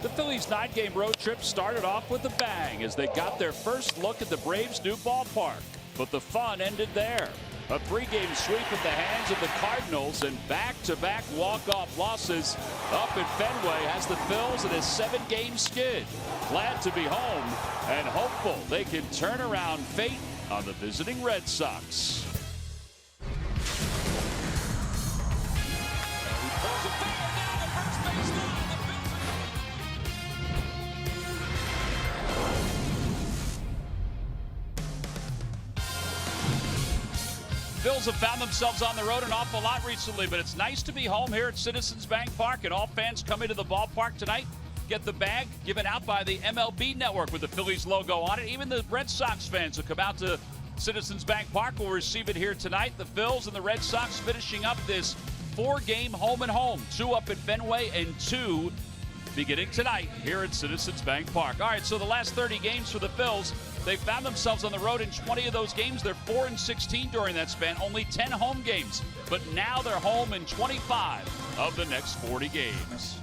The Phillies' 9-game road trip started off with a bang as they got their first look at the Braves' new ballpark. But the fun ended there. A 3-game sweep at the hands of the Cardinals and back-to-back walk-off losses up at Fenway has the Phils in a 7-game skid. Glad to be home and hopeful they can turn around fate on the visiting Red Sox. Phils have found themselves on the road an awful lot recently, but it's nice to be home here at Citizens Bank Park, and all fans coming to the ballpark tonight get the bag given out by the MLB Network with the Phillies logo on it. Even the Red Sox fans who come out to Citizens Bank Park will receive it here tonight. The Phils and the Red Sox finishing up this 4-game home and home, 2 up at Fenway and 2 beginning tonight here at Citizens Bank Park. All right, so the last 30 games for the Phils, they found themselves on the road in 20 of those games. They're 4-16 during that span, only 10 home games. But now they're home in 25 of the next 40 games.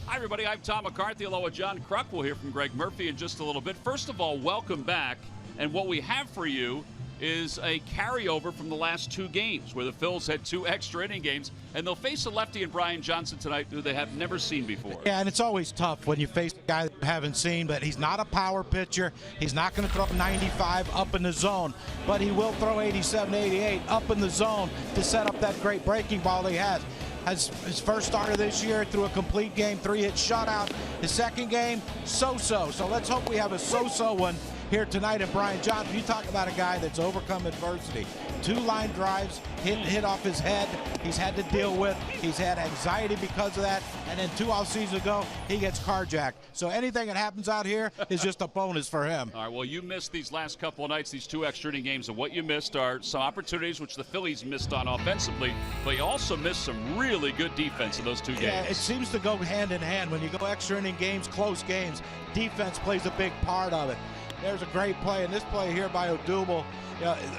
Hi, everybody. I'm Tom McCarthy, along with John Kruk. We'll hear from Greg Murphy in just a little bit. First of all, welcome back. And what we have for you is a carryover from the last 2 games where the Phils had 2 extra inning games, and they'll face a lefty in Brian Johnson tonight who they have never seen before. Yeah, and it's always tough when you face a guy that you haven't seen, but he's not a power pitcher. He's not going to throw 95 up in the zone, but he will throw 87, 88 up in the zone to set up that great breaking ball he has. His first starter this year threw a complete game, 3-hit shutout. His second game, so-so. So let's hope we have a so-so one here tonight at Brian Johnson. You talk about a guy that's overcome adversity. 2 line drives, hit off his head. He's had to deal with. He's had anxiety because of that. And then 2 off seasons ago, he gets carjacked. So anything that happens out here is just a bonus for him. All right, well, you missed these last couple of nights, these 2 extra inning games, and what you missed are some opportunities which the Phillies missed on offensively, but you also missed some really good defense in those 2 games. Yeah, it seems to go hand in hand. When you go extra inning games, close games, defense plays a big part of it. There's a great play, and this play here by Odubel.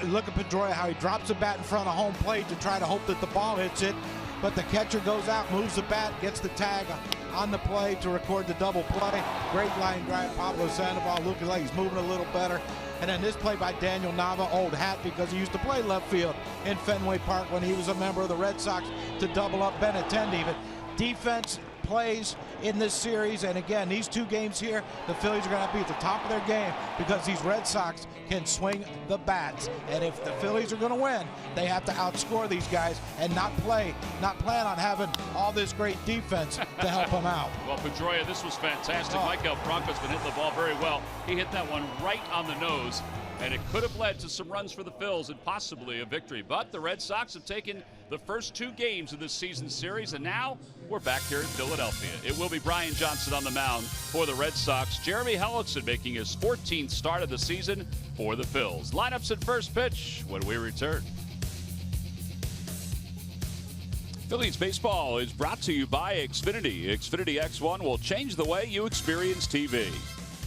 Look at Pedroia, how he drops the bat in front of home plate to try to hope that the ball hits it. But the catcher goes out, moves the bat, gets the tag on the play to record the double play. Great line drive, Pablo Sandoval looking like he's moving a little better. And then this play by Daniel Nava, old hat, because he used to play left field in Fenway Park when he was a member of the Red Sox to double up Benintendi. But defense plays in this series, and again, these 2 games here, the Phillies are going to be at the top of their game because these Red Sox can swing the bats. And if the Phillies are going to win, they have to outscore these guys and not plan on having all this great defense to help them out. Well, Pedroia, this was fantastic. Michael Franco's been hitting the ball very well. He hit that one right on the nose, and it could have led to some runs for the Phils and possibly a victory. But the Red Sox have taken the first 2 games of this season series, and now we're back here in Philadelphia. It will be Brian Johnson on the mound for the Red Sox. Jeremy Hellickson making his 14th start of the season for the Phils. Lineups at first pitch when we return. Phillies baseball is brought to you by Xfinity. Xfinity X1 will change the way you experience TV.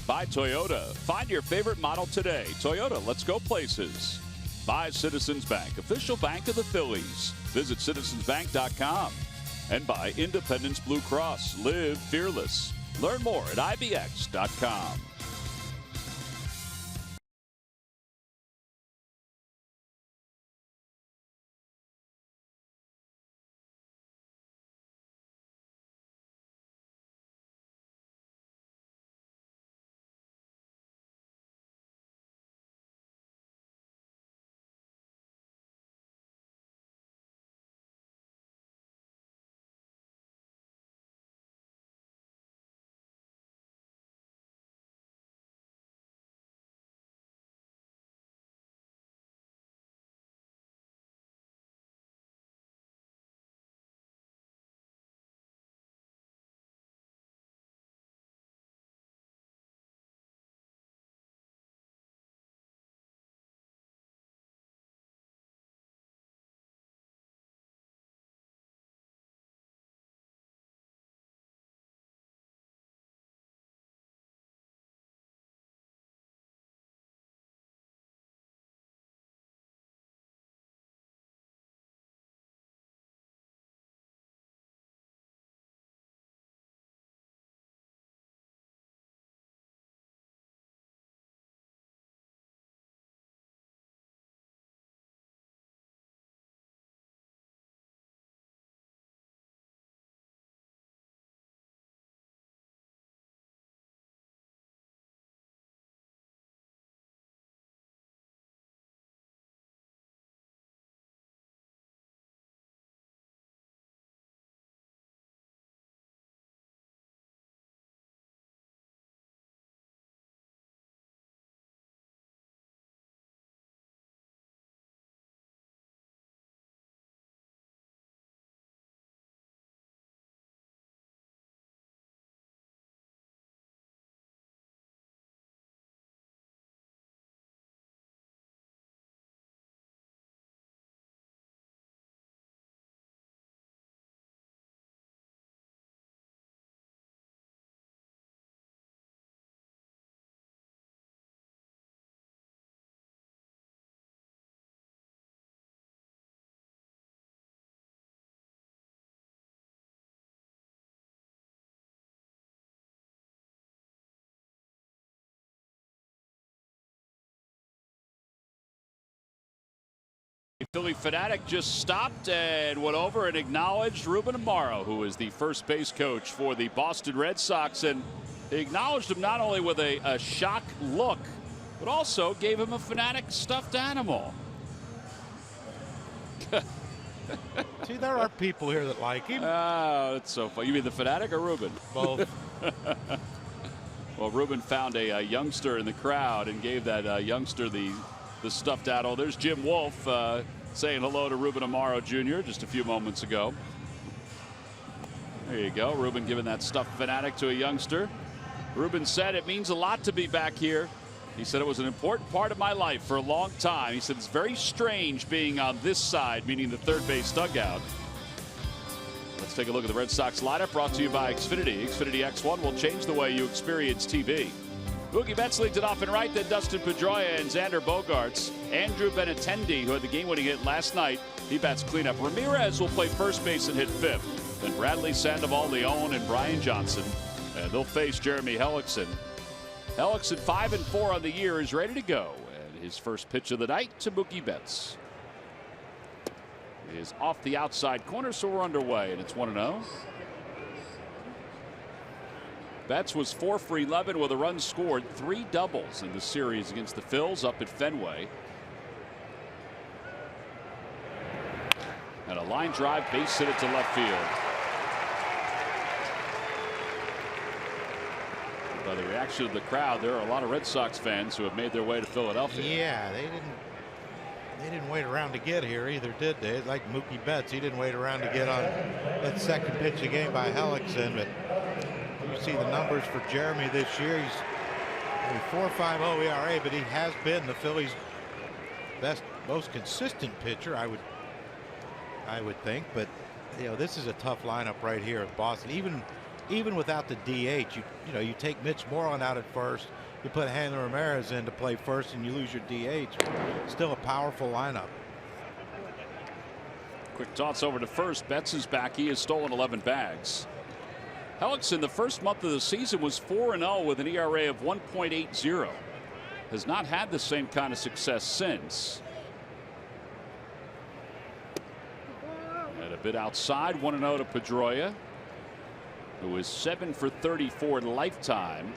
By Toyota. Find your favorite model today. Toyota, let's go places. By Citizens Bank, official bank of the Phillies. Visit citizensbank.com. And by Independence Blue Cross. Live fearless. Learn more at ibx.com. Philly fanatic just stopped and went over and acknowledged Ruben Amaro, who is the first base coach for the Boston Red Sox, and he acknowledged him not only with a shocked look, but also gave him a fanatic stuffed animal. See, there are people here that like him. Oh, that's so funny. You mean the fanatic or Ruben? Both. Well, Ruben found a youngster in the crowd and gave that youngster the stuffed animal. There's Jim Wolf saying hello to Ruben Amaro Jr. just a few moments ago. There you go. Ruben giving that stuffed fanatic to a youngster. Ruben said it means a lot to be back here. He said it was an important part of my life for a long time. He said it's very strange being on this side, meaning the third base dugout. Let's take a look at the Red Sox lineup, brought to you by Xfinity. Xfinity X1 will change the way you experience TV. Mookie Betts leads it off and right, then Dustin Pedroia and Xander Bogaerts. Andrew Benintendi, who had the game-winning hit last night, he bats cleanup. Ramirez will play first base and hit fifth. Then Bradley Sandoval, Leon, and Brian Johnson. And they'll face Jeremy Hellickson. Hellickson 5-4 on the year is ready to go. And his first pitch of the night to Mookie Betts is off the outside corner, so we're underway, and it's 1-0. Betts was 4 for 11 with a run scored, 3 doubles in the series against the Phillies up at Fenway. And a line drive, base hit it to left field. By the reaction of the crowd, there are a lot of Red Sox fans who have made their way to Philadelphia. Yeah, they didn't wait around to get here either, did they? Like Mookie Betts, he didn't wait around to get on that second pitch of the game by Hellickson, but you see the numbers for Jeremy this year. He's 4.50 ERA, but he has been the Phillies' best, most consistent pitcher, I would think. But you know, this is a tough lineup right here at Boston. Even without the DH, you take Mitch Moreland out at first, you put Hanley Ramirez in to play first, and you lose your DH. Still a powerful lineup. Quick toss over to first. Betts is back. He has stolen 11 bags. Hellickson, the first month of the season, was 4-0 with an ERA of 1.80. Has not had the same kind of success since. And a bit outside, 1-0 to Pedroia, who is 7 for 34 lifetime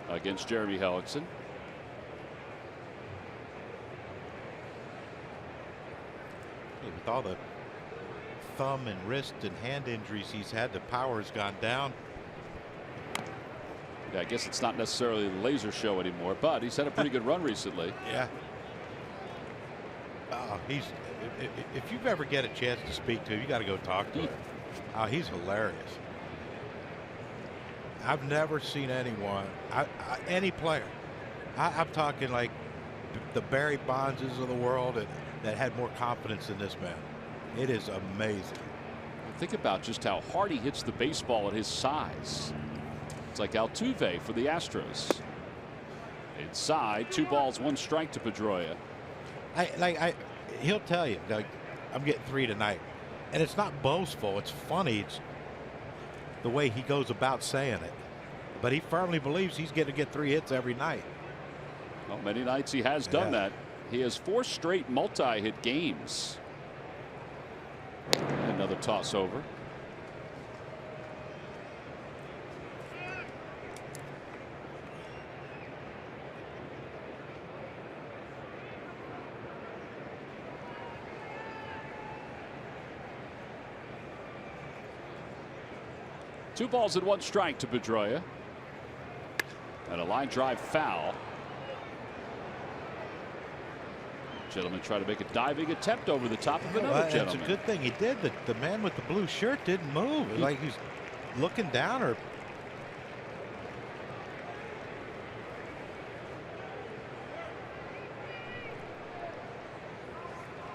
against Jeremy Hellickson. With all the thumb and wrist and hand injuries he's had, the power's gone down. Yeah, I guess it's not necessarily the laser show anymore, but he's had a pretty good run recently. Yeah. If you ever get a chance to speak to him, you got to go talk to him. He's hilarious. I've never seen anyone, any player, I'm talking like the Barry Bondses of the world, that had more confidence in this man. It is amazing. Think about just how hard he hits the baseball at his size. It's like Altuve for the Astros. Inside, 2 balls, 1 strike to Pedroia. He'll tell you, like, I'm getting 3 tonight, and it's not boastful. It's funny. It's the way he goes about saying it, but he firmly believes he's going to get 3 hits every night. Well, many nights he has done that. He has 4 straight multi-hit games. Another toss over. Two balls and 1 strike to Pedroia. And a line drive foul. Gentleman try to make a diving attempt over the top of another gentleman. It's a good thing he did. The man with the blue shirt didn't move. Like he's looking down or.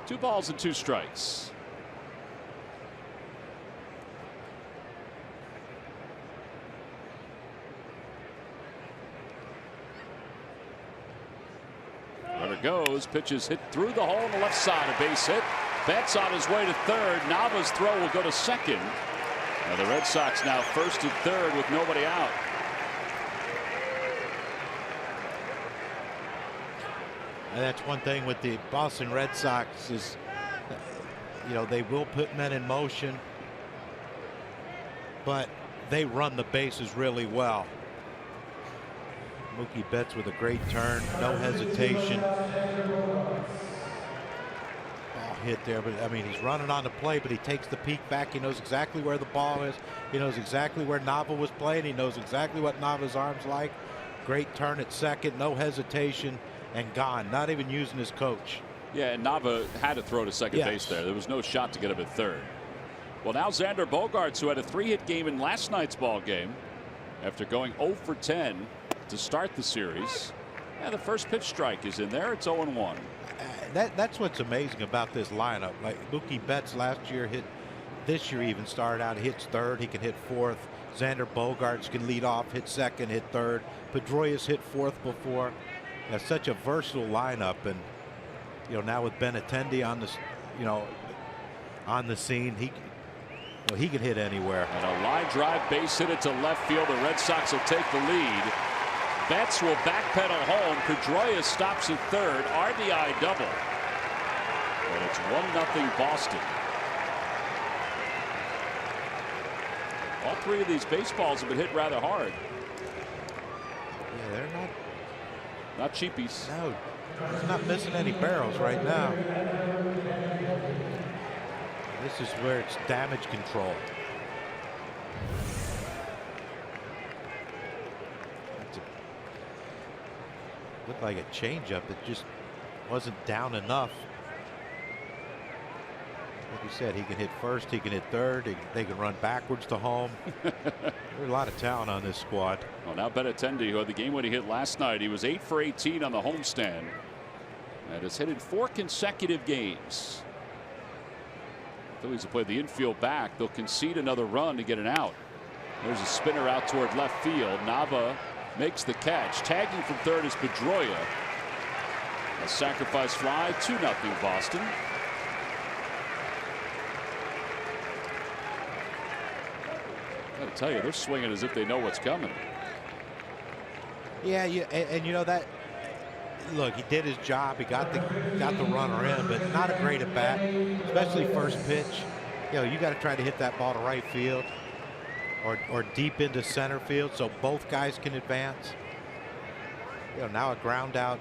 Two balls and 2 strikes. Goes, pitches hit through the hole on the left side, a base hit. Betts on his way to third. Nava's throw will go to second. And the Red Sox now first and third with nobody out. And that's one thing with the Boston Red Sox is You know, they will put men in motion, but they run the bases really well. Mookie Betts with a great turn, no hesitation. Ball hit there, but I mean, he's running on the play, but he takes the peek back. He knows exactly where the ball is. He knows exactly where Nava was playing. He knows exactly what Nava's arm's like. Great turn at second, no hesitation, and gone. Not even using his coach. Yeah, and Nava had to throw to second base there. There was no shot to get him at third. Well, now Xander Bogaerts, who had a 3-hit game in last night's ball game, after going 0 for 10 to start the series. And the first pitch strike is in there. It's 0-1. That's what's amazing about this lineup. Like Mookie Betts last year hit, this year even started out, hits third. He can hit fourth. Xander Bogaerts can lead off, hit second, hit third. Pedroia's hit fourth before. That's such a versatile lineup, and you know, now with Benintendi on this, you know, on the scene, he can hit anywhere. And a line drive base hit it to left field. The Red Sox will take the lead. Betts will backpedal home. Pedroia stops at third. RBI double. And it's 1-0 Boston. All three of these baseballs have been hit rather hard. Yeah, they're not cheapies. No, he's not missing any barrels right now. This is where it's damage control. Looked like a changeup that just wasn't down enough. Like you said, he can hit first, he can hit third, they can run backwards to home. There's a lot of talent on this squad. Well, now Benintendi, who had the game when he hit last night, he was 8 for 18 on the homestand and has hit in 4 consecutive games. Phillies have played the infield back. They'll concede another run to get an out. There's a spinner out toward left field. Nava makes the catch. Tagging from third is Pedroia. A sacrifice fly. 2-0 Boston. I gotta tell you, they're swinging as if they know what's coming. Yeah, and you know that. Look, he did his job. He got the runner in, but not a great at bat, especially first pitch. You know, you got to try to hit that ball to right field or deep into center field so both guys can advance. You know, now a ground out.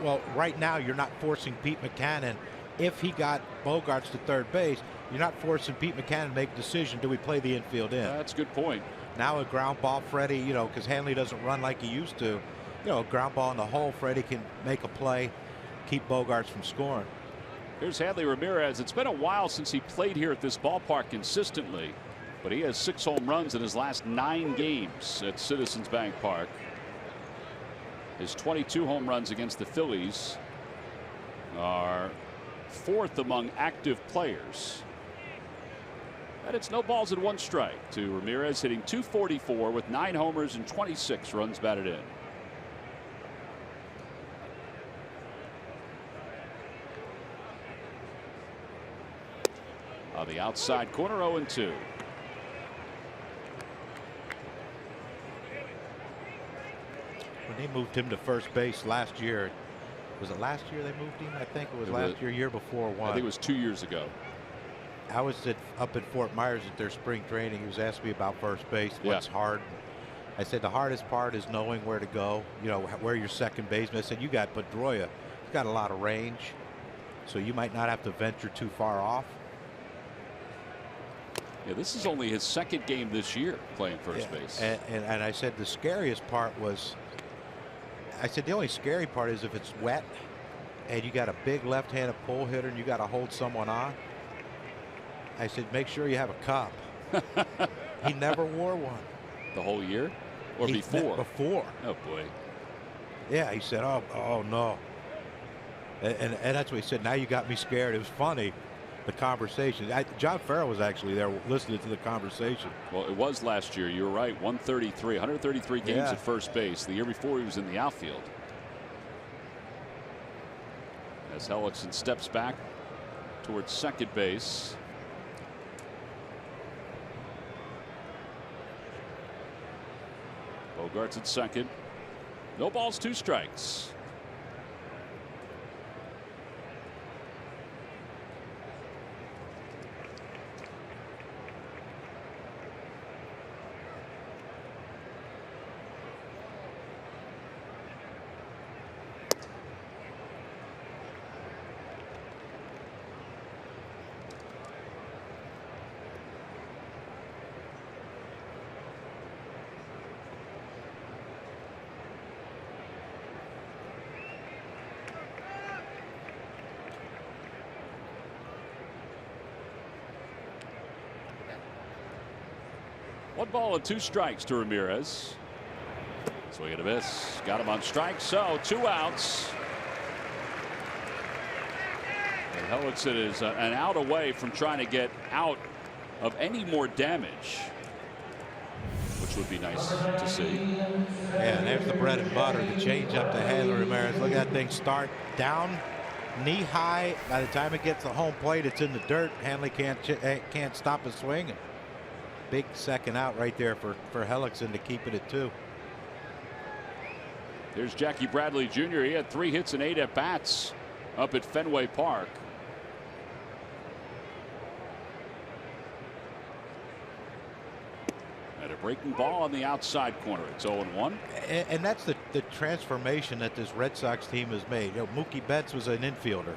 Well, right now you're not forcing Pete Mackanin. If he got Bogaerts to third base, you're not forcing Pete Mackanin to make a decision. Do we play the infield in? That's a good point. Now a ground ball, Freddie. You know, because Hanley doesn't run like he used to. You know, ground ball in the hole, Freddie can make a play, keep Bogaerts from scoring. Here's Hanley Ramirez. It's been a while since he played here at this ballpark consistently, but he has 6 home runs in his last 9 games at Citizens Bank Park. His 22 home runs against the Phillies are 4th among active players. And it's no balls and 1 strike to Ramirez, hitting .244 with 9 homers and 26 runs batted in. On the outside corner, 0-2. When they moved him to first base last year, was it last year they moved him? I think it was last year before one. I think it was 2 years ago. I was up at Fort Myers at their spring training. He was asking me about first base. What's hard? I said the hardest part is knowing where to go. You know, where your second baseman. I said you got Pedroia. He's got a lot of range, so you might not have to venture too far off. Yeah, this is only his 2nd game this year playing first base. And I said the scariest part was, I said the only scary part is if it's wet and you got a big left-handed pull hitter and you got to hold someone on. I said make sure you have a cup. He never wore one. The whole year? Or before? Before. Oh, boy. Yeah, he said, oh no. And that's what he said. Now you got me scared. It was funny. The conversation. John Farrell was actually there listening to the conversation. Well, it was last year. You were right. 133 games at first base. The year before he was in the outfield. As Hellickson steps back towards second base. Bogaerts at second. No balls, 2 strikes. 1 ball and 2 strikes to Ramirez. Swing and a miss. Got him on strike. So 2 outs. And Hellickson is an out away from trying to get out of any more damage, which would be nice to see. Yeah, and there's the bread and butter, the change up to Hanley Ramirez. Look at that thing start down, knee high. By the time it gets to home plate, it's in the dirt. Hanley can't stop a swing. Big second out right there for Hellickson to keep it at 2. Here's Jackie Bradley Jr. He had 3 hits and 8 at bats up at Fenway Park. And a breaking ball on the outside corner. It's 0-1. And that's the transformation that this Red Sox team has made. You know, Mookie Betts was an infielder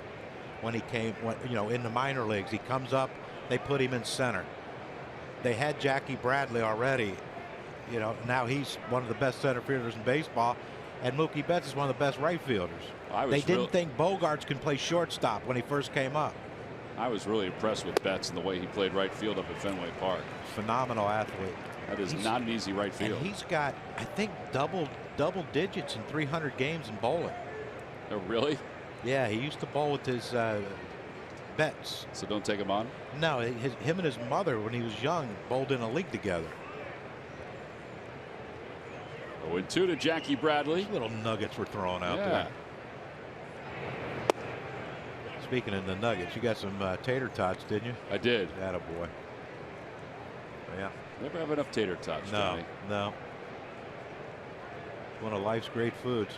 when he came, in the minor leagues. He comes up, they put him in center. They had Jackie Bradley already. Now he's one of the best center fielders in baseball, and Mookie Betts is one of the best right fielders. They didn't think Bogarts can play shortstop when he first came up. I was really impressed with Betts and the way he played right field up at Fenway Park. Phenomenal athlete. That is not an easy right field. And he's got, I think, double digits in 300 games in bowling. Oh, really? Yeah, he used to bowl with his Betts. So don't take him on? No, him and his mother, when he was young, bowled in a league together. 0-2 to Jackie Bradley. These little nuggets were thrown out there. Speaking of the nuggets, you got some tater tots, didn't you? I did. Attaboy. Yeah. Never have enough tater tots, Johnny. No. One of life's great foods.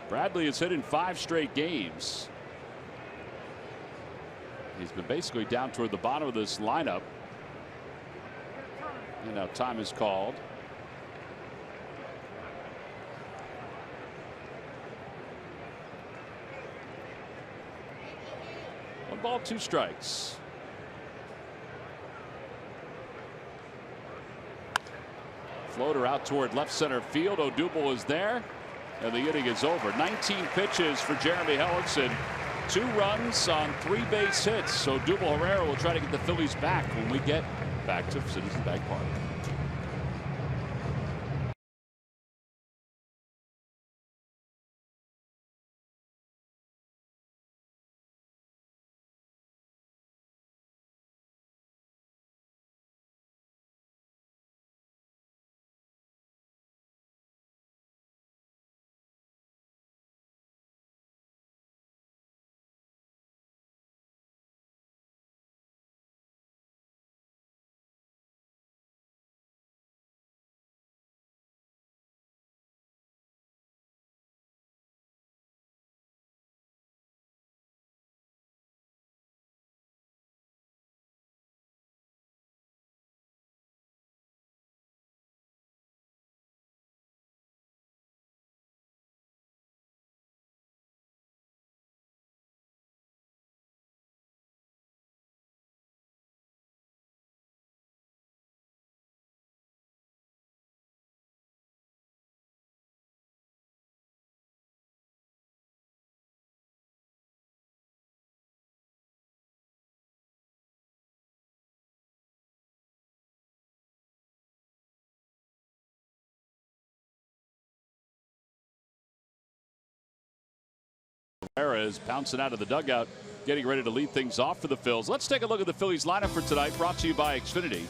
Bradley has hit in 5 straight games. He's been basically down toward the bottom of this lineup. And now time is called. One ball, 2 strikes. Floater out toward left center field. Odubel is there. And the inning is over. 19 pitches for Jeremy Hellickson. 2 runs on 3 base hits. So Odubel Herrera will try to get the Phillies back when we get back to Citizens Bank Park. Herrera is pouncing out of the dugout, getting ready to lead things off for the Phils. Let's take a look at the Phillies lineup for tonight, brought to you by Xfinity.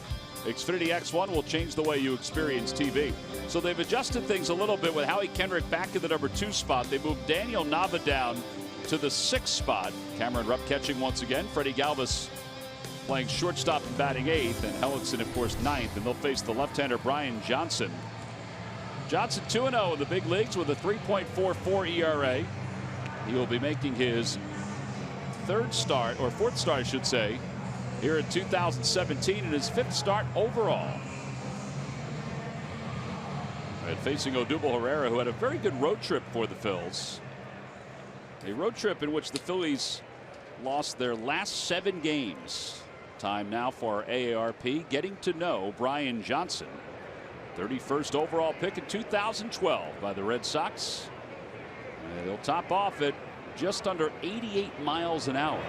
Xfinity X1 will change the way you experience TV. So they've adjusted things a little bit with Howie Kendrick back in the number 2 spot. They moved Daniel Nava down to the 6th spot. Cameron Rupp catching once again. Freddie Galvis playing shortstop and batting 8th. And Hellickson, of course, 9th. And they'll face the left-hander Brian Johnson. Johnson 2-0 in the big leagues with a 3.44 ERA. He will be making his 4th start, I should say, here in 2017, and his 5th start overall. And facing Odubel Herrera, who had a very good road trip for the Phils. A road trip in which the Phillies lost their last 7 games. Time now for AARP getting to know Brian Johnson. 31st overall pick in 2012 by the Red Sox. And they'll top off at just under 88 miles an hour.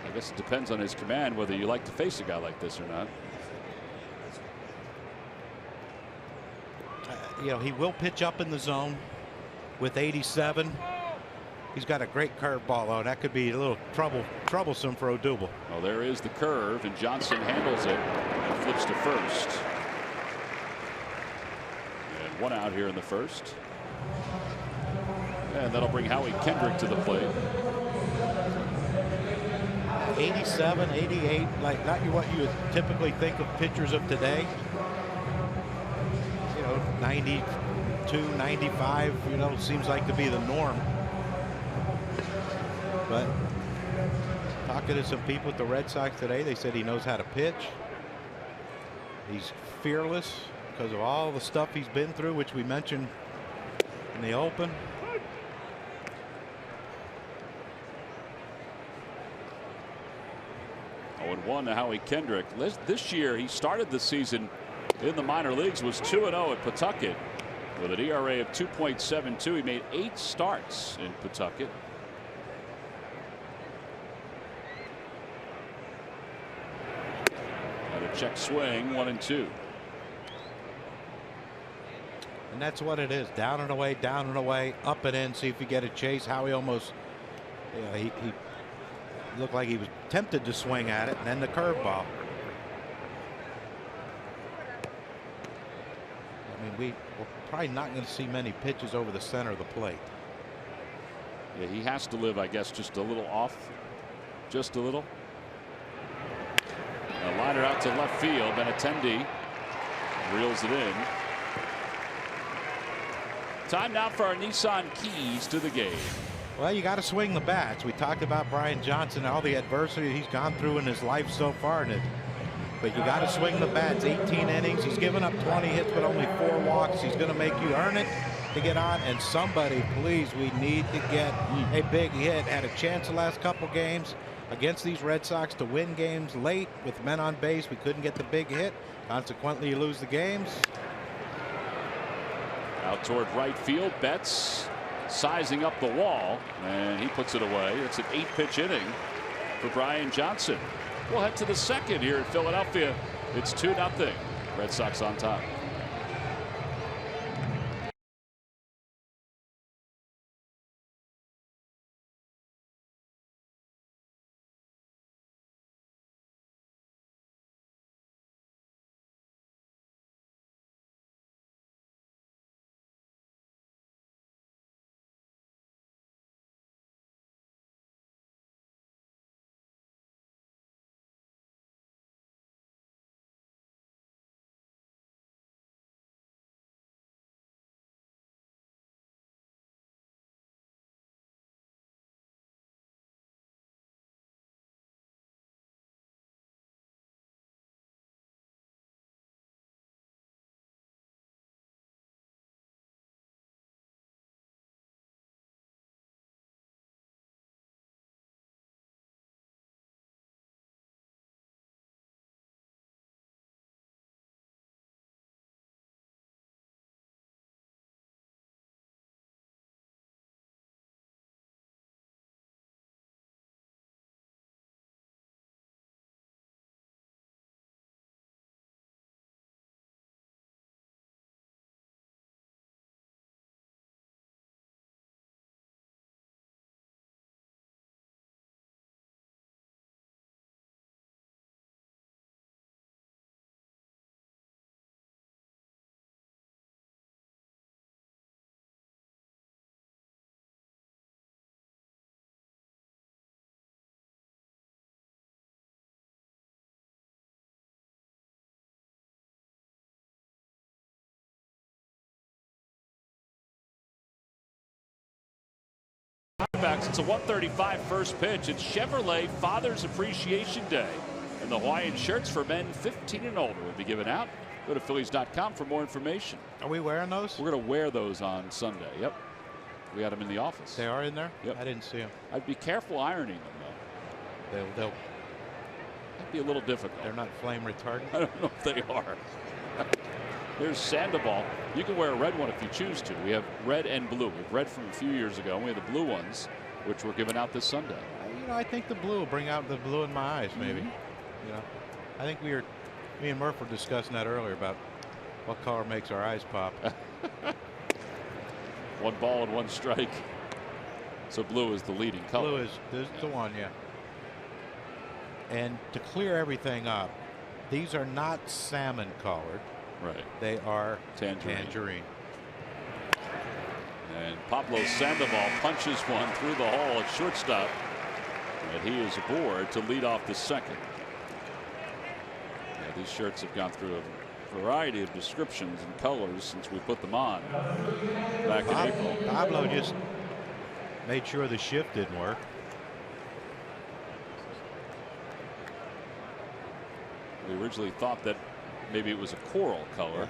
I guess it depends on his command whether you like to face a guy like this or not. You know, he will pitch up in the zone with 87. He's got a great curveball, though. That could be a little troublesome for Odubel. Well, there is the curve, and Johnson handles it and flips to first. And 1 out here in the first. And that'll bring Howie Kendrick to the plate. 87, 88, like not what you would typically think of pitchers of today. You know, 92, 95, you know, seems like to be the norm. But talking to some people at the Red Sox today, they said he knows how to pitch. He's fearless because of all the stuff he's been through, which we mentioned in the open. Oh, and 1 to Howie Kendrick. This year, he started the season in the minor leagues, was 2-0 at Pawtucket with an ERA of 2.72. He made 8 starts in Pawtucket. And a check swing, 1-2. And that's what it is. Down and away, up and in. See if you get a chase. Howie almost, you know, he looked like he was tempted to swing at it, and then the curveball. I mean, we're probably not going to see many pitches over the center of the plate. Yeah, he has to live, I guess, just a little off, just a little. A liner out to left field. Benintendi reels it in. Time now for our Nissan keys to the game. Well, you got to swing the bats. We talked about Brian Johnson, all the adversity he's gone through in his life so far. But you got to swing the bats. 18 innings. He's given up 20 hits, but only 4 walks. He's going to make you earn it to get on. And somebody, please, we need to get a big hit. Had a chance the last couple games against these Red Sox to win games late with men on base. We couldn't get the big hit. Consequently, you lose the games. Out toward right field. Betts sizing up the wall, and he puts it away. It's an 8-pitch inning for Brian Johnson. We'll head to the second here in Philadelphia. It's 2-0. Red Sox on top. It's a 1:35 first pitch. It's Chevrolet Father's Appreciation Day, and the Hawaiian shirts for men 15 and older will be given out. Go to Phillies.com for more information. Are we wearing those? We're going to wear those on Sunday. Yep, we got them in the office. They are in there. Yep, I didn't see them. I'd be careful ironing them though. They'll That'd be a little difficult. They're not flame retardant. I don't know if they are. Here's Sandoval. You can wear a red one if you choose to. We have red and blue. We have red from a few years ago, and we have the blue ones, which were given out this Sunday. You I think the blue will bring out the blue in my eyes, maybe. You know, I think me and Murph were discussing that earlier about what color makes our eyes pop. 1 ball and 1 strike. So blue is the leading color. Blue is the one, yeah. And to clear everything up, these are not salmon colored. Right. They are tangerine. And Pablo Sandoval punches one through the hole at shortstop. And he is aboard to lead off the second. Yeah, these shirts have gone through a variety of descriptions and colors since we put them on back in April. Pablo just made sure the shift didn't work. We originally thought that maybe it was a coral color.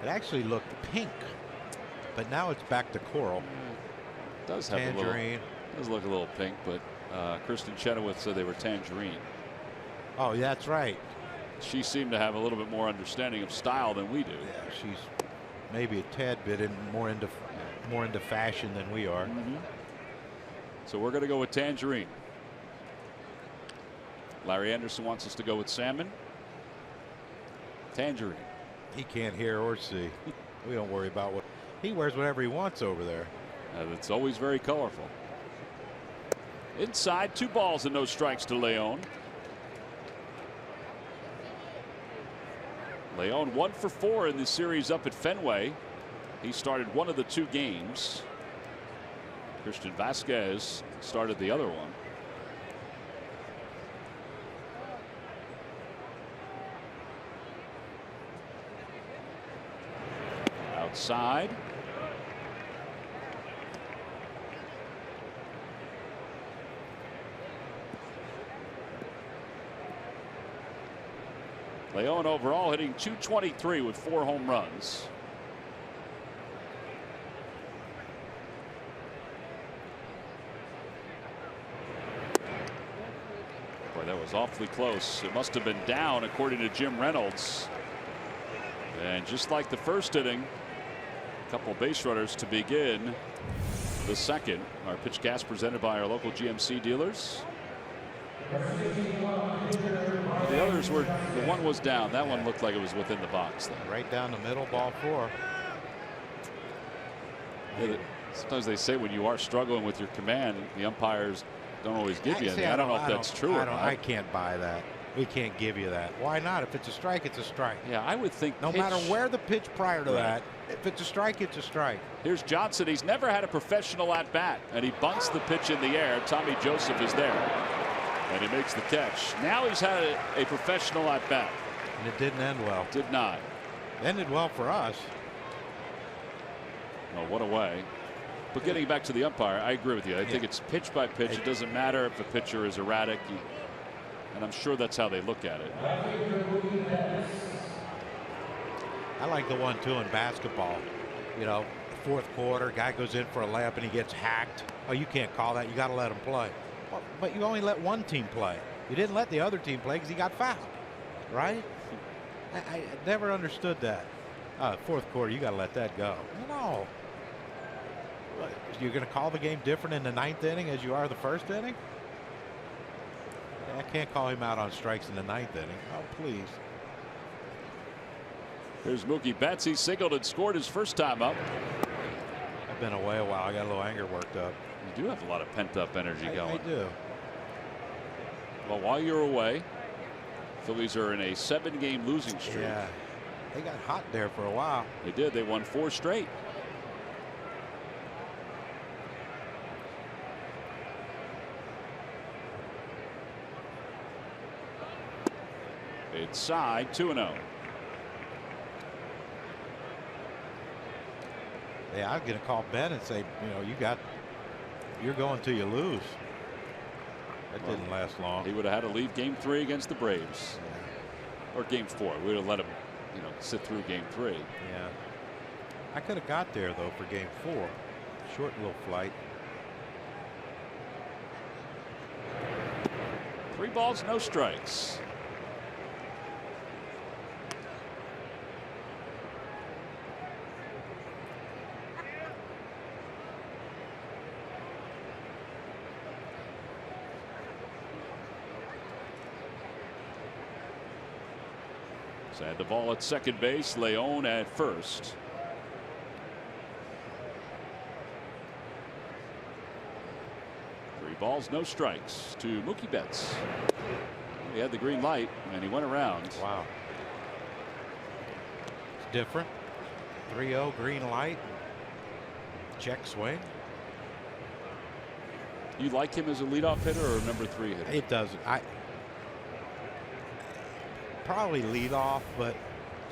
It actually looked pink, but now it's back to coral. It does have tangerine. Does look a little pink, but Kristen Chenoweth said they were tangerine. Oh, that's right. She seemed to have a little bit more understanding of style than we do. Yeah, she's maybe a tad bit more into fashion than we are. So we're going to go with tangerine. Larry Anderson wants us to go with salmon. Tangerine. He can't hear or see. We don't worry about what he wears. Whatever he wants over there. It's always very colorful. Inside, 2 balls and no strikes to Leon. Leon 1 for 4 in the series up at Fenway. He started one of the 2 games. Christian Vasquez started the other one. Outside. Leon overall hitting .223 with 4 home runs. Boy, that was awfully close. It must have been down according to Jim Reynolds. And just like the first inning, a couple base runners to begin the second. Our pitch cast presented by our local GMC dealers. The others were, the one was down. That one looked like it was within the box. Though. Right down the middle, ball 4. Yeah, sometimes they say when you are struggling with your command, the umpires don't always give you anything. I don't know if that's true or not. I can't buy that. We can't give you that. Why not? If it's a strike, it's a strike. Yeah, I would think no matter where the pitch prior to that, if it's a strike, it's a strike. Here's Johnson. He's never had a professional at bat, and he bunts the pitch in the air. Tommy Joseph is there. And he makes the catch. Now he's had a professional at bat. And it didn't end well. Did not. Ended well for us. Oh, what a way. But getting back to the umpire, I agree with you. I think it's pitch by pitch. It doesn't matter if a pitcher is erratic. And I'm sure that's how they look at it. I like the 1-2 in basketball. You know, 4th quarter, guy goes in for a layup and he gets hacked. Oh, you can't call that. You got to let him play. But you only let one team play. You didn't let the other team play because he got fouled, right? I never understood that. 4th quarter, you got to let that go. No. You're going to call the game different in the 9th inning as you are the 1st inning? I can't call him out on strikes in the 9th inning. Oh, please. Here's Mookie Betts. He singled and scored his first time up. I've been away a while. I got a little anger worked up. You do have a lot of pent-up energy going. I do. Well, while you're away, Phillies are in a 7-game losing streak. Yeah, they got hot there for a while. They did. They won 4 straight. Inside, 2-0. Yeah, I'm going to call Ben and say, you know, you're going till you lose. That didn't last long. He would have had to leave game 3 against the Braves. Yeah. Or game 4. We would have let him, you know, sit through game 3. Yeah. I could have got there though for game 4. Short little flight. 3 balls, no strikes. Sandoval at second base, Leon at first. Three balls, no strikes to Mookie Betts. He had the green light and he went around. Wow. It's different. 3-0 green light. Check swing. You like him as a leadoff hitter or a number 3 hitter? It doesn't. I probably lead off, but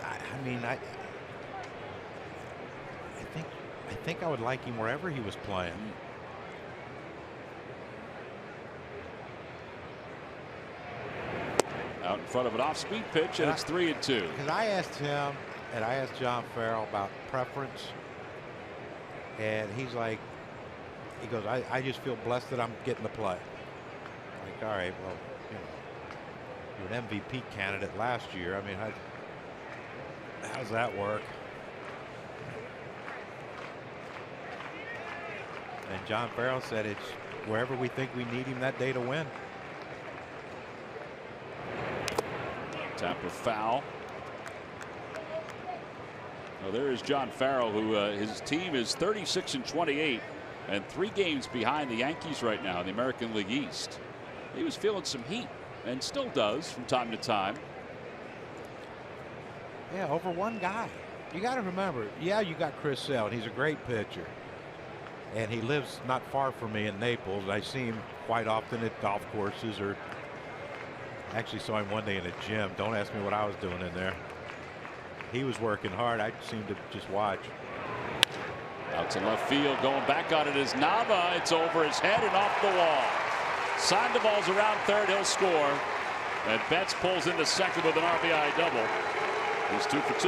I mean, I think I would like him wherever he was playing. Out in front of an off-speed pitch, and it's 3-2. Because I asked him, and I asked John Farrell about preference, and he's like, he goes, I just feel blessed that I'm getting to play. Like, all right, well, you know, you're an MVP candidate last year. I mean, how's that work? And John Farrell said it's wherever we think we need him that day to win. Tampa foul. Well, there is John Farrell, who his team is 36-28 and 3 games behind the Yankees right now in the American League East. He was feeling some heat and still does from time to time. Yeah, over one guy. You got to remember, yeah, you got Chris Sale, and he's a great pitcher. And he lives not far from me in Naples. I see him quite often at golf courses, or actually saw him one day in a gym. Don't ask me what I was doing in there. He was working hard. I seemed to just watch. Out to left field, going back on it is Nava. It's over his head and off the wall. Sandoval's around third. He'll score. And Betts pulls into second with an RBI double. He's 2 for 2.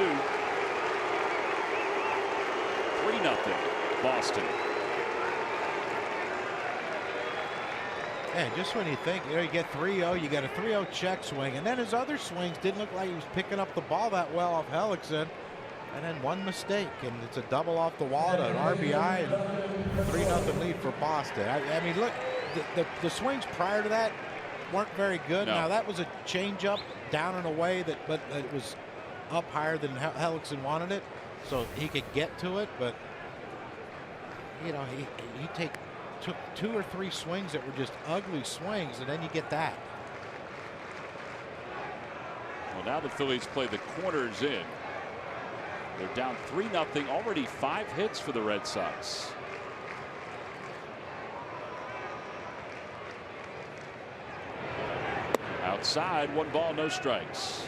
3-0 Boston. And just when you think, you know, you get 3-0, you got a 3-0 check swing, and then his other swings didn't look like he was picking up the ball that well off Hellickson. And then one mistake, and it's a double off the wall to an RBI, and 3-0 lead for Boston. I mean, look, the swings prior to that weren't very good. No. Now that was a changeup down and away, but it was up higher than Hellickson wanted it, so he could get to it. But you know, he took 2 or 3 swings that were just ugly swings, and then you get that. Well, now the Phillies play the corners in. They're down 3-0. Already 5 hits for the Red Sox. Outside, 1 ball, no strikes.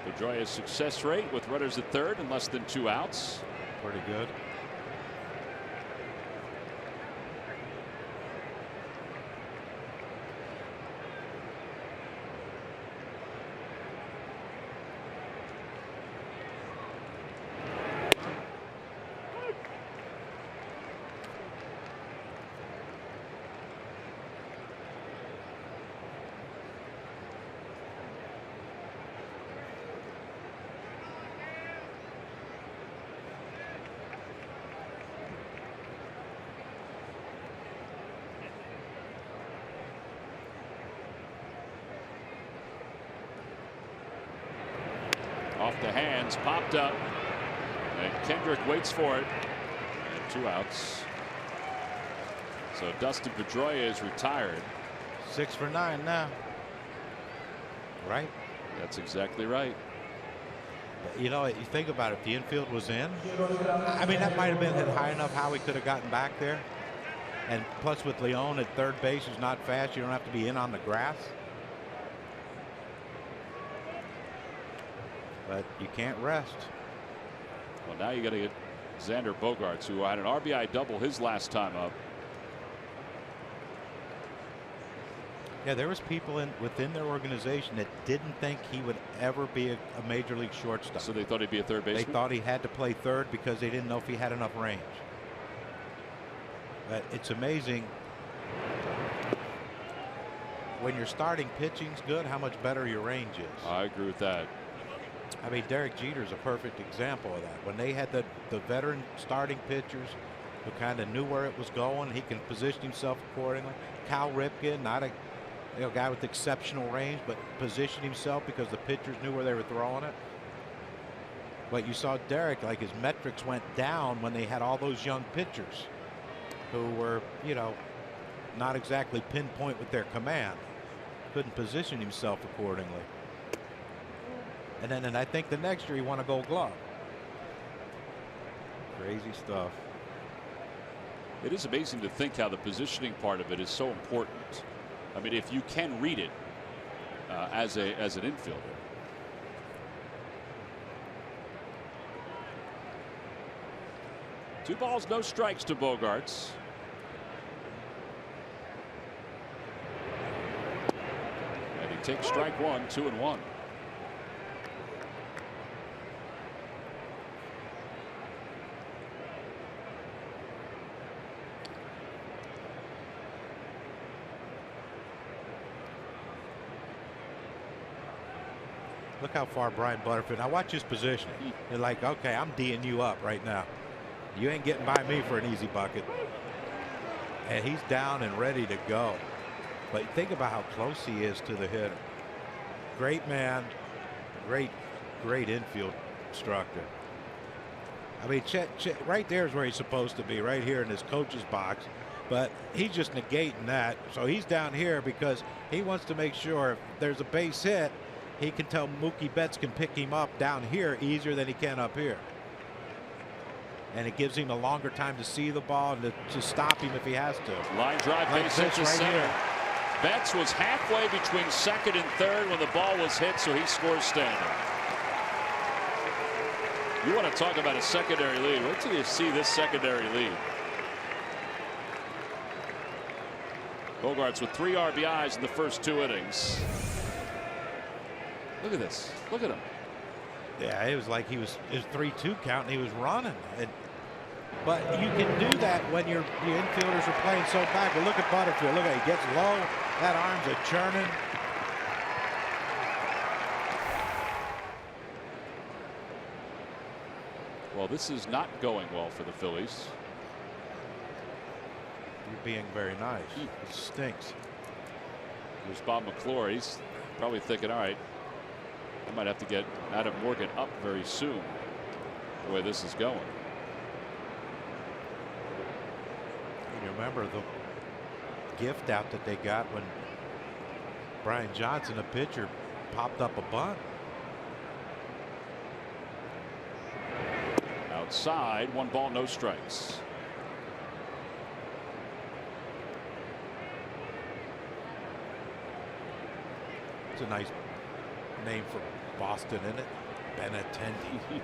Pedroia's success rate with runners at third and less than 2 outs. Pretty good. Off the hands, popped up, and Kendrick waits for it. And 2 outs. So Dustin Pedroia is retired. 6 for 9 now. Right? That's exactly right. But, you know, you think about it, if the infield was in, I mean, that might have been hit high enough how he could have gotten back there. And plus with Leon at third base, who's not fast, you don't have to be in on the grass. But you can't rest. Well, now you got to get Xander Bogaerts, who had an RBI double his last time up. Yeah, there was people within their organization that didn't think he would ever be a major league shortstop. So they thought he'd be a third baseman? They thought he had to play third because they didn't know if he had enough range. But it's amazing when your starting pitching's good, how much better your range is. I agree with that. I mean, Derek Jeter's a perfect example of that. When they had the veteran starting pitchers, who kind of knew where it was going. He can position himself accordingly. Cal Ripken, not a guy with exceptional range, but positioned himself because the pitchers knew where they were throwing it. But you saw Derek, like his metrics went down when they had all those young pitchers who were, not exactly pinpoint with their command. Couldn't position himself accordingly. And I think the next year he won a Gold Glove. Crazy stuff. It is amazing to think how the positioning part of it is so important. I mean, if you can read it as an infielder. Two balls, no strikes to Bogaerts. And he takes strike one, 2-1. Look how far Brian Butterfield. Now watch his positioning. They're like, okay, I'm D'ing you up right now. You ain't getting by me for an easy bucket. And he's down and ready to go. But think about how close he is to the hitter. Great man. Great infield instructor. I mean, Chet, right there is where he's supposed to be, right here in his coach's box. But he's just negating that. So he's down here because he wants to make sure if there's a base hit, he can tell Mookie Betts can pick him up down here easier than he can up here. And it gives him a longer time to see the ball and to stop him if he has to. Line drive, base hit to center. Here. Betts was halfway between second and third when the ball was hit, so he scores standing. You want to talk about a secondary lead. Wait till you see this secondary lead. Bogaerts with 3 RBIs in the first 2 innings. Look at this. Look at him. Yeah, it was like it was 3-2 count and he was running. But you can do that when your infielders are playing so back. But look at Butterfield. Look at he gets low. That arm's a churning. Well, this is not going well for the Phillies. You're being very nice. It stinks. There's Bob McClure. He's probably thinking, all right, I might have to get Adam Morgan up very soon, the way this is going. You remember the gift out that they got when Brian Johnson, a pitcher, popped up a bunt. Outside, 1 ball, no strikes. It's a nice name for Boston, isn't it? Benintendi.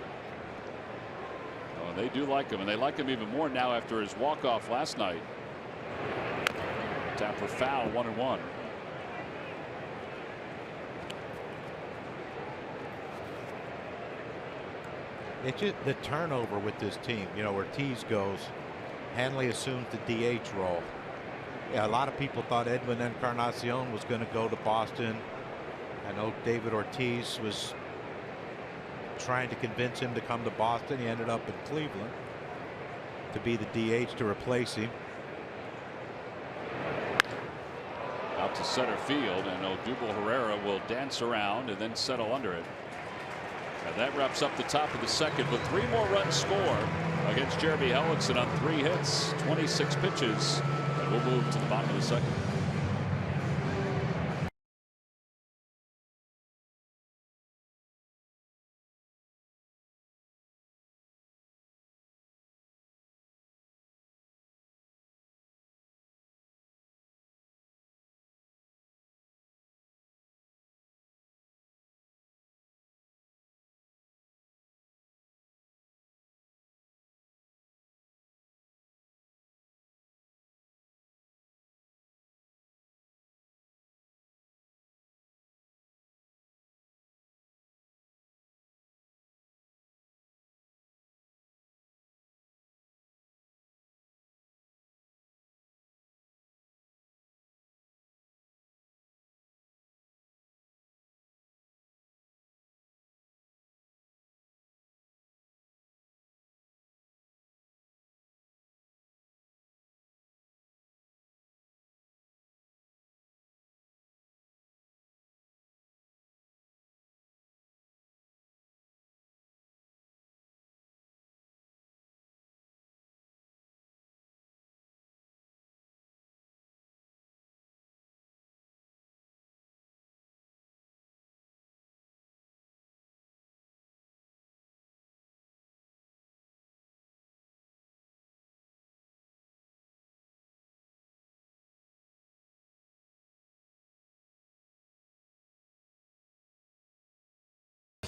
Oh, they do like him, and they like him even more now after his walk-off last night. Tap for foul, 1-1. It's just the turnover with this team. Ortiz goes, Hanley assumes the DH role. Yeah, a lot of people thought Edwin Encarnacion was going to go to Boston. I know David Ortiz was trying to convince him to come to Boston. He ended up in Cleveland to be the DH to replace him. Out to center field, and Odubel Herrera will dance around and then settle under it. And that wraps up the top of the second, but 3 more runs score against Jeremy Hellickson on 3 hits, 26 pitches, and we'll move to the bottom of the second.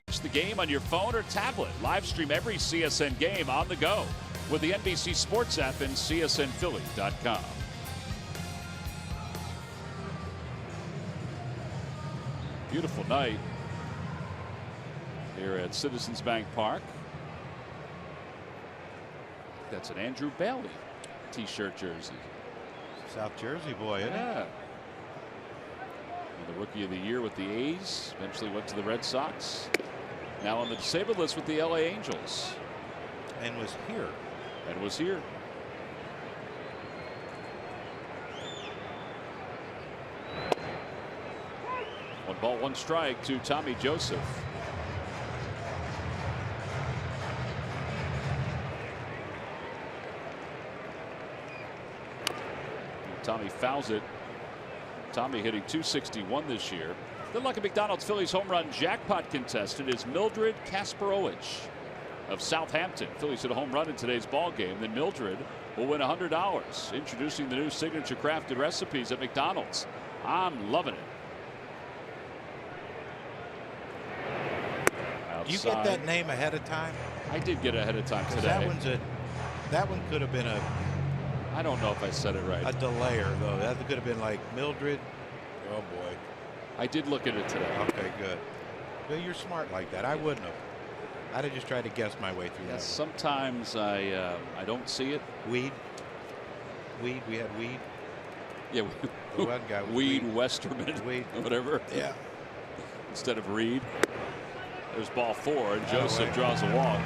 Watch the game on your phone or tablet. Live stream every CSN game on the go with the NBC Sports app and csnphilly.com. Beautiful night here at Citizens Bank Park. That's an Andrew Bailey t-shirt jersey. South Jersey boy, isn't yeah. The rookie of the year with the A's. Eventually went to the Red Sox. Now on the disabled list with the LA Angels. And was here. And was here. One ball, one strike to Tommy Joseph. Tommy fouls it. Tommy hitting .261 this year. The Lucky McDonald's Phillies home run jackpot contestant is Mildred Kasparowicz of Southampton. Phillies hit a home run in today's ball game. Then Mildred will win $100. Introducing the new signature crafted recipes at McDonald's. I'm loving it. Do you get that name ahead of time? I did get it ahead of time today. That one could have been I don't know if I said it right. A delayer, though. That could have been like Mildred. Oh, boy. I did look at it today. Okay, good. Well, you're smart like that. I wouldn't have. I'd have just tried to guess my way through that. Sometimes I don't see it. Weed. We had Weed. Yeah. The one guy was Weed Westerman. Weed. Whatever. Yeah. Instead of Reed. There's ball 4, and Joseph draws a walk.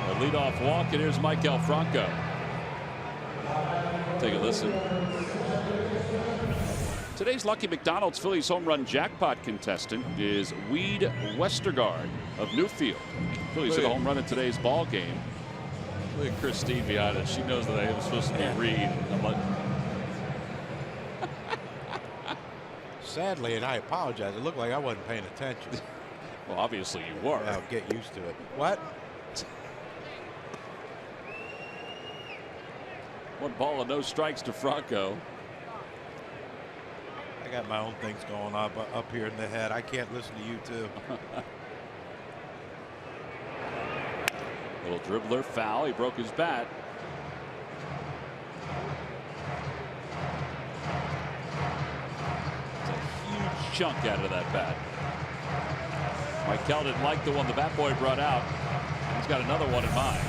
A leadoff walk, and here's Maikel Franco. Take a listen. Today's Lucky McDonald's Phillies home run jackpot contestant is Weed Westergaard of Newfield. Phillies hit a home run in today's ball game. Look at Christine behind us. She knows that I was supposed to be Reed. I'm like, sadly, and I apologize, it looked like I wasn't paying attention. well, obviously you were. I'll get used to it. What? One ball and no strikes to Franco. I got my own things going on up here in the head. I can't listen to you too. Little dribbler foul. He broke his bat. Chunk out of that bat. Maikel didn't like the one the bat boy brought out. He's got another one in mind.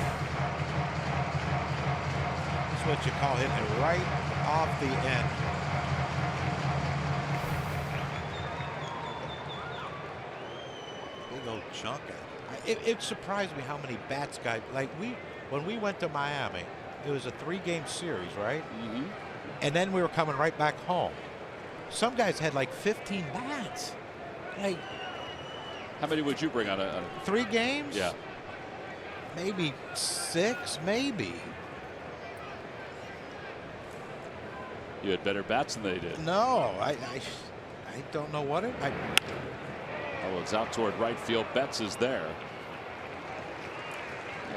That's what you call hitting it right off the end. Big old chunk out. It surprised me how many bats guys like when we went to Miami. It was a 3-game series, right? Mm-hmm. And then we were coming right back home. Some guys had like 15 bats. Like, how many would you bring on a 3 games? Yeah. Maybe 6, maybe. You had better bats than they did. No, I don't know what it. Oh, it's out toward right field. Betts is there.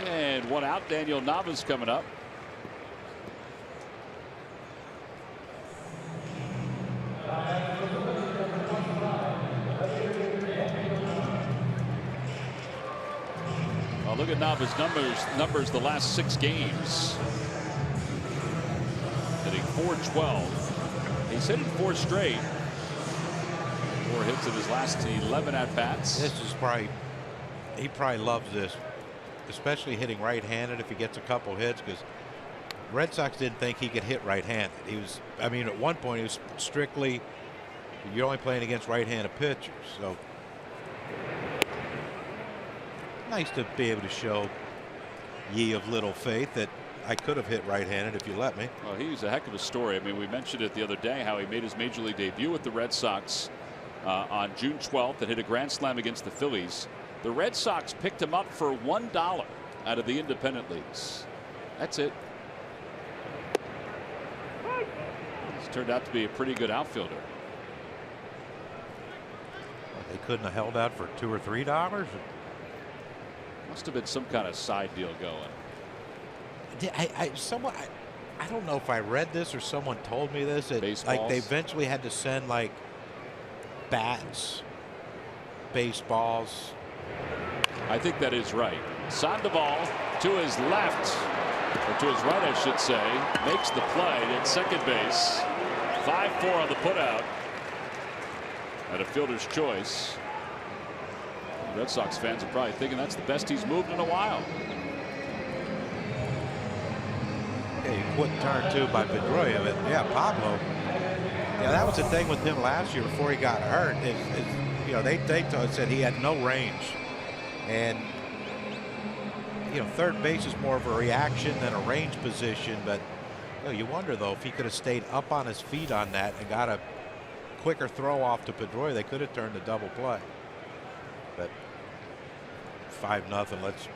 And one out. Daniel Nava's coming up. Look at Nava's numbers the last 6 games. Hitting .412. He's hitting 4 straight. 4 hits in his last 11 at bats. This is probably, he probably loves this, especially hitting right-handed if he gets a couple hits, because Red Sox didn't think he could hit right-handed. He was, I mean, at one point he was strictly, you're only playing against right-handed pitchers. So nice to be able to show ye of little faith that I could have hit right-handed if you let me. Well, he's a heck of a story. I mean, we mentioned it the other day how he made his major league debut with the Red Sox on June 12th and hit a grand slam against the Phillies. The Red Sox picked him up for $1 out of the independent leagues. That's it. He's turned out to be a pretty good outfielder. They couldn't have held out for $2 or $3. Must have been some kind of side deal going. I don't know if I read this or someone told me this. Like they eventually had to send like bats, baseballs. I think that is right. Sandoval to his left, or to his right, I should say, makes the play at second base. 5-4 on the putout. At a fielder's choice. Red Sox fans are probably thinking that's the best he's moved in a while. Yeah, he quit turn two by Pedroia, but yeah, Pablo. Yeah, that was the thing with him last year before he got hurt. You know, they said he had no range, and you know, third base is more of a reaction than a range position. But you know, you wonder though if he could have stayed up on his feet on that and got a quicker throw off to Pedroia, they could have turned the double play. But 5-0. Let's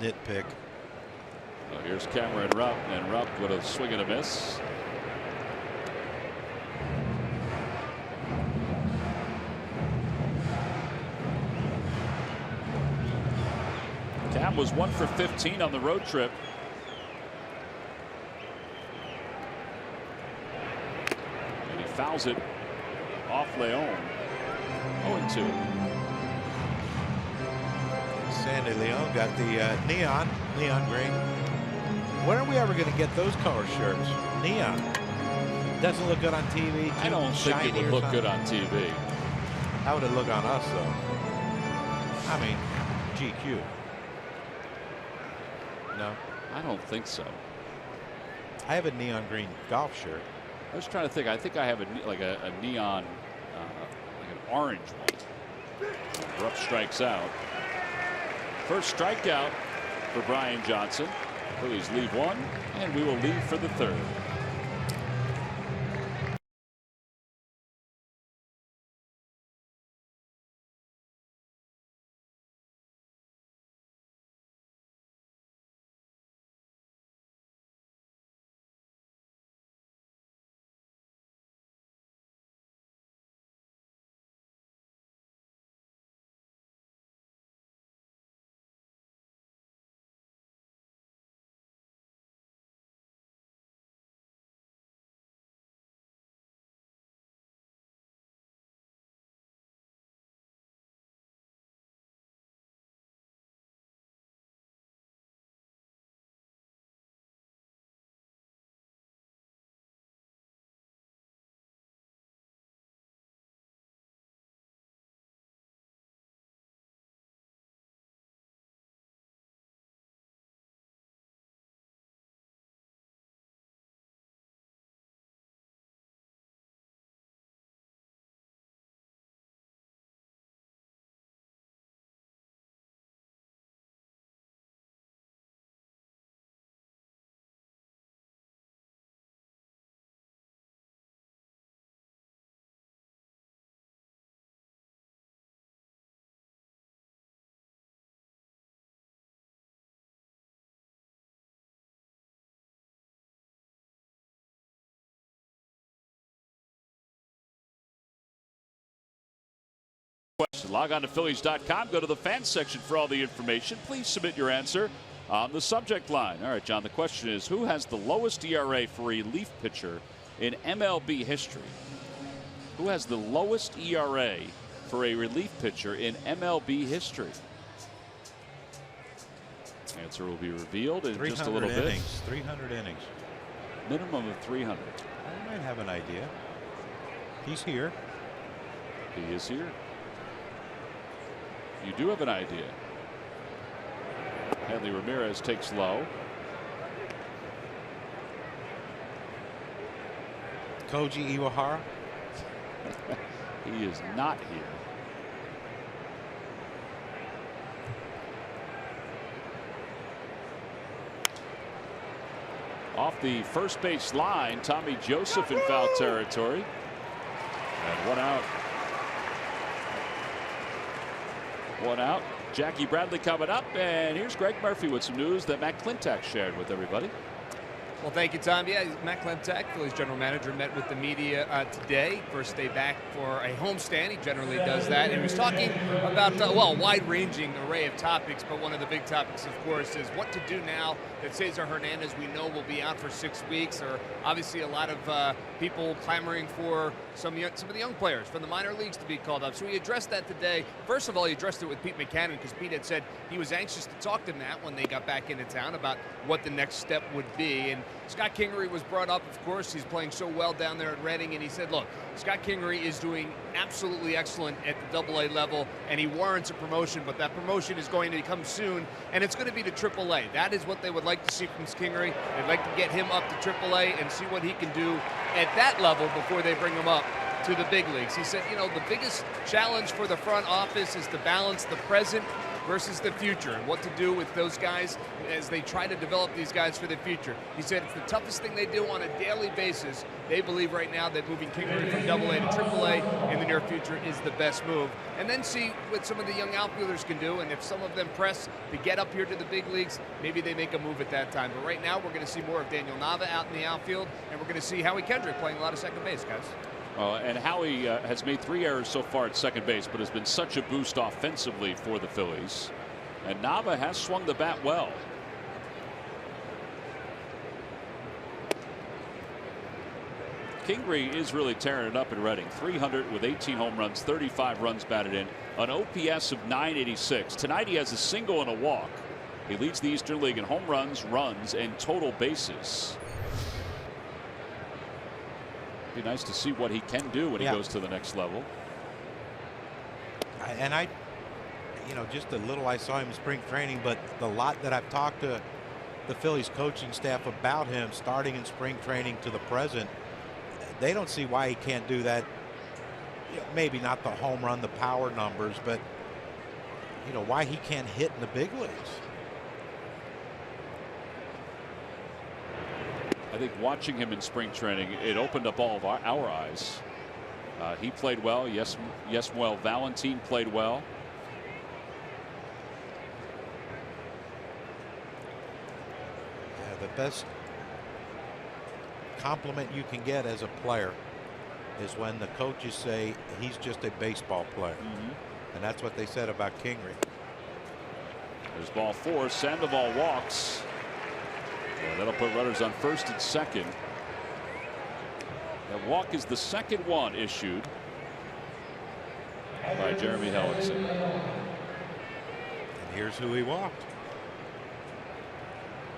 nitpick. Well, here's Cameron Rupp, and Rupp with a swing and a miss. Cam was 1 for 15 on the road trip. And he fouls it off Leon. 0-2. Sandy Leon got the neon green. When are we ever going to get those color shirts? Neon. Doesn't look good on TV. I don't think it would look good on TV. How would it look on us, though? I mean, GQ. No, I don't think so. I have a neon green golf shirt. I was trying to think. I think I have a neon, like an orange one. Rupp strikes out. First strikeout for Brian Johnson. Phillies leave one, and we will leave for the third. Log on to Phillies.com. Go to the fans section for all the information. Please submit your answer on the subject line. All right, John, the question is, who has the lowest ERA for a relief pitcher in MLB history? Who has the lowest ERA for a relief pitcher in MLB history? Answer will be revealed in just a little bit. 300 innings. Minimum of 300. I might have an idea. He's here. He is here. You do have an idea. Hanley Ramirez takes low. Koji Iwahara. He is not here. Off the first base line, Tommy Joseph in foul territory. And one out. One out. Jackie Bradley coming up, and here's Greg Murphy with some news that Matt Klintak shared with everybody. Well, thank you, Tom. Yeah, Matt Klemczak, Phillies general manager, met with the media today. First day back for a homestand. He generally does that. And he was talking about, well, a wide-ranging array of topics, but one of the big topics, of course, is what to do now that Cesar Hernandez, we know, will be out for 6 weeks. There are obviously a lot of people clamoring for some of the young players from the minor leagues to be called up. So he addressed that today. First of all, he addressed it with Pete Mackanin, because Pete had said he was anxious to talk to Matt when they got back into town about what the next step would be. And Scott Kingery was brought up, of course. He's playing so well down there at Reading, and he said, look, Scott Kingery is doing absolutely excellent at the AA level, and he warrants a promotion, but that promotion is going to come soon, and it's going to be to AAA. That is what they would like to see from Kingery. They'd like to get him up to AAA and see what he can do at that level before they bring him up to the big leagues. He said, you know, the biggest challenge for the front office is to balance the present versus the future, and what to do with those guys as they try to develop these guys for the future. He said it's the toughest thing they do on a daily basis. They believe right now that moving Kingery from AA to AAA in the near future is the best move. And then see what some of the young outfielders can do, and if some of them press to get up here to the big leagues, maybe they make a move at that time. But right now we're going to see more of Daniel Nava out in the outfield, and we're going to see Howie Kendrick playing a lot of second base, guys. And Howie has made 3 errors so far at second base, but has been such a boost offensively for the Phillies. And Nava has swung the bat well. Kingery is really tearing it up in Reading. 300 with 18 home runs, 35 runs batted in, an OPS of 986. Tonight he has a single and a walk. He leads the Eastern League in home runs, runs, and total bases. Be nice to see what he can do when he goes to the next level. And you know, just a little I saw him in spring training, but the lot that I've talked to the Phillies coaching staff about him starting in spring training to the present, they don't see why he can't do that. Maybe not the home run, the power numbers, but you know, why he can't hit in the big leagues. I think watching him in spring training, it opened up all of our eyes. He played well. Yesmuel Valentin played well. Yeah, the best compliment you can get as a player is when the coaches say he's just a baseball player. And that's what they said about Kingery. There's ball 4. Sandoval walks. Yeah, that'll put runners on first and second. That walk is the second one issued by Jeremy Hellickson. And here's who he walked.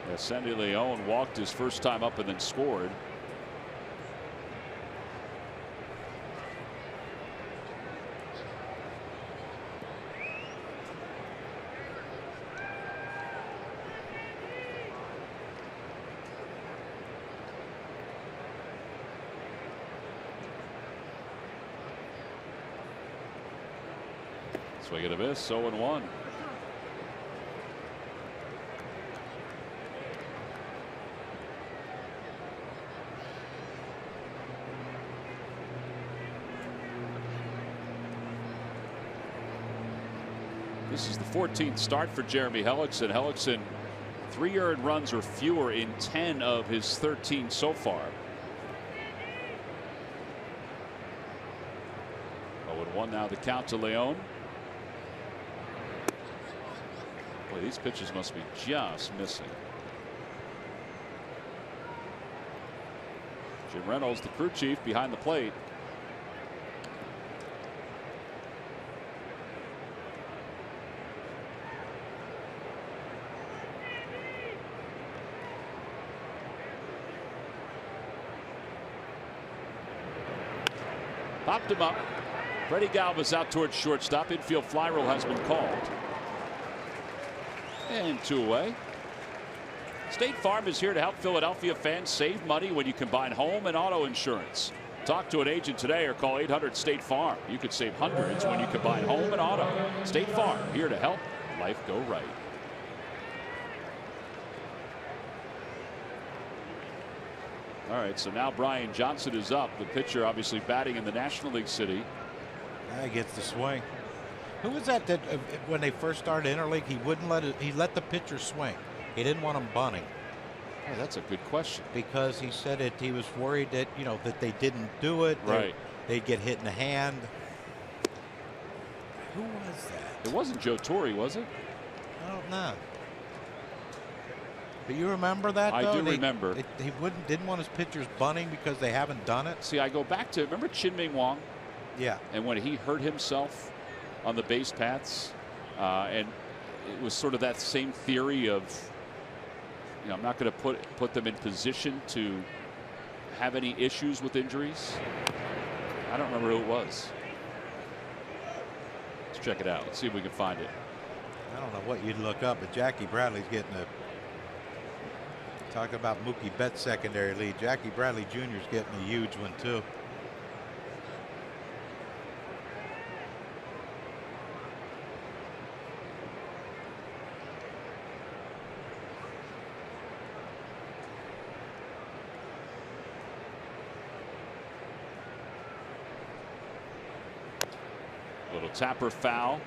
Yeah, Sandy Leon walked his first time up and then scored. Swing and a miss, 0-1. This is the 14th start for Jeremy Hellickson. Hellickson, 3 earned runs or fewer in 10 of his 13 so far. 0-1 now the count to Leon. Boy, these pitches must be just missing. Jim Reynolds, the crew chief, behind the plate. Popped him up. Freddie Galvis out towards shortstop. Infield fly rule has been called. And 2 away. State Farm is here to help Philadelphia fans save money when you combine home and auto insurance. Talk to an agent today or call 800-STATE-FARM. You could save hundreds when you combine home and auto. State Farm, here to help life go right. All right, so now Brian Johnson is up. The pitcher obviously batting in the National League City. He gets the swing. Who was that when they first started interleague, he wouldn't let it, he let the pitcher swing. He didn't want him bunting. Oh, that's a good question. Because he said it. He was worried that that they didn't do it. Right. They'd get hit in the hand. Who was that? It wasn't Joe Torre, was it? I don't know. But you remember that? I though? do remember. He didn't want his pitchers bunting because they haven't done it. See, I go back to, remember Chin-Ming Wong? Yeah. And when he hurt himself on the base paths, and it was sort of that same theory of, I'm not going to put them in position to have any issues with injuries. I don't remember who it was. Let's check it out. Let's see if we can find it. I don't know what you'd look up, but Jackie Bradley's getting a. Talking about Mookie Betts' secondary lead. Jackie Bradley Jr. is getting a huge one too. Little Tapper foul.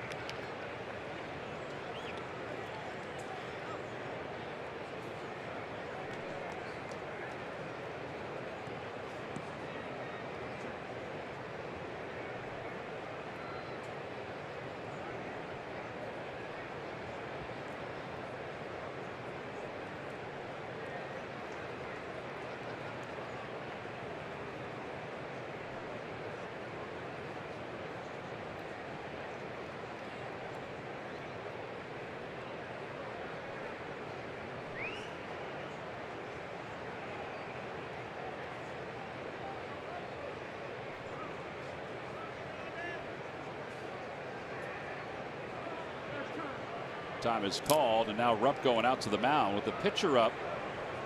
Time is called, and now Rupp going out to the mound with the pitcher up.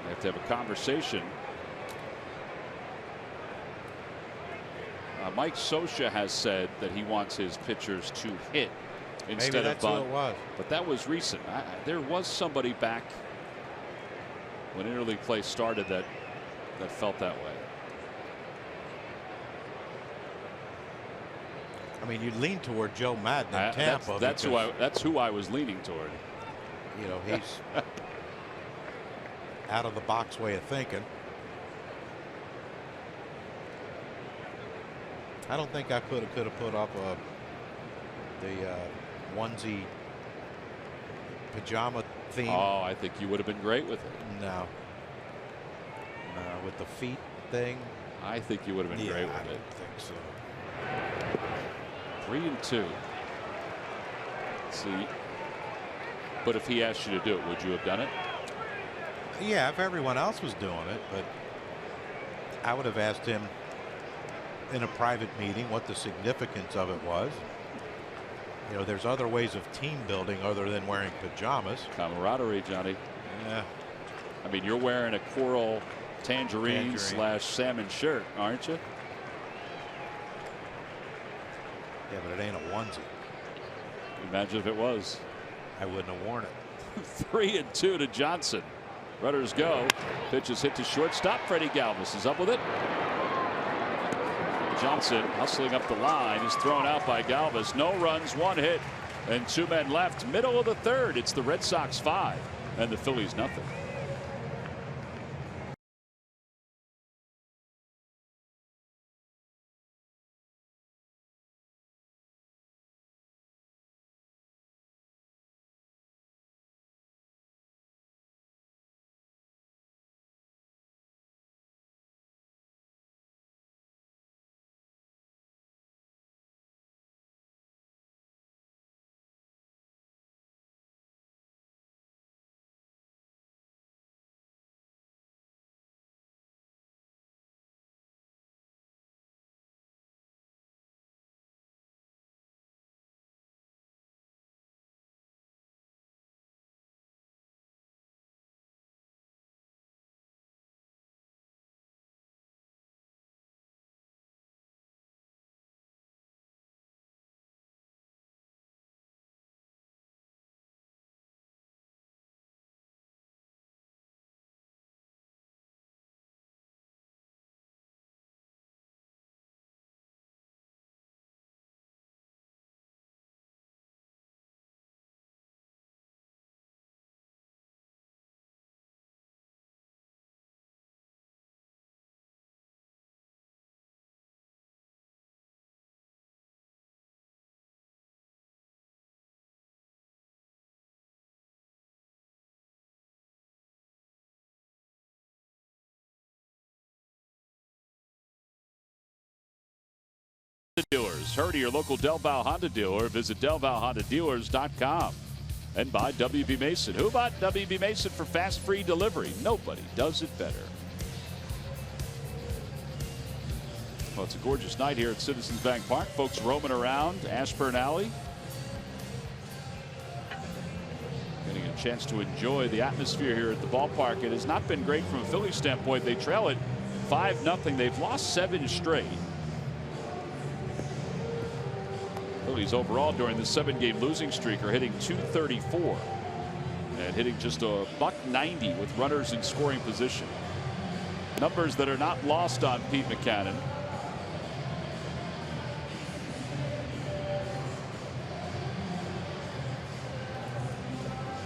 They have to have a conversation. Mike Scioscia has said that he wants his pitchers to hit instead of bunt. Who it was. But that was recent. There was somebody back when interleague play started that felt that way. I mean, you lean toward Joe Madden in Tampa. That's who I was leaning toward. He's out of the box way of thinking. I don't think I could have put up the onesie pajama theme. Oh, I think you would have been great with it. No. With the feet thing. I think you would have been great with I it. don't think so. 3-2. See, but if he asked you to do it, would you have done it? Yeah, if everyone else was doing it, but I would have asked him in a private meeting what the significance of it was. There's other ways of team building other than wearing pajamas. Camaraderie, Johnny. Yeah. I mean, you're wearing a coral tangerine / salmon shirt, aren't you? Yeah, but it ain't a onesie. Imagine if it was. I wouldn't have worn it. 3-2 to Johnson. Runners go. Pitch is hit to shortstop. Freddie Galvis is up with it. Johnson hustling up the line is thrown out by Galvis. No runs, 1 hit, and 2 men left. Middle of the third. It's the Red Sox 5 and the Phillies nothing. Dealers. Hurry to your local Del Val Honda dealer. Visit DelValHondaDealers.com. And by WB Mason. Who bought WB Mason for fast free delivery? Nobody does it better. Well, it's a gorgeous night here at Citizens Bank Park. Folks roaming around Ashburn Alley. Getting a chance to enjoy the atmosphere here at the ballpark. It has not been great from a Phillies standpoint. They trail it 5-0. They've lost 7 straight. Phillies overall during the 7-game losing streak are hitting .234 and hitting just a .190 with runners in scoring position. Numbers that are not lost on Pete Mackanin.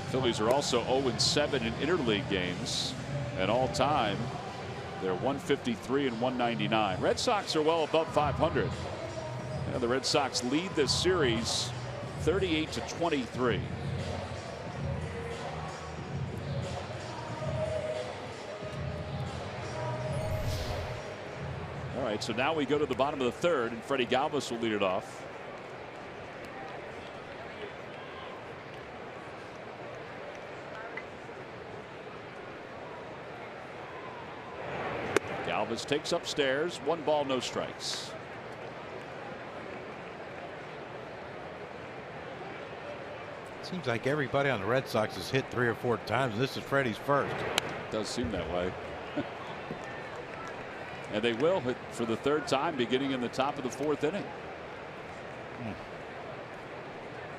Phillies are also 0-7 in interleague games, and all time they're 153 and 199. Red Sox are well above 500. And the Red Sox lead this series 38-23. All right, so now we go to the bottom of the third, and Freddie Galvis will lead it off. Galvis takes upstairs. 1 ball, no strikes. Seems like everybody on the Red Sox has hit 3 or 4 times. This is Freddie's first. It does seem that way. And they will hit for the 3rd time beginning in the top of the 4th inning.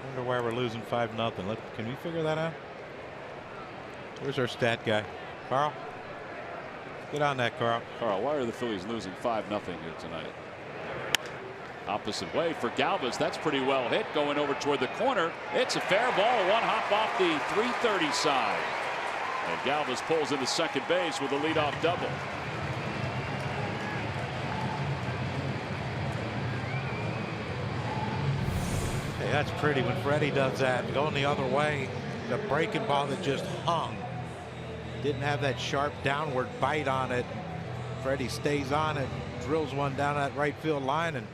Wonder why we're losing 5-0. Can we figure that out? Where's our stat guy? Carl? Get on that, Carl. Carl, why are the Phillies losing 5-0 here tonight? Opposite way for Galvis. That's pretty well hit. Going over toward the corner. It's a fair ball. 1 hop off the .330 side. And Galvis pulls into second base with a leadoff double. Hey, that's pretty when Freddie does that. Going the other way. The breaking ball that just hung. Didn't have that sharp downward bite on it. Freddie stays on it. Drills one down that right field line, and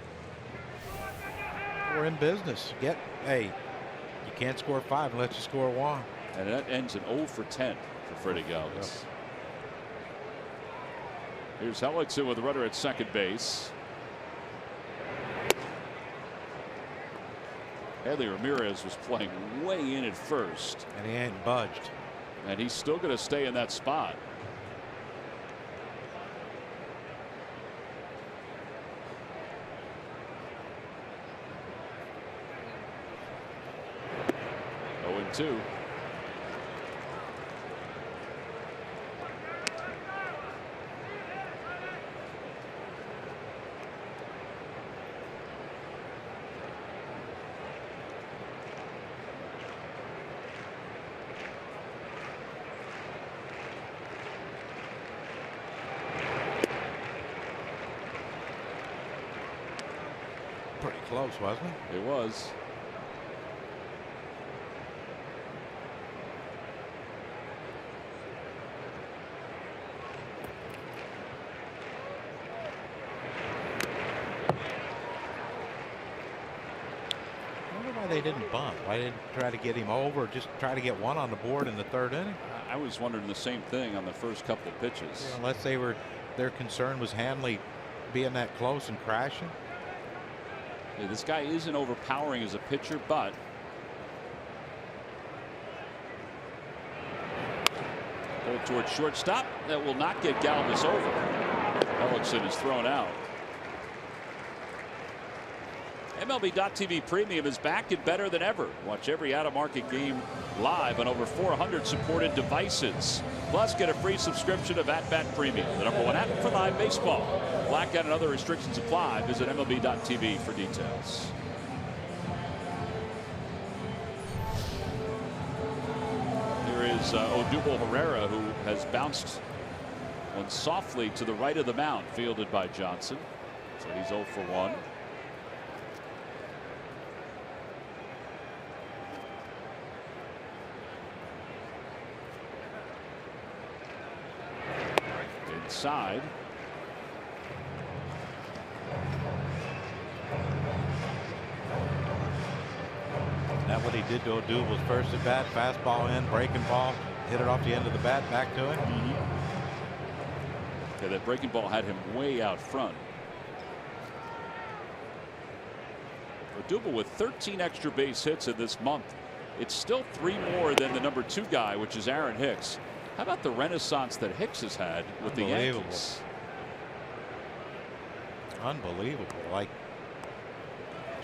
we're in business. Hey, you can't score 5 unless you score 1. And that ends in 0 for 10 for Freddie Galvis. Here's Hellickson with a runner at second base. Hanley Ramirez was playing way in at first. And he ain't budged. And he's still going to stay in that spot. Two. Pretty close, wasn't it? It was. They didn't bunt. Why didn't try to get him over? Just try to get 1 on the board in the 3rd inning. I was wondering the same thing on the first couple of pitches. Yeah, unless their concern was Hanley being that close and crashing. Yeah, this guy isn't overpowering as a pitcher, but pulled towards shortstop. That will not get Galvis over. Hellickson is thrown out. MLB.TV Premium is back and better than ever. Watch every out-of-market game live on over 400 supported devices. Plus, get a free subscription of At Bat Premium, the #1 app for live baseball. Blackout and other restrictions apply. Visit MLB.TV for details. Here is Odubel Herrera, who has bounced one softly to the right of the mound, fielded by Johnson. So he's 0 for 1. Inside. That's what he did to Odubel's first at bat. Fastball in, breaking ball, hit it off the end of the bat, back to him. Yeah, that breaking ball had him way out front. Odubel with 13 extra base hits in this month. It's still 3 more than the number 2 guy, which is Aaron Hicks. How about the renaissance that Hicks has had with the Yankees? Unbelievable. Like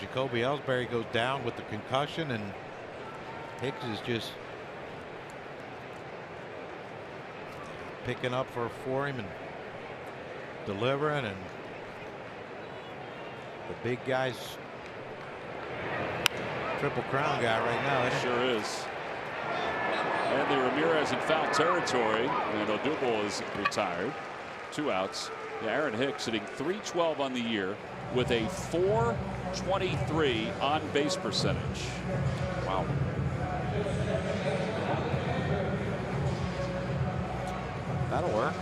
Jacoby Ellsbury goes down with the concussion, and Hicks is just picking up for him and delivering, and the big guy's Triple Crown guy right now. Isn't Sure is. And the Ramirez in foul territory, and Odubel is retired. 2 outs. Yeah, Aaron Hicks hitting .312 on the year with a .423 on base percentage. Wow. That'll work.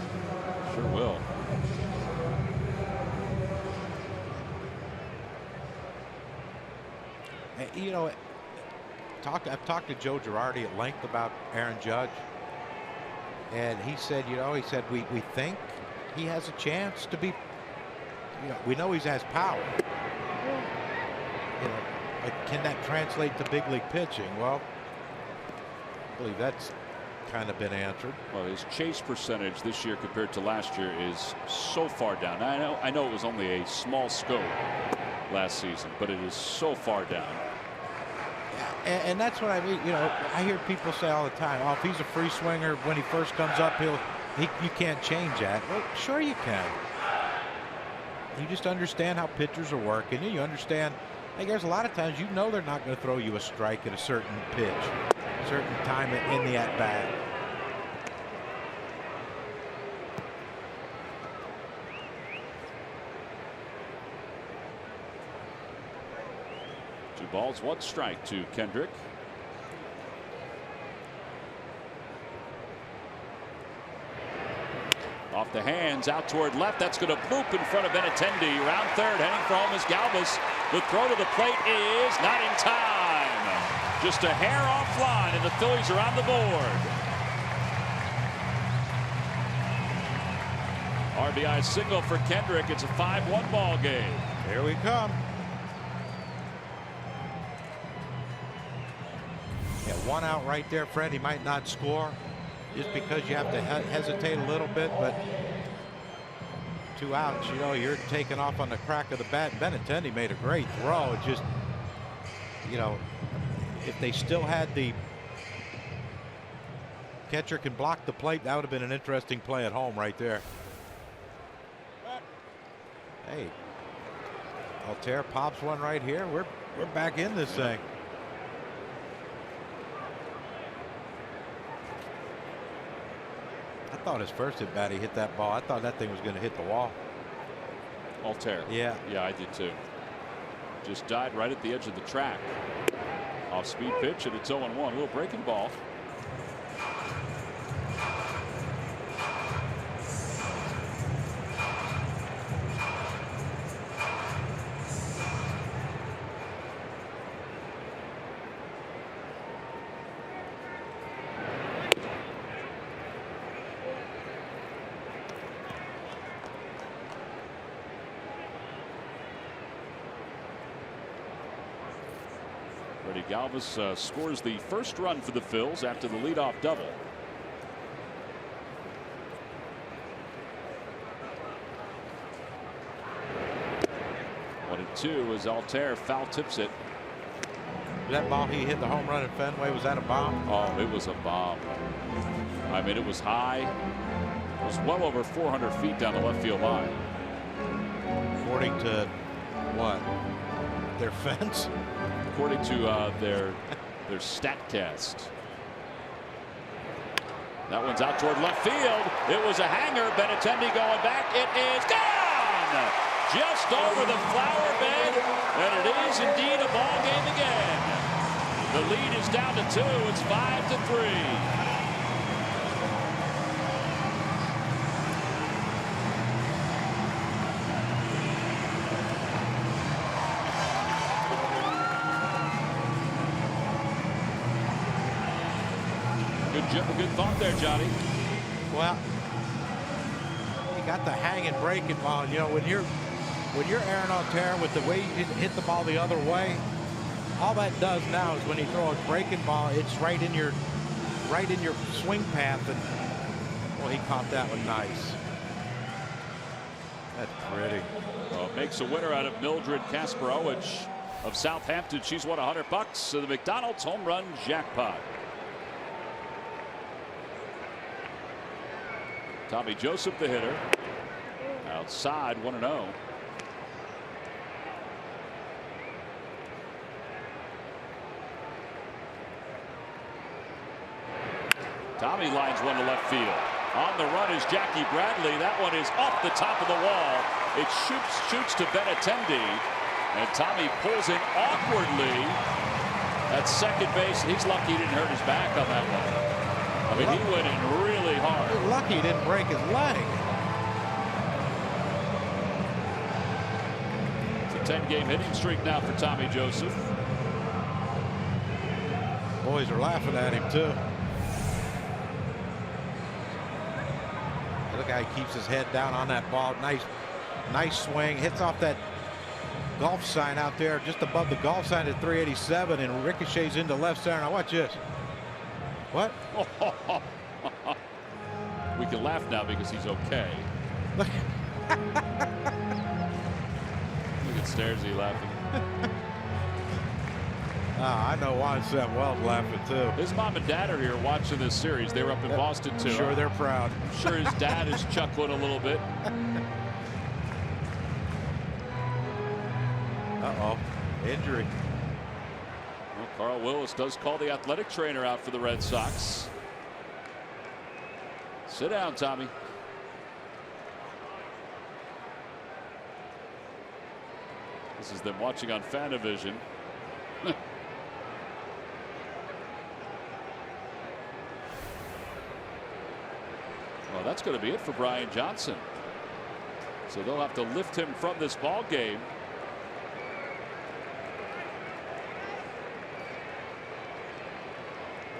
Sure will. You know, I've talked to Joe Girardi at length about Aaron Judge, and he said, we think he has a chance to be, we know he has power. But can that translate to big league pitching? Well, I believe that's kind of been answered. Well, his chase percentage this year compared to last year is so far down. I know it was only a small scope last season, but it is so far down. And that's what I mean. I hear people say all the time, oh, if he's a free swinger when he first comes up, you can't change that. Well, sure you can. You just understand how pitchers are working. You understand, there's a lot of times they're not going to throw you a strike at a certain pitch, a certain time in the at-bat. 2 balls, 1 strike to Kendrick. Off the hands, out toward left. That's going to bloop in front of Benintendi. Round third, heading for home is Galvis. The throw to the plate is not in time. Just a hair offline, and the Phillies are on the board. RBI single for Kendrick. It's a 5-1 ball game. Here we come. Yeah, 1 out right there, Fred. He might not score just because you have to hesitate a little bit, but 2 outs, you're taking off on the crack of the bat. Benintendi made a great throw. It just, if they still had the catcher can block the plate, that would have been an interesting play at home right there. Hey, Altair pops one right here. We're back in this thing. I thought his first at bat he hit that ball. I thought that thing was going to hit the wall. Altair. Yeah, I did too. Just died right at the edge of the track. Off speed pitch, and it's 0-1. A little breaking ball. Galvis scores the first run for the Phils after the leadoff double. One and 2 as Altair foul tips it. That ball he hit the home run at Fenway, was that a bomb? Oh, it was a bomb. I mean, it was high. It was well over 400 feet down the left field line. According to what? Their fence? According to their StatCast. That one's out toward left field. It was a hanger. Benintendi going back. It is gone! Just over the flower bed, and it is indeed a ball game again. The lead is down to 2. It's 5-3. good thought there, Johnny. Well, you got the hanging breaking ball. You know, when you're Aaron Altherr with the way you hit the ball the other way, all that does now is when you throw a breaking ball, it's right in your swing path, and well, he caught that one nice. That's pretty. Well, it makes a winner out of Mildred Kasperowicz of Southampton. She's won $100. So the McDonald's home run jackpot. Tommy Joseph, the hitter, outside 1-0. Tommy lines one to left field. On the run is Jackie Bradley. That one is off the top of the wall. It shoots to Benintendi, and Tommy pulls it awkwardly at second base. He's lucky he didn't hurt his back on that one. I mean, he went in really hard. He's lucky he didn't break his leg. It's a 10-game hitting streak now for Tommy Joseph. Boys are laughing at him too. Look how he keeps his head down on that ball. Nice swing. Hits off that golf sign out there just above the golf sign at 387 and ricochets into left center. Now watch this. What? We can laugh now because he's okay. Look. Look at Stairsy laughing. I know Juan Samuel's laughing too. His mom and dad are here watching this series. They were up in Boston too. Sure, they're proud. I'm sure his dad is chuckling a little bit. Uh-oh, injury. Well, Carl Willis does call the athletic trainer out for the Red Sox. Sit down, Tommy. This is them watching on Fanavision. Well, that's going to be it for Brian Johnson. So they'll have to lift him from this ball game.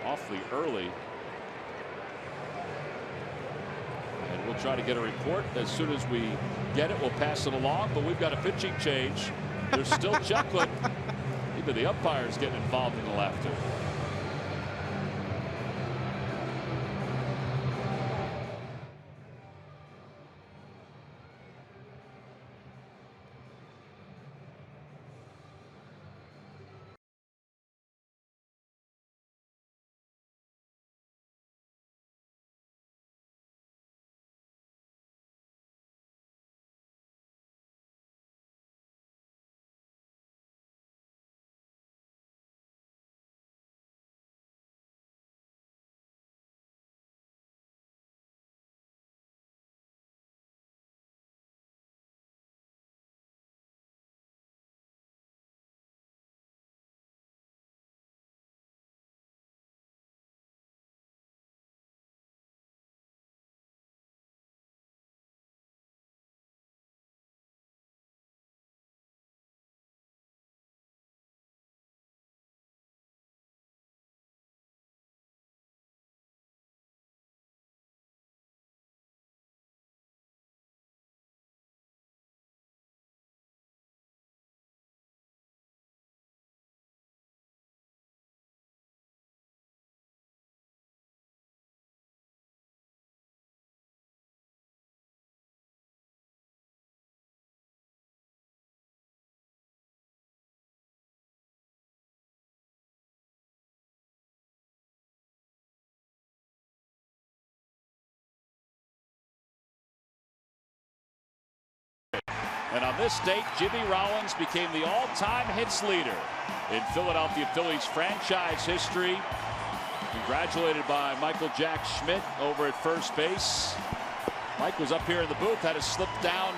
Awfully early. And we'll try to get a report as soon as we get it. We'll pass it along, but we've got a pitching change. They're still chuckling. Even the umpire's getting involved in the laughter. And on this date, Jimmy Rollins became the all-time hits leader in Philadelphia Phillies franchise history. Congratulated by Michael Jack Schmidt over at first base. Mike was up here in the booth, had to slip down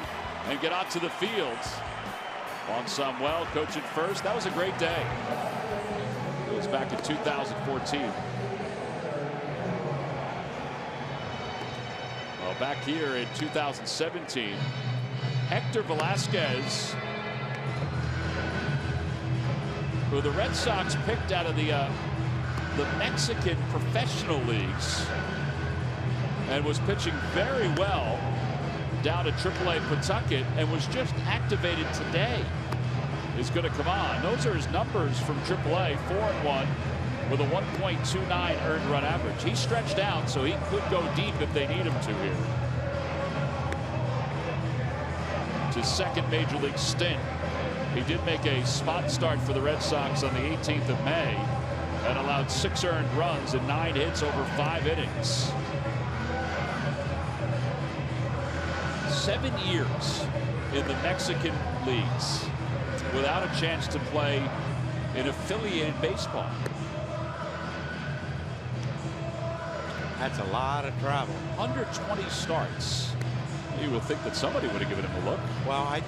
and get out to the field. Juan Samuel coaching first. That was a great day. It was back in 2014. Well, back here in 2017. Hector Velasquez, who the Red Sox picked out of the the Mexican professional leagues and was pitching very well down at AAA Pawtucket and was just activated today. Is going to come on. Those are his numbers from AAA, 4-1 with a 1.29 earned run average. He's stretched out, so he could go deep if they need him to here. It's his second major league stint. He did make a spot start for the Red Sox on the 18th of May and allowed 6 earned runs and 9 hits over 5 innings. 7 years in the Mexican leagues without a chance to play in affiliated baseball. That's a lot of travel. 120 starts. You would think that somebody would have given him a look. Well, I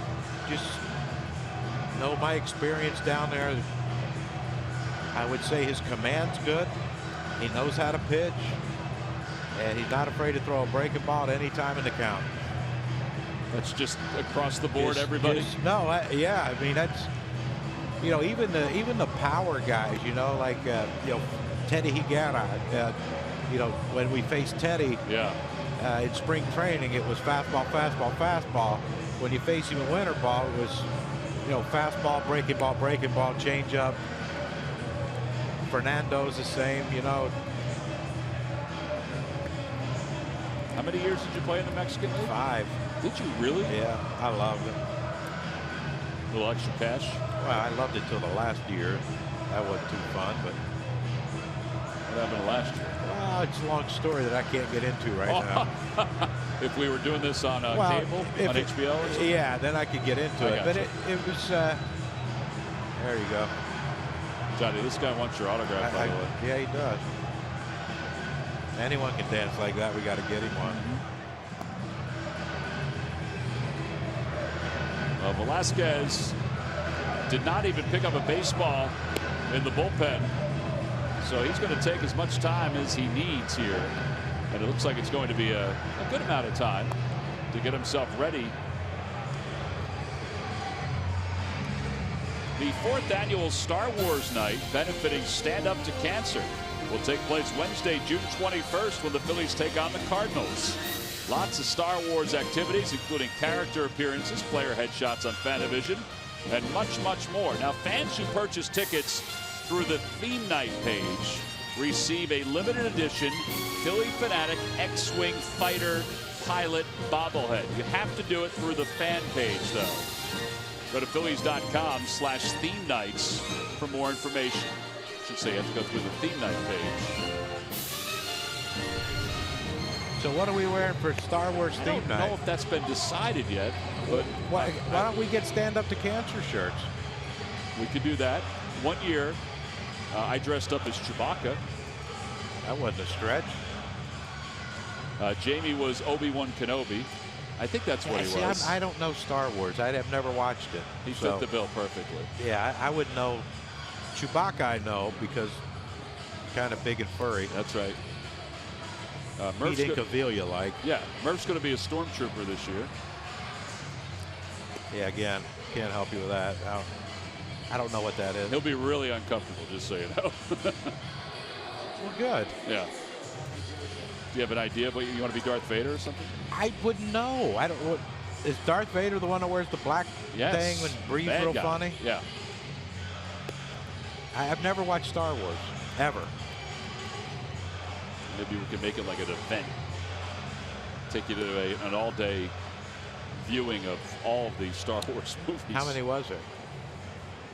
just know my experience down there. I would say his command's good. He knows how to pitch, and he's not afraid to throw a breaking ball at any time in the count. That's just across the board, everybody. Yeah, I mean, that's, you know, even the power guys, you know, like you know, Teddy Higuera. You know, when we faced Teddy, in spring training, it was fastball, fastball, fastball. When you face him in winter ball, it was, you know, fastball, breaking ball, changeup. Fernando's the same, you know. How many years did you play in the Mexican League? 5. Did you really? Yeah, I loved it. A little extra cash? Well, I loved it till the last year. That wasn't too fun, but. What happened last year? Well, it's a long story that I can't get into right now. If we were doing this on cable, on HBO or something? Yeah, then I could get into it. But it was, there you go. Johnny, this guy wants your autograph, by the way. Yeah, he does. Anyone can dance like that. We got to get him one. Well, Velasquez did not even pick up a baseball in the bullpen. So he's going to take as much time as he needs here. And it looks like it's going to be a good amount of time to get himself ready. The 4th annual Star Wars night benefiting Stand Up to Cancer will take place Wednesday, June 21st when the Phillies take on the Cardinals. Lots of Star Wars activities, including character appearances, player headshots on Fanavision, and much, much more. Now, fans who purchase tickets through the theme night page receive a limited edition Philly Fanatic X-Wing Fighter Pilot bobblehead. You have to do it through the fan page, though. Go to Phillies.com/theme nights for more information. I should say you have to go through the theme night page. So what are we wearing for Star Wars theme night? I don't know if that's been decided yet, but why don't we get Stand Up to Cancer shirts? We could do that. One year, I dressed up as Chewbacca. That wasn't a stretch. Jamie was Obi-Wan Kenobi. I think that's what he was. I don't know Star Wars. I have never watched it. He fit the bill perfectly. Yeah, I would know. Chewbacca I know because kind of big and furry. That's right. Pete Incaviglia like. Yeah, Murph's going to be a stormtrooper this year. Yeah, again, can't help you with that. I don't know what that is. He'll be really uncomfortable, just so you know. Well, good. Yeah. Do you have an idea, but you want to be Darth Vader or something? I wouldn't know. I don't. Is Darth Vader the one that wears the black thing and breathes real funny? Yeah. I've never watched Star Wars ever. Maybe we can make it like an event. Take you to an all-day viewing of all of the Star Wars movies. How many was there?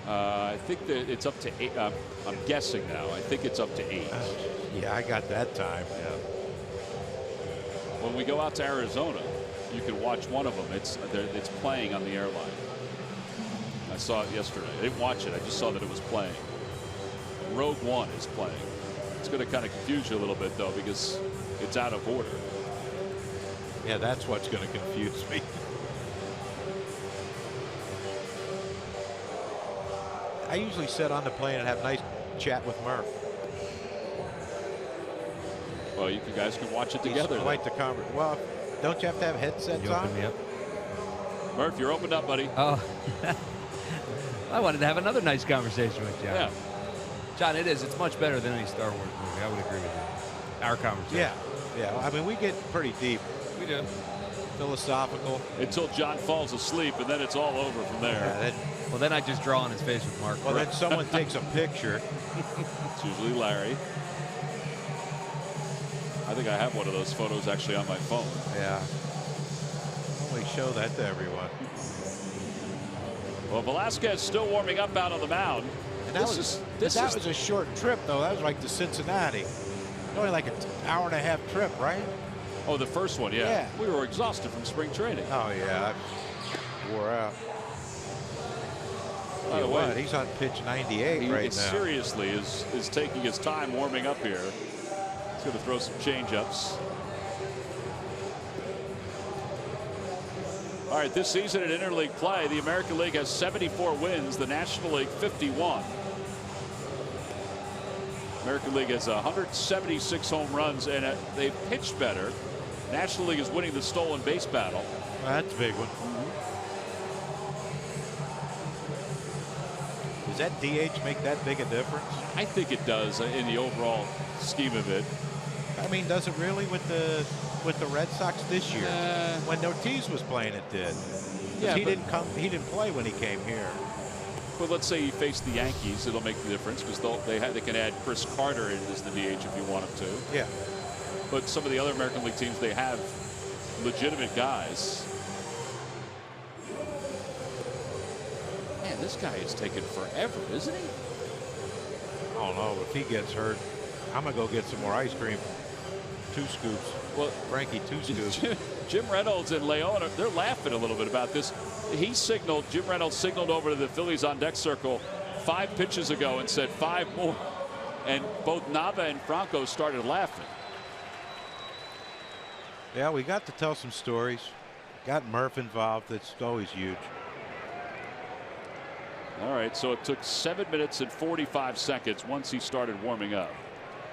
I think that it's up to 8. I'm guessing now. I think it's up to 8. Yeah, I got that time. Yeah. When we go out to Arizona, you can watch one of them. It's playing on the airline. I saw it yesterday. I didn't watch it. I just saw that it was playing. Rogue One is playing. It's going to kind of confuse you a little bit, though, because it's out of order. Yeah, that's what's going to confuse me. I usually sit on the plane and have a nice chat with Murph. Well, you guys can watch it together. Quite the conversation. Well, don't you have to have headsets on? Me up? Murph, you're opened up, buddy. Oh, I wanted to have another nice conversation with you. Yeah. John, it is. It's much better than any Star Wars movie. I would agree with you. Our conversation. Yeah, yeah. I mean, we get pretty deep, We do. philosophical. Until John falls asleep, and then it's all over from there. Yeah, Well, then I just draw on his face with Mark. well, then someone takes a picture. It's usually Larry. I think I have one of those photos actually on my phone. Yeah. Only show that to everyone. Well, Velasquez still warming up out on the mound. And that was a short trip, though. That was like to Cincinnati. Only like an hour and a half trip, right? Oh, the first one, yeah. Yeah. We were exhausted from spring training. Oh, yeah. I wore out. By the way, He's on pitch 98 right now. Seriously is taking his time warming up here. He's going to throw some change-ups. All right, this season in interleague play, the American League has 74 wins, the National League 51. American League has 176 home runs, and they've pitched better. National League is winning the stolen base battle. Well, that's a big one. Does that DH make that big a difference? I think it does in the overall scheme of it. I mean, does it really with the Red Sox this year? When Ortiz was playing, it did. Yeah, he didn't play when he came here. But let's say he faced the Yankees, it'll make the difference because they can add Chris Carter in as the DH if you want them to. Yeah. But some of the other American League teams, they have legitimate guys. Man, this guy is taking forever, isn't he? I don't know. If he gets hurt, I'm gonna go get some more ice cream. 2 scoops. Well, Frankie, 2 scoops. Jim Reynolds and Leon, they're laughing a little bit about this. Jim Reynolds signaled over to the Phillies on deck circle 5 pitches ago and said 5 more. And both Nava and Franco started laughing. Yeah, we got to tell some stories. Got Murph involved. That's always huge. All right, so it took 7 minutes and 45 seconds once he started warming up.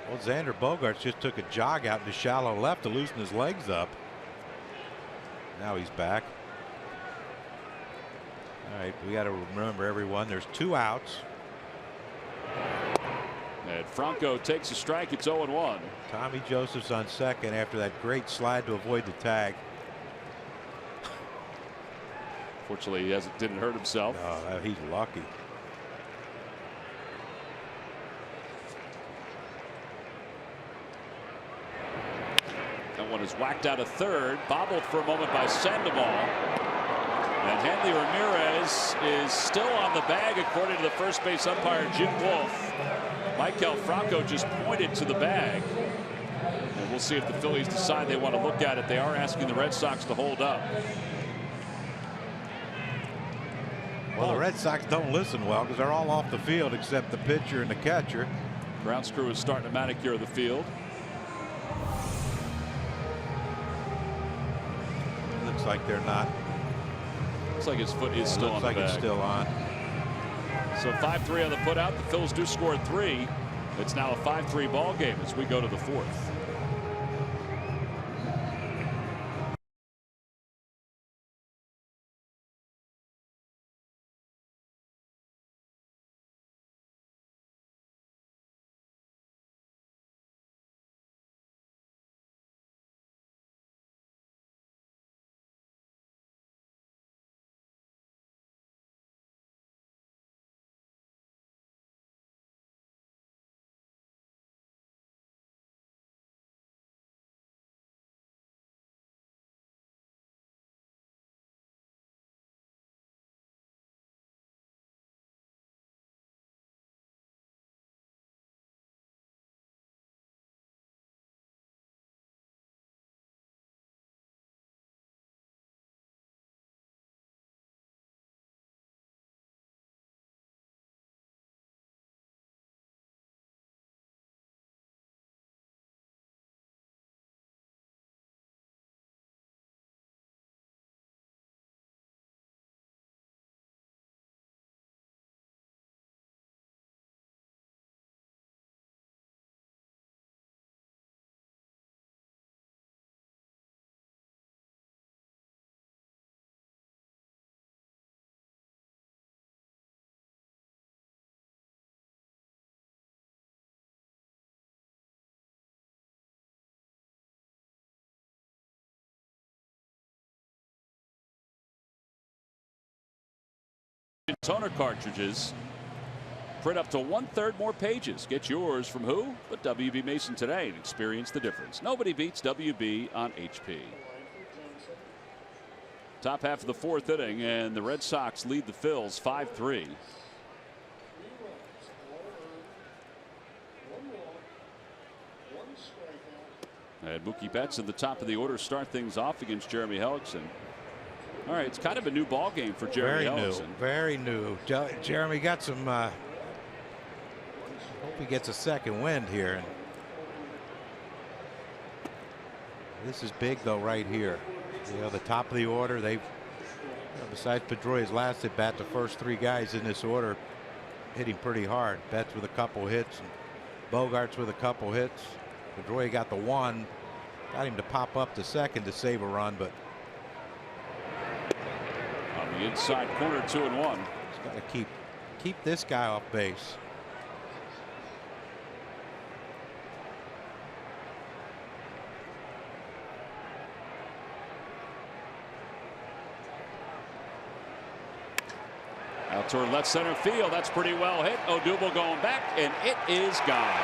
Well, Xander Bogaerts just took a jog out into shallow left to loosen his legs up. Now he's back. All right, we got to remember, everyone, there's 2 outs. And Franco takes a strike. It's 0-1. Tommy Joseph's on second after that great slide to avoid the tag. Fortunately, he didn't hurt himself. Oh, he's lucky. That one is whacked out of third, bobbled for a moment by Sandoval. And Hanley Ramirez is still on the bag, according to the first base umpire, Jim Wolf. Michael Franco just pointed to the bag. And we'll see if the Phillies decide they want to look at it. They are asking the Red Sox to hold up. Well, the Red Sox don't listen well because they're all off the field except the pitcher and the catcher. Grounds crew is starting to manicure the field. Looks like they're not. Looks like his foot is still on the bag. Looks like it's still on. So 5-3 on the putout. The Phils do score 3. It's now a 5-3 ball game as we go to the 4th. toner cartridges. Print up to 1/3 more pages. Get yours from who? But WB Mason today and experience the difference. Nobody beats WB on HP. Top half of the 4th inning, and the Red Sox lead the Phils 5-3. And Mookie Betts at the top of the order start things off against Jeremy Hellickson. All right, it's kind of a new ball game for Jeremy Hellickson. Very new. Jeremy got some. Hope he gets a second wind here. And this is big though, right here. You know, the top of the order. They've, besides Pedroia's last at bat, the first 3 guys in this order hitting pretty hard. Betts with a couple hits, and Bogarts with a couple hits. Pedroia got the 1, got him to pop up to second to save a run, but on the inside corner, 2-1. He's got to keep this guy off base. Out toward left center field. That's pretty well hit. Odubel going back, and it is gone.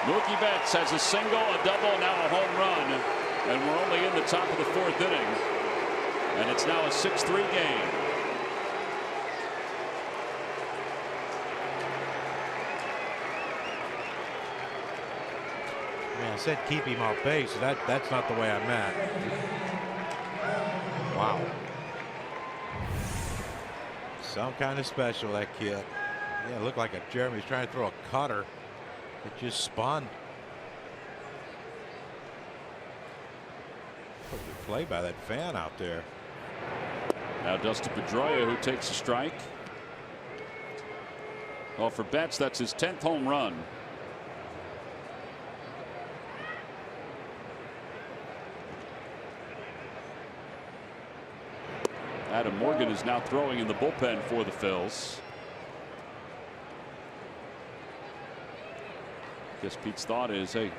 Mookie Betts has a single, a double, now a home run, and we're only in the top of the 4th inning, and it's now a 6-3 game. Man, I said keep him off base. That's not the way I meant. Wow. Some kind of special, that kid. Yeah, it looked like Jeremy's trying to throw a cutter. It just spun. Good play by that fan out there. Now Dustin Pedroia, who takes a strike. Well, for Betts, that's his 10th home run. Adam Morgan is now throwing in the bullpen for the Phils. I guess Pete's thought is, hey,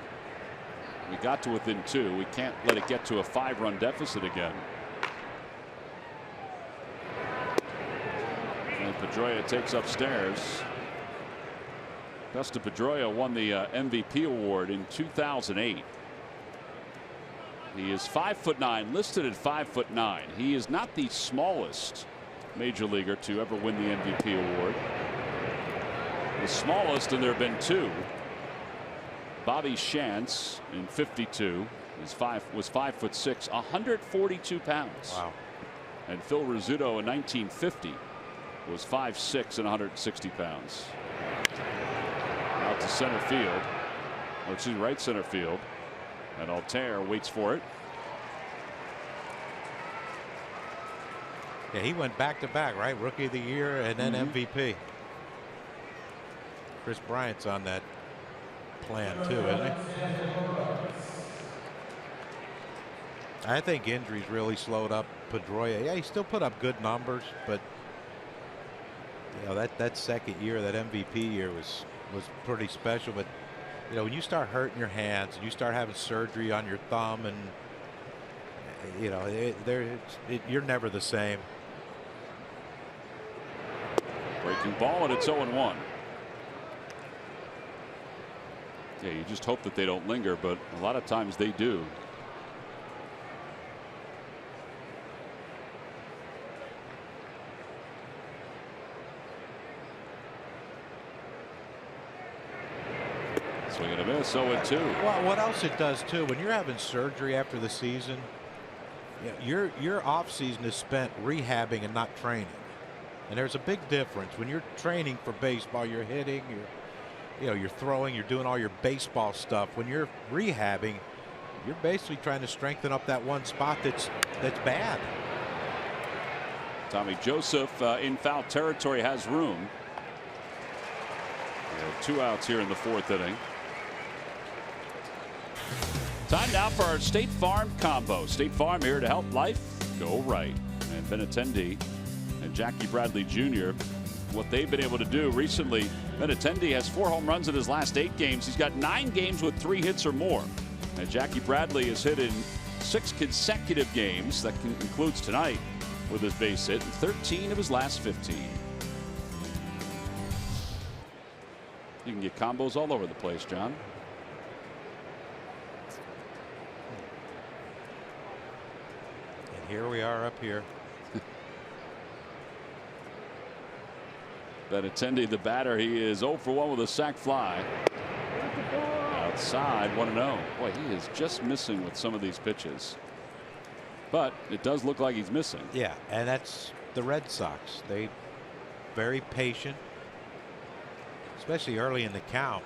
we got to within 2. We can't let it get to a 5-run deficit again. And Pedroia takes upstairs. Dustin Pedroia won the MVP award in 2008. He is 5'9", listed at 5'9". He is not the smallest major leaguer to ever win the MVP award. The smallest, and there have been 2. Bobby Shantz in '52 was 5'6", 142 pounds. Wow. And Phil Rizzuto in 1950 was 5'6" and 160 pounds. Out to center field, or excuse me, right center field. And Altair waits for it. Yeah, he went back-to-back, right? Rookie of the year and then MVP. Chris Bryant's on that plan too, isn't he? I think injuries really slowed up Pedroia. Yeah, he still put up good numbers, but you know, that second year, that MVP year was pretty special. But you know, when you start hurting your hands and you start having surgery on your thumb, and you know, you're never the same. Breaking ball, and it's 0-1. Yeah, you just hope that they don't linger, but a lot of times they do. Swing and a miss, 0-2. Well, what else it does too, when you're having surgery after the season, your off season is spent rehabbing and not training. And there's a big difference. When you're training for baseball, you're hitting, you're throwing, you're doing all your baseball stuff. When you're rehabbing, you're basically trying to strengthen up that one spot that's bad. Tommy Joseph in foul territory has room. 2 outs here in the 4th inning. Time now for our State Farm combo. State Farm here to help life go right. And Benintendi and Jackie Bradley Jr., what they've been able to do recently. Benintendi has 4 home runs in his last 8 games. He's got 9 games with 3 hits or more. And Jackie Bradley has hit in 6 consecutive games. That includes tonight. with his base hit in 13 of his last 15. You can get combos all over the place, John. And here we are up here. Benintendi, the batter, he is 0 for 1 with a sac fly. Outside, 1-0. Boy, he is just missing with some of these pitches. But it does look like he's missing. Yeah, and that's the Red Sox. They very patient, especially early in the count.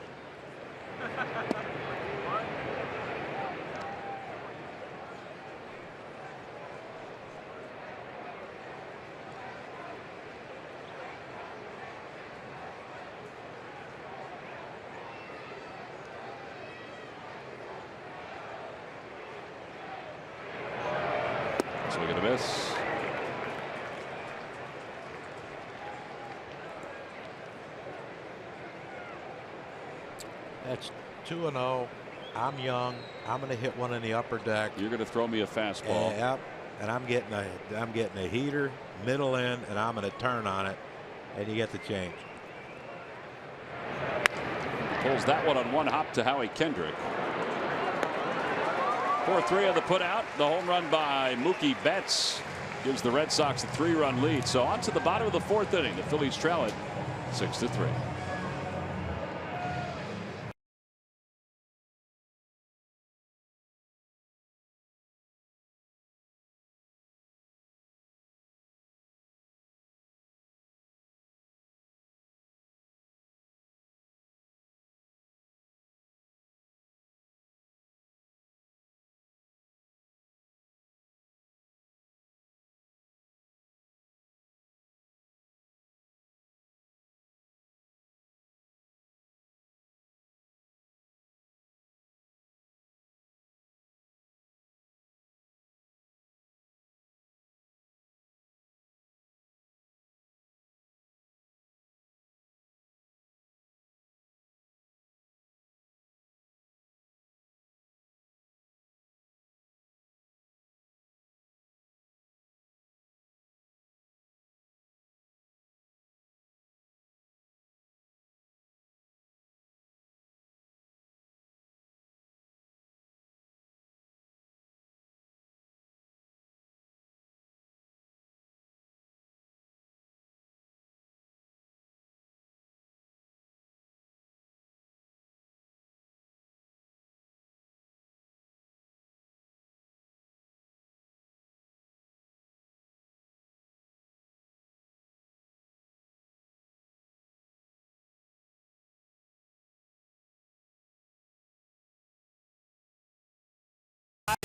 Swing and a miss. That's 2-0. I'm young. I'm going to hit one in the upper deck. You're going to throw me a fastball. Yep. And I'm getting a heater, middle end, and I'm going to turn on it, and you get the change. Pulls that one on one hop to Howie Kendrick. 4-3 on the put out. The home run by Mookie Betts gives the Red Sox a 3-run lead. So on to the bottom of the 4th inning. The Phillies trail it 6-3.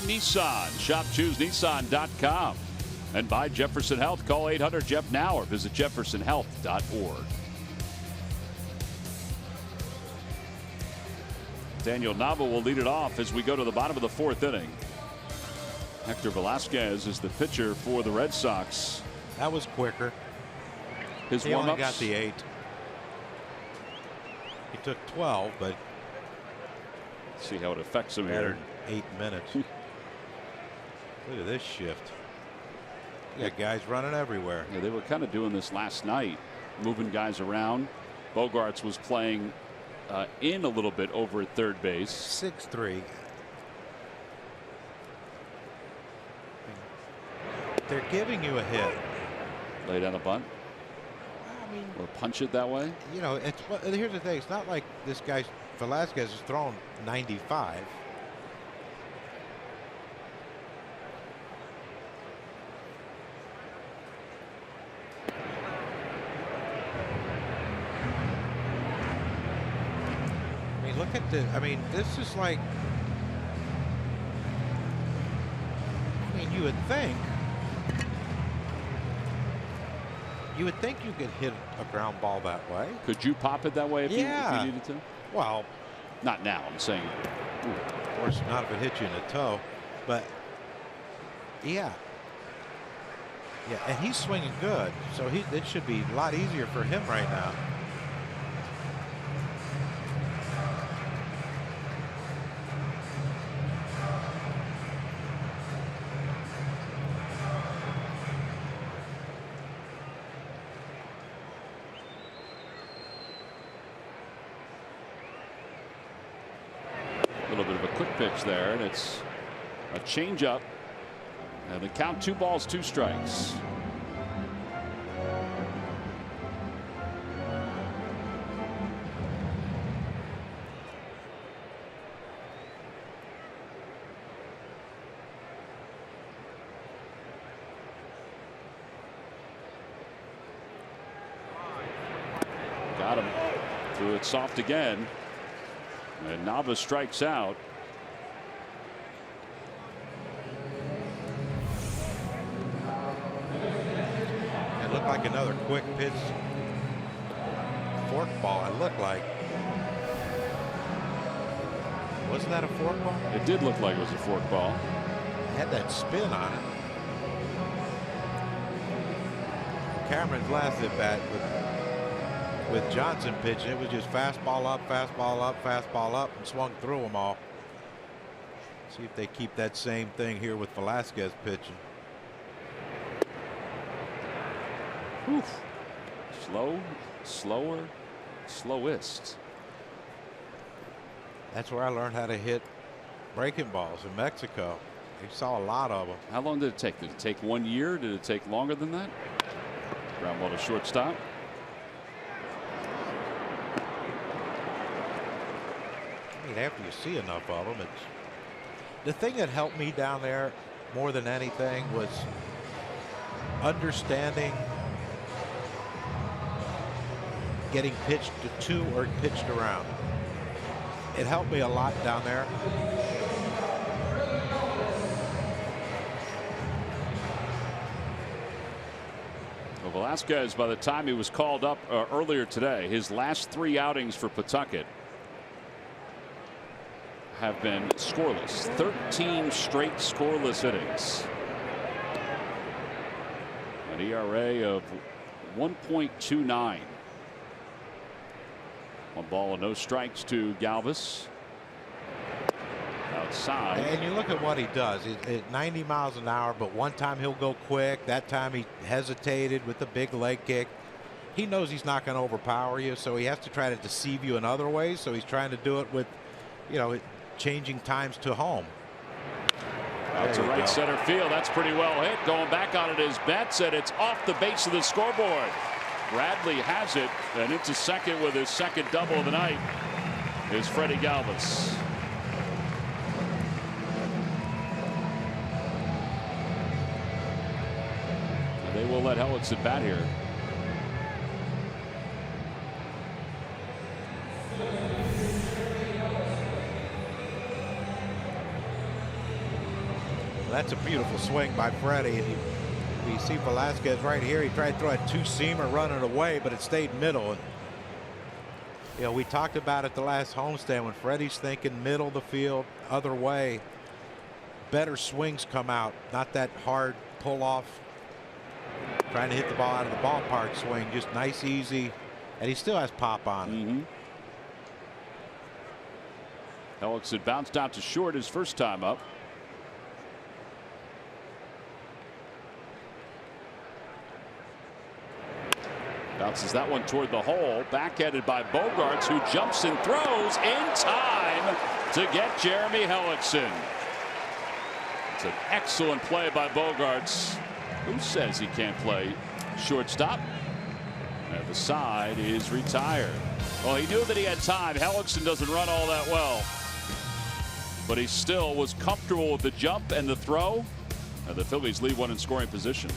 Nissan. Shop ChooseNissan.com. And by Jefferson Health. Call 800-JEF now or visit jeffersonhealth.org. Daniel Nava will lead it off as we go to the bottom of the 4th inning. Hector Velasquez is the pitcher for the Red Sox. That was quicker. His He only warm-ups. got the 8. He took 12, but See how it affects him better here. 8 minutes. Look at this shift. You got guys running everywhere. Yeah, they were kind of doing this last night, moving guys around. Bogarts was playing in a little bit over at third base. 6-3. They're giving you a hit. Lay down a bunt I mean, or punch it that way. you know, here's the thing. It's not like this guy Velasquez is throwing 95. I mean, look at the. I mean, this is like. I mean, you would think. You would think you could hit a ground ball that way. Could you pop it that way if you needed to? Well, not now. I'm saying. Of course, not if it hits you in the toe, but yeah, and he's swinging good, so it should be a lot easier for him right now. little bit of a quick pitch there, and it's a changeup. And the count 2 balls, 2 strikes. Got him. Threw it soft again. And Nava strikes out. It looked like another quick pitch. Fork ball, it looked like. Wasn't that a fork ball? It did look like it was a fork ball. It had that spin on it. Cameron's last at bat with Johnson pitching, it was just fastball up, and swung through them all. See if they keep that same thing here with Velasquez pitching. Oof. Slowest. That's where I learned how to hit breaking balls in Mexico. You saw a lot of them. How long did it take? Did it take 1 year? Did it take longer than that? Ground ball to shortstop. I mean, after you see enough of them, it's the thing that helped me down there more than anything was understanding getting pitched to or pitched around. It helped me a lot down there. Well, Velasquez, by the time he was called up earlier today, his last 3 outings for Pawtucket have been scoreless. 13 straight scoreless innings. An ERA of 1.29. 1 ball and no strikes to Galvis. Outside. And you look at what he does. At 90 miles an hour, but one time he'll go quick. That time he hesitated with the big leg kick. He knows he's not going to overpower you, so he has to try to deceive you in other ways. So he's trying to do it with, you know, changing times to home. Out to right center field. That's pretty well hit. Going back on it is Betts, and it's off the base of the scoreboard. Bradley has it, and into second with his second double of the night is Freddie Galvis. And they will let Hellickson bat here. That's a beautiful swing by Freddie. And you see Velasquez right here. He tried to throw a 2-seamer running away, but it stayed middle. And you know, we talked about it the last homestand when Freddie's thinking middle of the field, other way. Better swings come out, not that hard pull off, trying to hit the ball out of the ballpark swing. Just nice, easy, and he still has pop on it. Hellickson bounced out to short his first time up. Bounces that one toward the hole. Backhanded by Bogarts, who jumps and throws in time to get Jeremy Hellickson. It's an excellent play by Bogarts. Who says he can't play shortstop? And the side is retired. Well, he knew that he had time. Hellickson doesn't run all that well, but he still was comfortable with the jump and the throw. And the Phillies leave one in scoring position.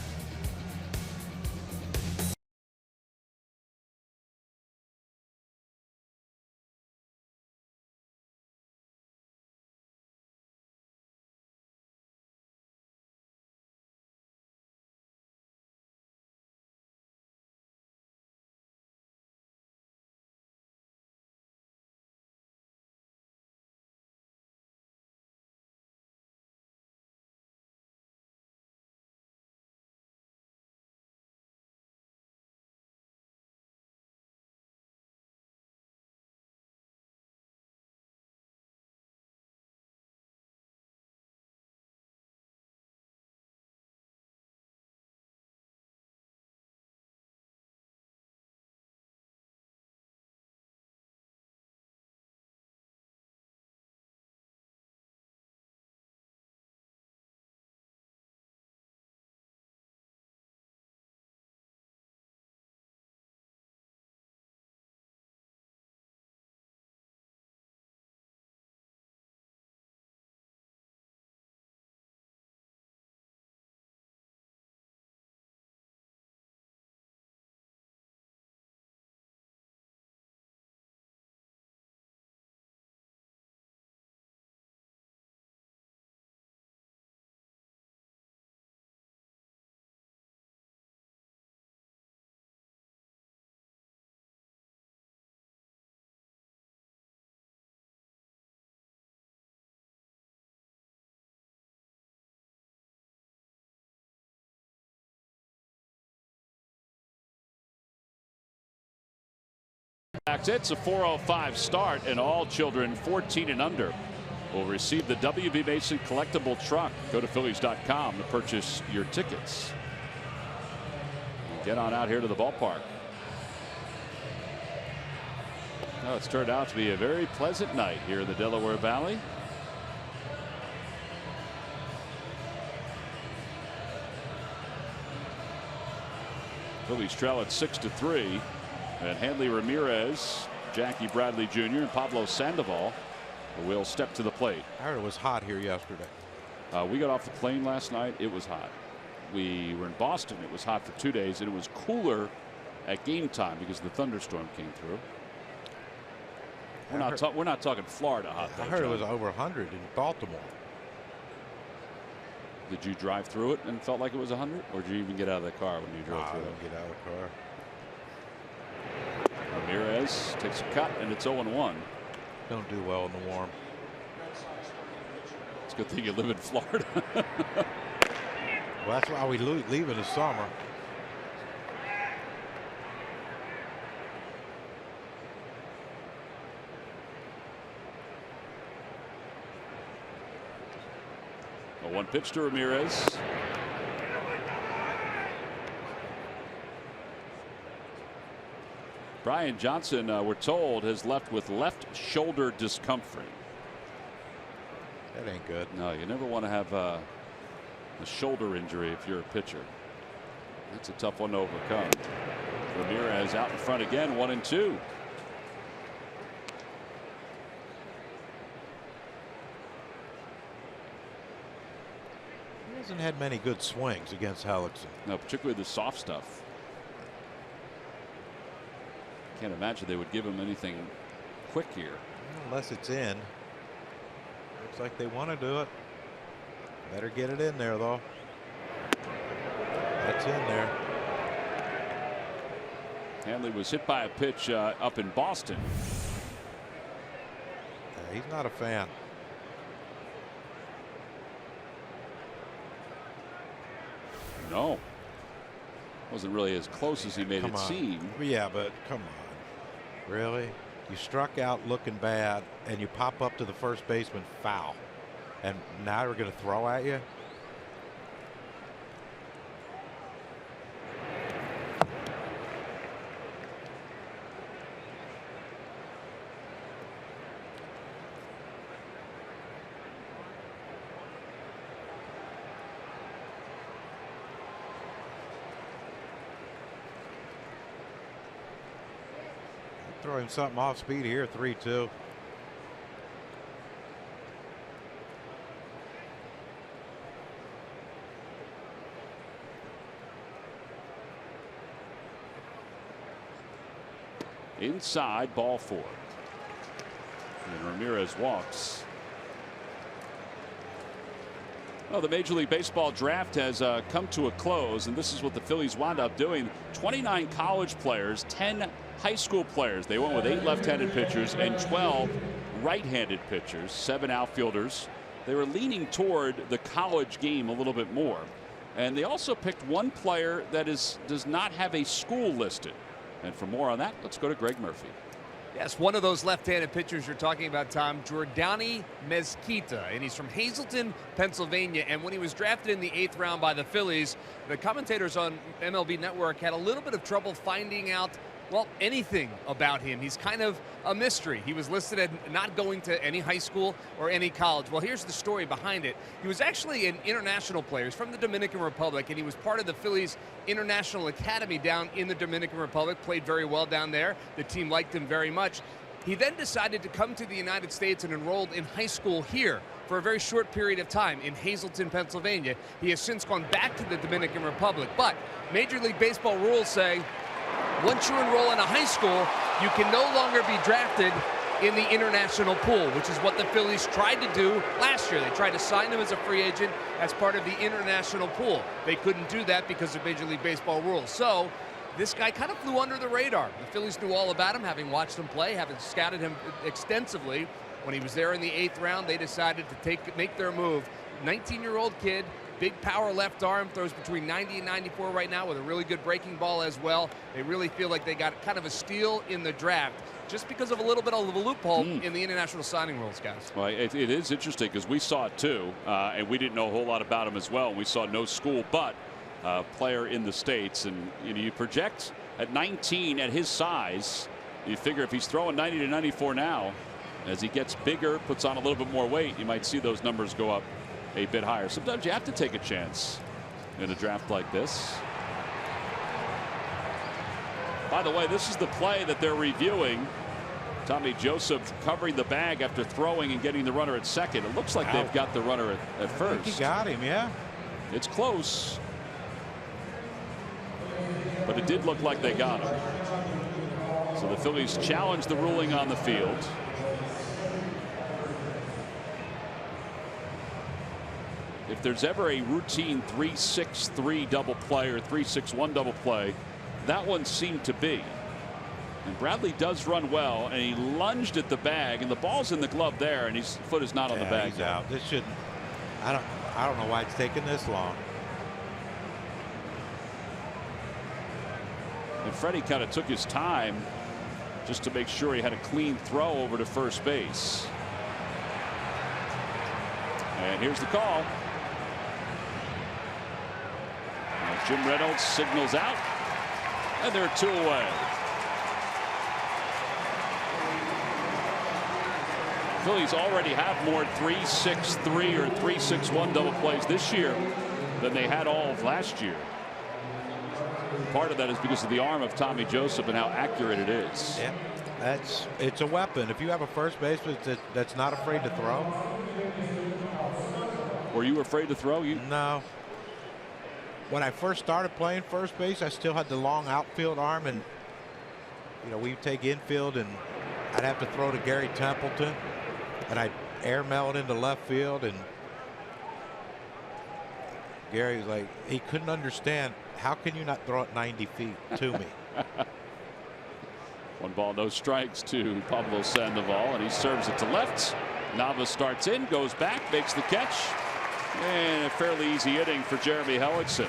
It's a 4:05 start, and all children 14 and under will receive the W.B. Mason collectible truck. Go to Phillies.com to purchase your tickets. Get on out here to the ballpark. Well, it's turned out to be a very pleasant night here in the Delaware Valley. Phillies trail at 6-3, and Hanley Ramirez, Jackie Bradley Jr., and Pablo Sandoval will step to the plate. I heard it was hot here yesterday. We got off the plane last night. It was hot. We were in Boston. It was hot for 2 days, and it was cooler at game time because the thunderstorm came through. We're not talking Florida hot. I heard it was over 100 in Baltimore. Did you drive through it and felt like it was 100, or did you even get out of the car when you drove through I it? didn't get out of the car. Ramirez takes a cut, and it's 0-1. Don't do well in the warm. It's a good thing you live in Florida. Well, that's why we leave in the summer. A 1 pitch to Ramirez. Brian Johnson, we're told, has left with left shoulder discomfort. That ain't good. No, you never want to have a shoulder injury if you're a pitcher. That's a tough one to overcome. Ramirez out in front again, 1-2. He hasn't had many good swings against Hellickson. No, particularly the soft stuff. Can't imagine they would give him anything quick here. Unless it's in. Looks like they want to do it. Better get it in there, though. That's in there. Hanley was hit by a pitch up in Boston. Yeah, he's not a fan. No. Wasn't really as close as he made it seem. Yeah, but come on. Really? You struck out looking bad, and you pop up to the first baseman foul. And now we're going to throw at you? Throw him something off speed here, 3-2. Inside, ball 4. And Ramirez walks. Well, the Major League Baseball draft has come to a close, and this is what the Phillies wound up doing. 29 college players, 10 high school players. They went with 8 left-handed pitchers and 12 right-handed pitchers, 7 outfielders. They were leaning toward the college game a little bit more. And they also picked 1 player that does not have a school listed. And for more on that, let's go to Greg Murphy. Yes, one of those left-handed pitchers you're talking about, Tom, Jordani Mezquita, and he's from Hazleton, Pennsylvania. And when he was drafted in the 8th round by the Phillies, the commentators on MLB Network had a little bit of trouble finding out, well, anything about him. He's kind of a mystery. He was listed as not going to any high school or any college. Well, here's the story behind it. He was actually an international player. He's from the Dominican Republic, and he was part of the Phillies International Academy down in the Dominican Republic, played very well down there. The team liked him very much. He then decided to come to the United States and enrolled in high school here for a very short period of time in Hazleton, Pennsylvania. He has since gone back to the Dominican Republic, but Major League Baseball rules say once you enroll in a high school, you can no longer be drafted in the international pool, which is what the Phillies tried to do last year. They tried to sign him as a free agent as part of the international pool. They couldn't do that because of Major League Baseball rules. So this guy kind of flew under the radar. The Phillies knew all about him, having watched him play, having scouted him extensively. When he was there in the 8th round, they decided to make their move. 19-year-old kid big power left arm, throws between 90 and 94 right now with a really good breaking ball as well. They really feel like they got kind of a steal in the draft just because of a little bit of a loophole in the international signing rules, guys. Well, it is interesting because we saw it too, and we didn't know a whole lot about him as well. We saw no school, but player in the States, and you project at 19 at his size, you figure if he's throwing 90 to 94 now, as he gets bigger, puts on a little bit more weight, you might see those numbers go up a bit higher. Sometimes you have to take a chance in a draft like this. By the way, this is the play that they're reviewing. Tommy Joseph covering the bag after throwing and getting the runner at second. It looks like they've got the runner at first. I think he got him, yeah. It's close, but it did look like they got him. So the Phillies challenged the ruling on the field. If there's ever a routine 3-6-3 double play or 3-6-1 double play, that one seemed to be. And Bradley does run well, and he lunged at the bag, and the ball's in the glove there, and his foot is not on the bag. He's out. This shouldn't. I don't know why it's taking this long. And Freddie kind of took his time just to make sure he had a clean throw over to first base. And here's the call. Now Jim Reynolds signals out, and they're 2 away. Phillies already have more 3-6-3 or 3-6-1 double plays this year than they had all of last year. Part of that is because of the arm of Tommy Joseph and how accurate it is. Yeah, it's a weapon. If you have a first baseman that's not afraid to throw. Were you afraid to throw? No. When I first started playing first base, I still had the long outfield arm, and we'd take infield, and I'd have to throw to Gary Templeton, and I'd air mail it into left field, and Gary was like, he couldn't understand, how can you not throw it 90 feet to me? 1 ball, no strikes to Pablo Sandoval, and he serves it to left. Nava starts in, goes back, makes the catch, and a fairly easy inning for Jeremy Hellickson.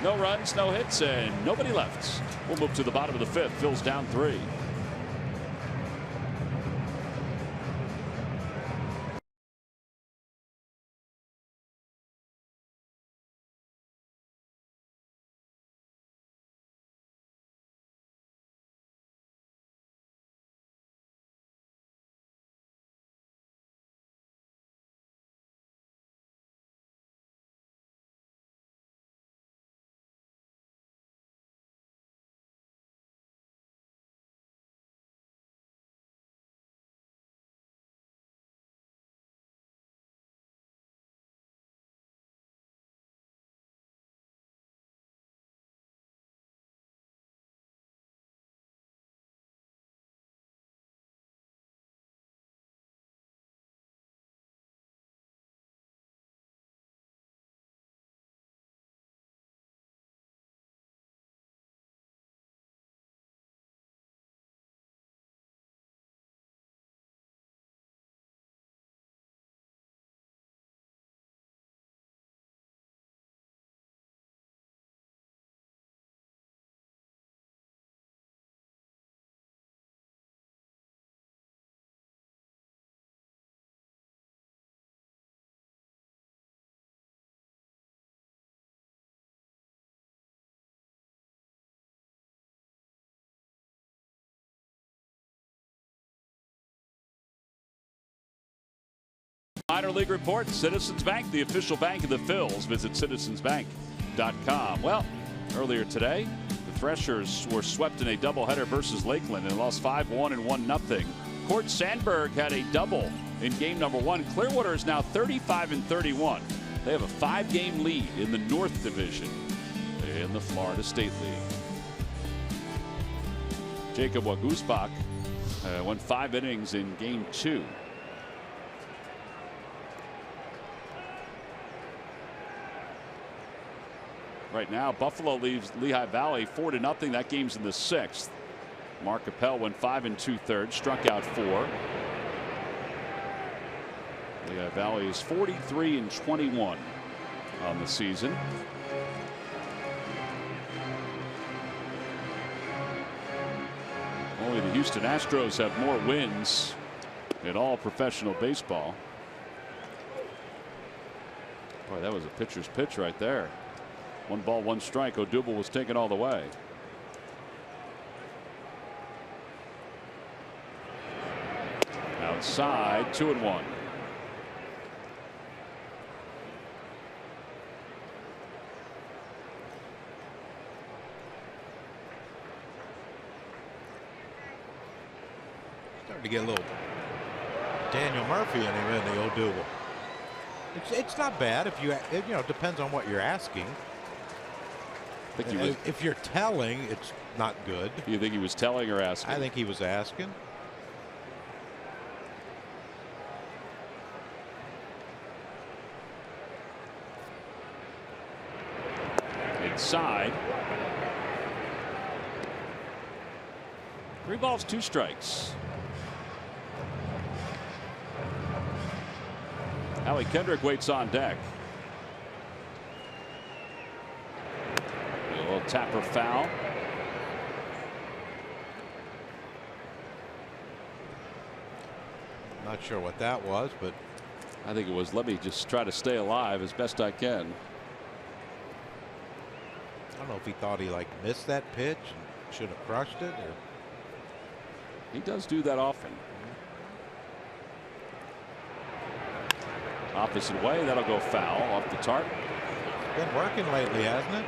No runs, no hits, and nobody left. We'll move to the bottom of the 5th. Phil's down 3. Minor League Report, Citizens Bank, the official bank of the Phils. Visit citizensbank.com. Well, earlier today, the Threshers were swept in a doubleheader versus Lakeland and lost 5-1 and 1-0. Court Sandberg had a double in game number 1. Clearwater is now 35-31. They have a 5-game lead in the North Division in the Florida State League. Jacob Wagusbach went 5 innings in game 2. Right now, Buffalo leaves Lehigh Valley 4-0. That game's in the 6th. Mark Appel went 5 2/3, struck out 4. Lehigh Valley is 43-21. on the season. Only the Houston Astros have more wins in all professional baseball. Boy, that was a pitcher's pitch right there. 1 ball, 1 strike. Odubel was taken all the way. Outside, 2-1. Starting to get a little Daniel Murphy in him in the Odubel. It's not bad if you know, it depends on what you're asking. I think he was, if you're telling, it's not good. you think he was telling or asking? I think he was asking. Inside. 3 balls, 2 strikes. Howie Kendrick waits on deck. A little tapper foul. Not sure what that was, but I think it was, let me just try to stay alive as best I can. I don't know if he thought he missed that pitch and should have crushed it, or He does do that often. Opposite way, that'll go foul off the tarp. been working lately, hasn't it?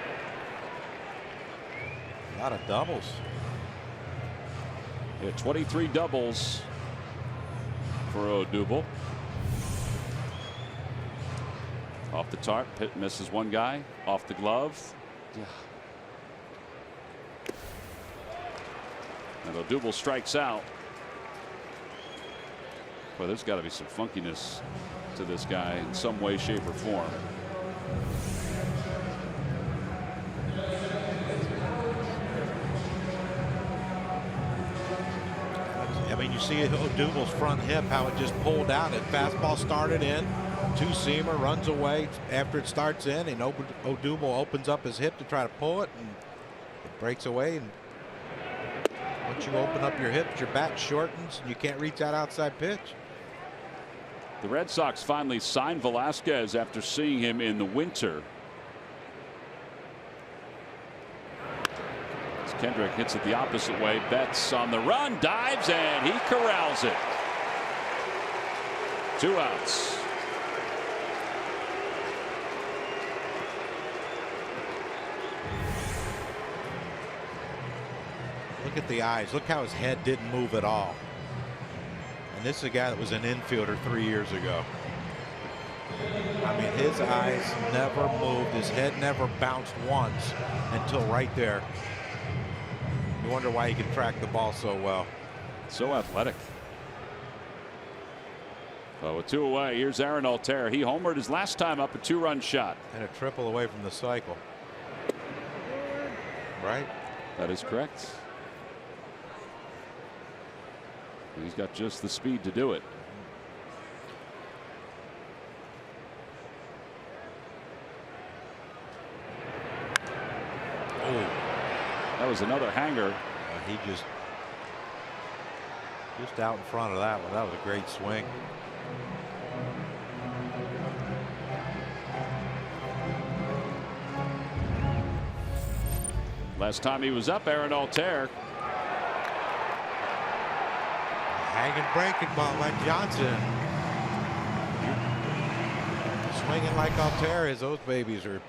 A lot of doubles. Yeah, 23 doubles for Odubel. Off the tarp, Pitt misses one guy. Off the glove. Yeah. And Odubel strikes out. Well, there's got to be some funkiness to this guy in some way, shape, or form. I mean, you see Odubel's front hip, how it just pulled out. That fastball started in, two-seamer, runs away after it starts in, and Odubel opens up his hip to try to pull it, and it breaks away. And once you open up your hips, your bat shortens, and you can't reach that outside pitch. The Red Sox finally signed Velasquez after seeing him in the winter. As Kendrick hits it the opposite way, Betts on the run, dives, and he corrals it. 2 outs. Look at the eyes. Look how his head didn't move at all. And this is a guy that was an infielder 3 years ago. I mean, his eyes never moved. His head never bounced once until right there. You wonder why he can track the ball so well. So athletic. Oh, with 2 away, here's Aaron Altair. He homered his last time up, a 2-run shot. And a triple away from the cycle. Right? That is correct. He's got just the speed to do it. Oh, that was another hanger. He just out in front of that one. That was a great swing. Last time he was up, Aaron Altair. Hanging breaking ball like Johnson. Swinging like Altair is. Those babies are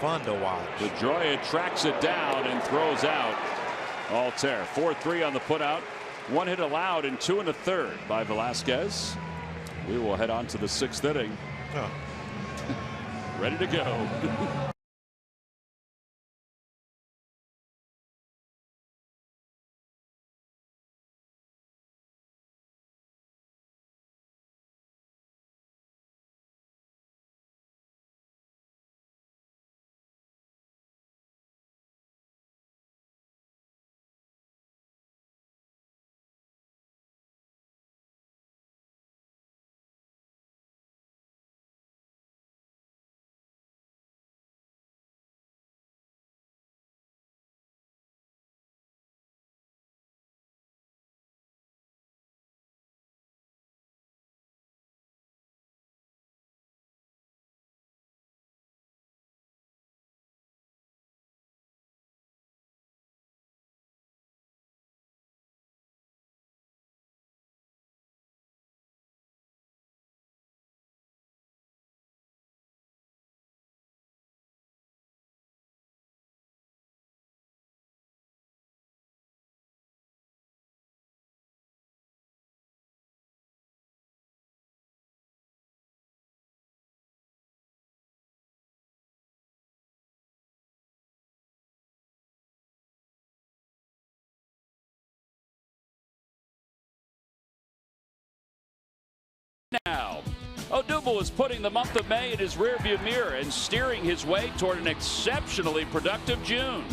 fun to watch. Pedroia tracks it down and throws out Altair. 4-3 on the putout. 1 hit allowed and 2 1/3 by Velasquez. We will head on to the 6th inning. Oh. Ready to go. now. Odubel is putting the month of May in his rearview mirror and steering his way toward an exceptionally productive June.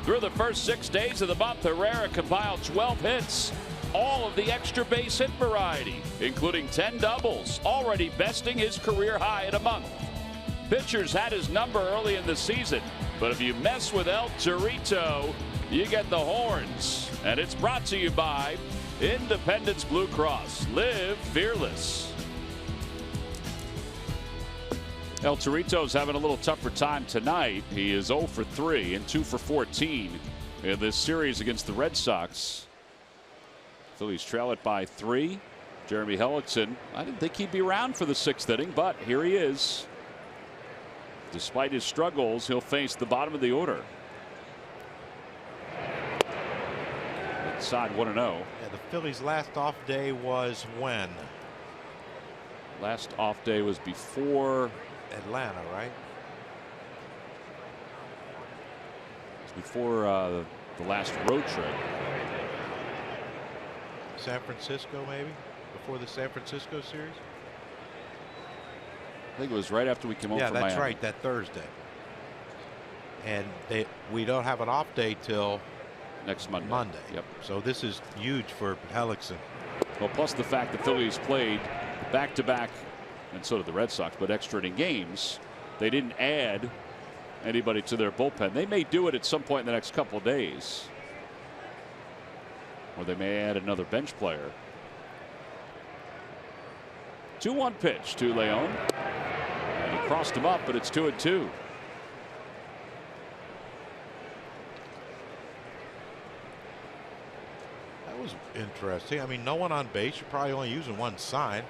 Through the first 6 days of the month, Herrera compiled 12 hits, all of the extra base hit variety, including 10 doubles, already besting his career high in a month. Pitchers had his number early in the season, but if you mess with El Torito, you get the horns. And it's brought to you by Independence Blue Cross. Live fearless. El Torito's having a little tougher time tonight. He is 0 for 3 and 2 for 14 in this series against the Red Sox. Phillies trail it by 3. Jeremy Hellickson, I didn't think he'd be around for the 6th inning, but here he is. Despite his struggles, he'll face the bottom of the order. Inside 1-0. Yeah, the Phillies' last off day was when? Last off day was before Atlanta, right? It was before the last road trip. San Francisco, maybe? Before the San Francisco series? I think it was right after we came home from Miami. Yeah, that's right, that Thursday. And we don't have an off day till next Monday. Yep. So this is huge for Hellickson. Well, plus the fact the Phillies played back-to-back, and so did the Red Sox, but extra inning games. They didn't add anybody to their bullpen. They may do it at some point in the next couple of days. Or they may add another bench player. 2-1 pitch to Leon. And he crossed him up, but it's 2-2. That was interesting. I mean, no one on base. You're probably only using one sign.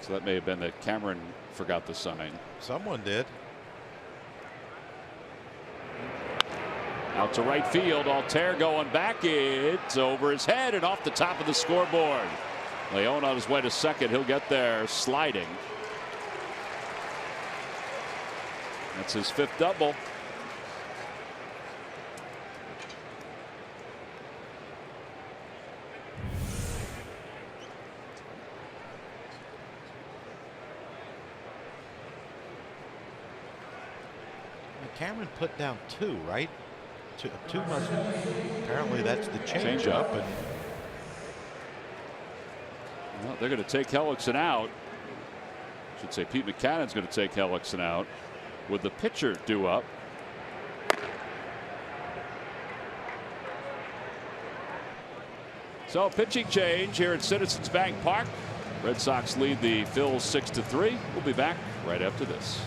So that may have been that Cameron forgot the sign. Someone did. Out to right field. Altair going back. It's over his head and off the top of the scoreboard. Leon on his way to second. He'll get there sliding. That's his 5th double. Cameron put down 2, right? 2 must. Apparently that's the change up. And well, they're going to take Hellickson out. I should say Pete McCannon's going to take Hellickson out with the pitcher due up. So pitching change here at Citizens Bank Park. Red Sox lead the Phils 6-3. We'll be back right after this.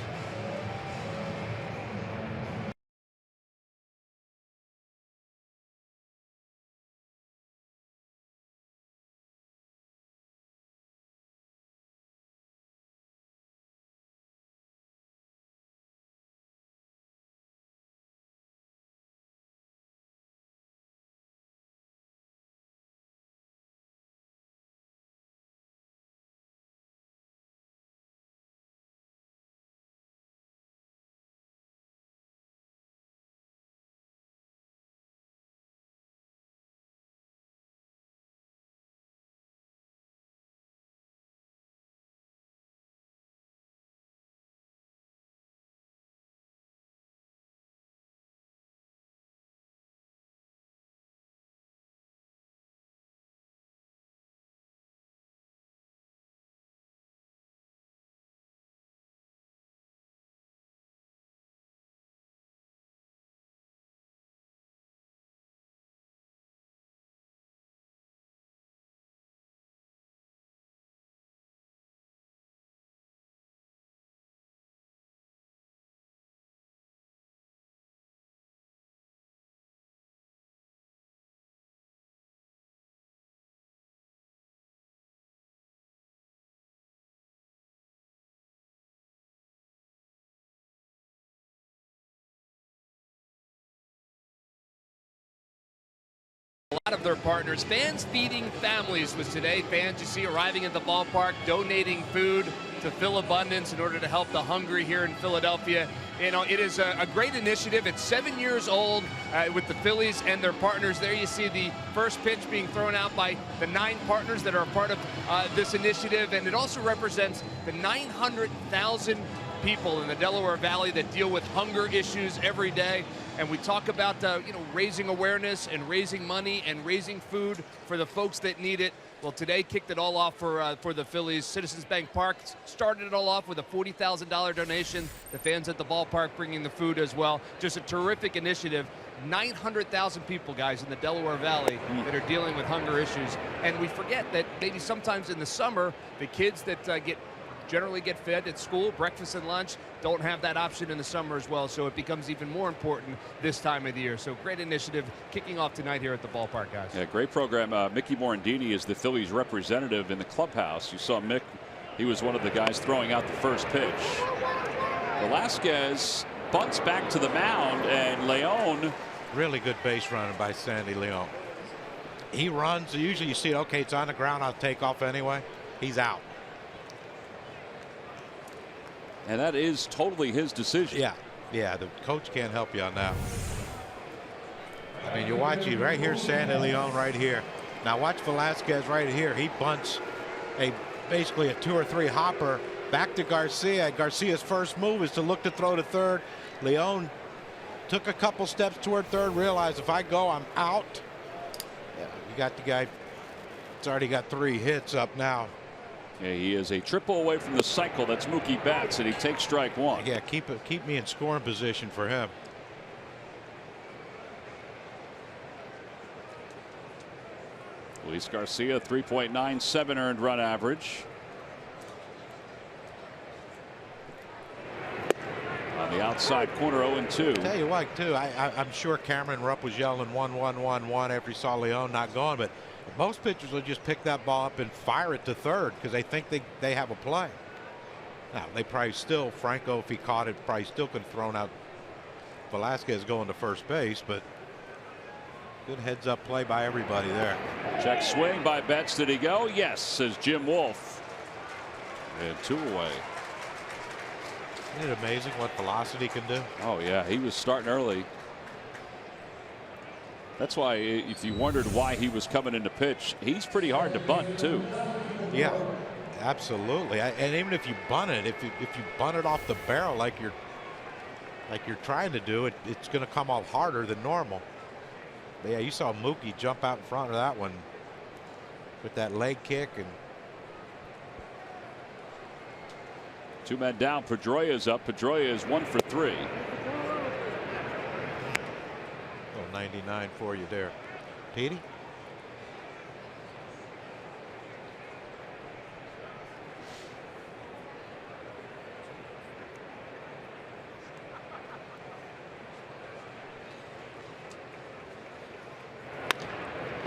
a lot of their partners. Fans feeding families was today. Fans you see arriving at the ballpark, donating food to Phil Abundance in order to help the hungry here in Philadelphia. You know, it is a great initiative. It's 7 years old with the Phillies and their partners. There you see the first pitch being thrown out by the 9 partners that are a part of this initiative. And it also represents the 900,000 people in the Delaware Valley that deal with hunger issues every day. And we talk about you know, raising awareness and raising money and raising food for the folks that need it. Well, today kicked it all off for the Phillies. Citizens Bank Park started it all off with a $40,000 donation. The fans at the ballpark bringing the food as well. Just a terrific initiative. 900,000 people, guys, in the Delaware Valley that are dealing with hunger issues. And we forget that maybe sometimes in the summer, the kids that generally get fed at school, breakfast and lunch, don't have that option in the summer as well. So it becomes even more important this time of the year. So great initiative kicking off tonight here at the ballpark, guys. Yeah, great program. Mickey Morandini is the Phillies representative in the clubhouse. You saw Mick. He was one of the guys throwing out the first pitch. Velasquez bunts back to the mound, and Leon. Really good base running by Sandy Leon. He runs. Usually you see, okay, it's on the ground. I'll take off anyway. He's out. And that is totally his decision. Yeah, the coach can't help you on that. I mean, you watch it right here, Sandy Leon right here. Now watch Velasquez right here. He bunts basically a 2 or 3 hopper back to Garcia. Garcia's first move is to look to throw to third. Leon took a couple steps toward third, realized if I go, I'm out. Yeah, you got the guy. It's already got 3 hits up now. Yeah, he is a triple away from the cycle. That's Mookie Betts, and he takes strike 1. Yeah, keep me in scoring position for him. Luis Garcia, 3.97 earned run average. On the outside corner, 0-2. Tell you what, too, I'm sure Cameron Rupp was yelling 1-1-1-1 after he saw Leon not going, but most pitchers will just pick that ball up and fire it to third because they think they have a play. Now, they probably still, Franco, if he caught it, probably still could have thrown out Velasquez going to first base, but good heads up play by everybody there. Check swing by Betts. Did he go? Yes, says Jim Wolf. And 2 away. Isn't it amazing what velocity can do? Oh, yeah, he was starting early. That's why if you wondered why he was coming into pitch, he's pretty hard to bunt too. Yeah, absolutely. And even if you bunt it, if you bunt it off the barrel like you're trying to do, it's going to come off harder than normal. But yeah, you saw Mookie jump out in front of that one with that leg kick. And 2 men down. Pedroia's up. Pedroia is 1 for 3. 99 for you there, Petey.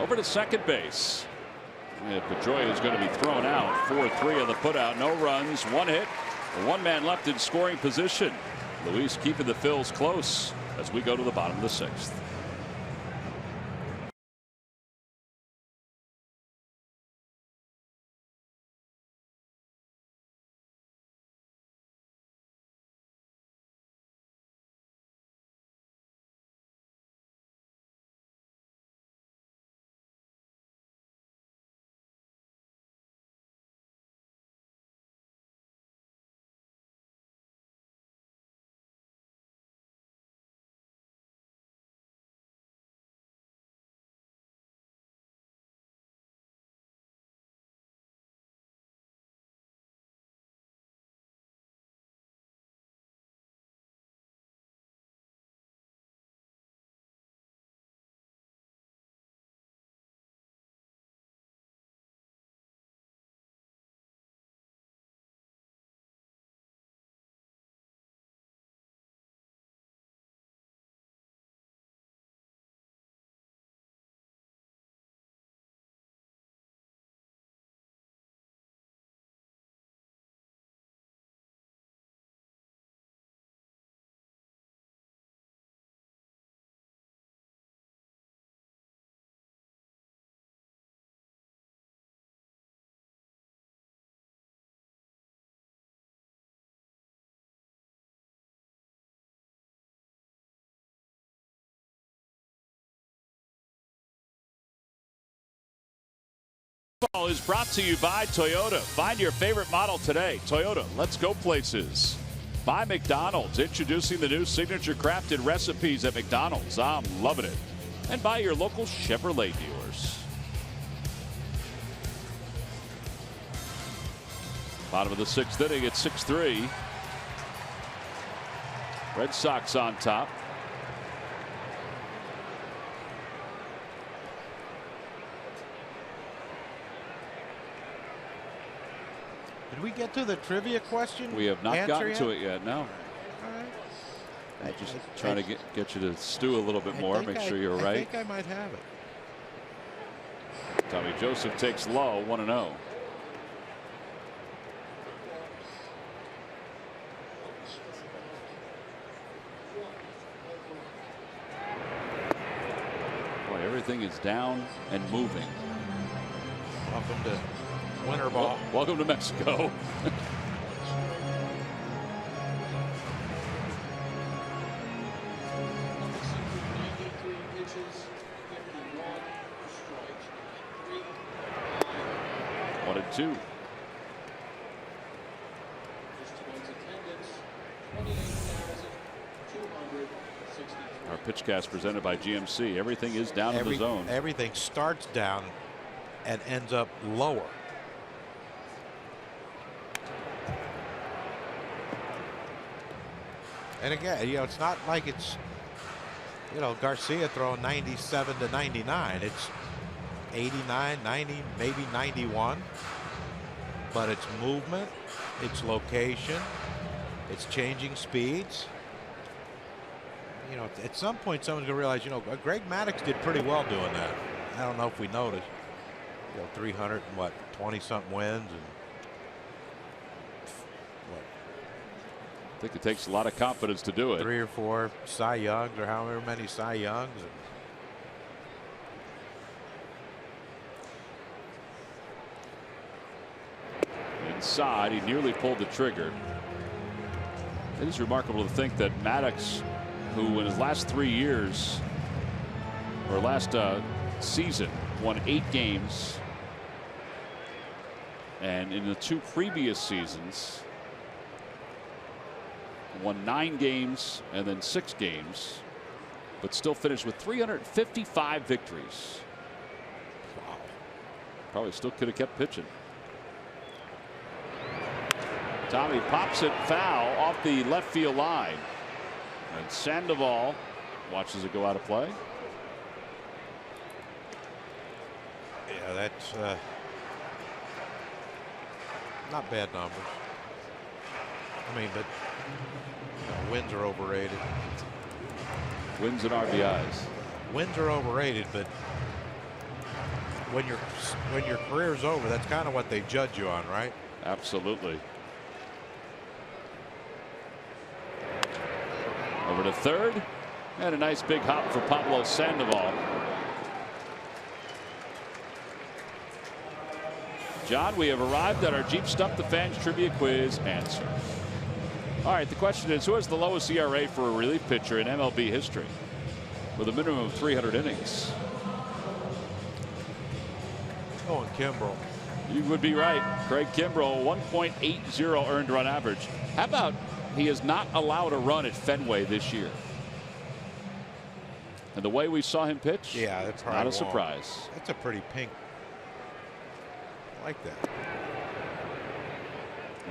Over to second base. Yeah, Pedroia is going to be thrown out. 4-3 on the putout. No runs, 1 hit, 1 man left in scoring position. Luis keeping the Phils close as we go to the bottom of the 6th. Is brought to you by Toyota. Find your favorite model today. Toyota, let's go places. By McDonald's, introducing the new signature crafted recipes at McDonald's. I'm loving it. And by your local Chevrolet dealers. Bottom of the 6th inning at 6-3. Red Sox on top. Did we get to the trivia question? We have not gotten to it yet, no. All right. I'm just trying to get you to stew a little bit more, make sure you're right. I think I might have it. Tommy Joseph takes low, 1-0. Boy, everything is down and moving. Welcome to winter ball. Welcome to Mexico. One and two. Our pitch cast presented by GMC. Everything is down in the zone. Everything starts down and ends up lower. And again, you know, it's not like it's, you know, Garcia throwing 97 to 99. It's 89, 90, maybe 91. But it's movement, it's location, it's changing speeds. You know, at some point, someone's going to realize, you know, Greg Maddux did pretty well doing that. I don't know if we noticed. You know, 300 and what, 20-something wins, and what? I think it takes a lot of confidence to do it. 3 or 4 Cy Youngs, or however many Cy Youngs. Inside, he nearly pulled the trigger. It is remarkable to think that Maddux, who in his last 3 years, or last season, won 8 games, and in the 2 previous seasons won 9 games and then 6 games, but still finished with 355 victories. Wow. Probably still could have kept pitching. Tommy pops it foul off the left field line, and Sandoval watches it go out of play. Yeah, that's not bad numbers. I mean, but you know, wins are overrated. Wins and RBIs. Wins are overrated, but when your career's over, that's kind of what they judge you on, right? Absolutely. Over to third, and a nice big hop for Pablo Sandoval. John, we have arrived at our Jeep Stump the Fans trivia quiz answer. All right, the question is, who has the lowest ERA for a relief pitcher in MLB history with a minimum of 300 innings? Oh, and Kimbrel. You would be right. Craig Kimbrel, 1.80 earned run average. How about he is not allowed a run at Fenway this year? And the way we saw him pitch, yeah, that's not a surprise. That's a pretty pink. I like that.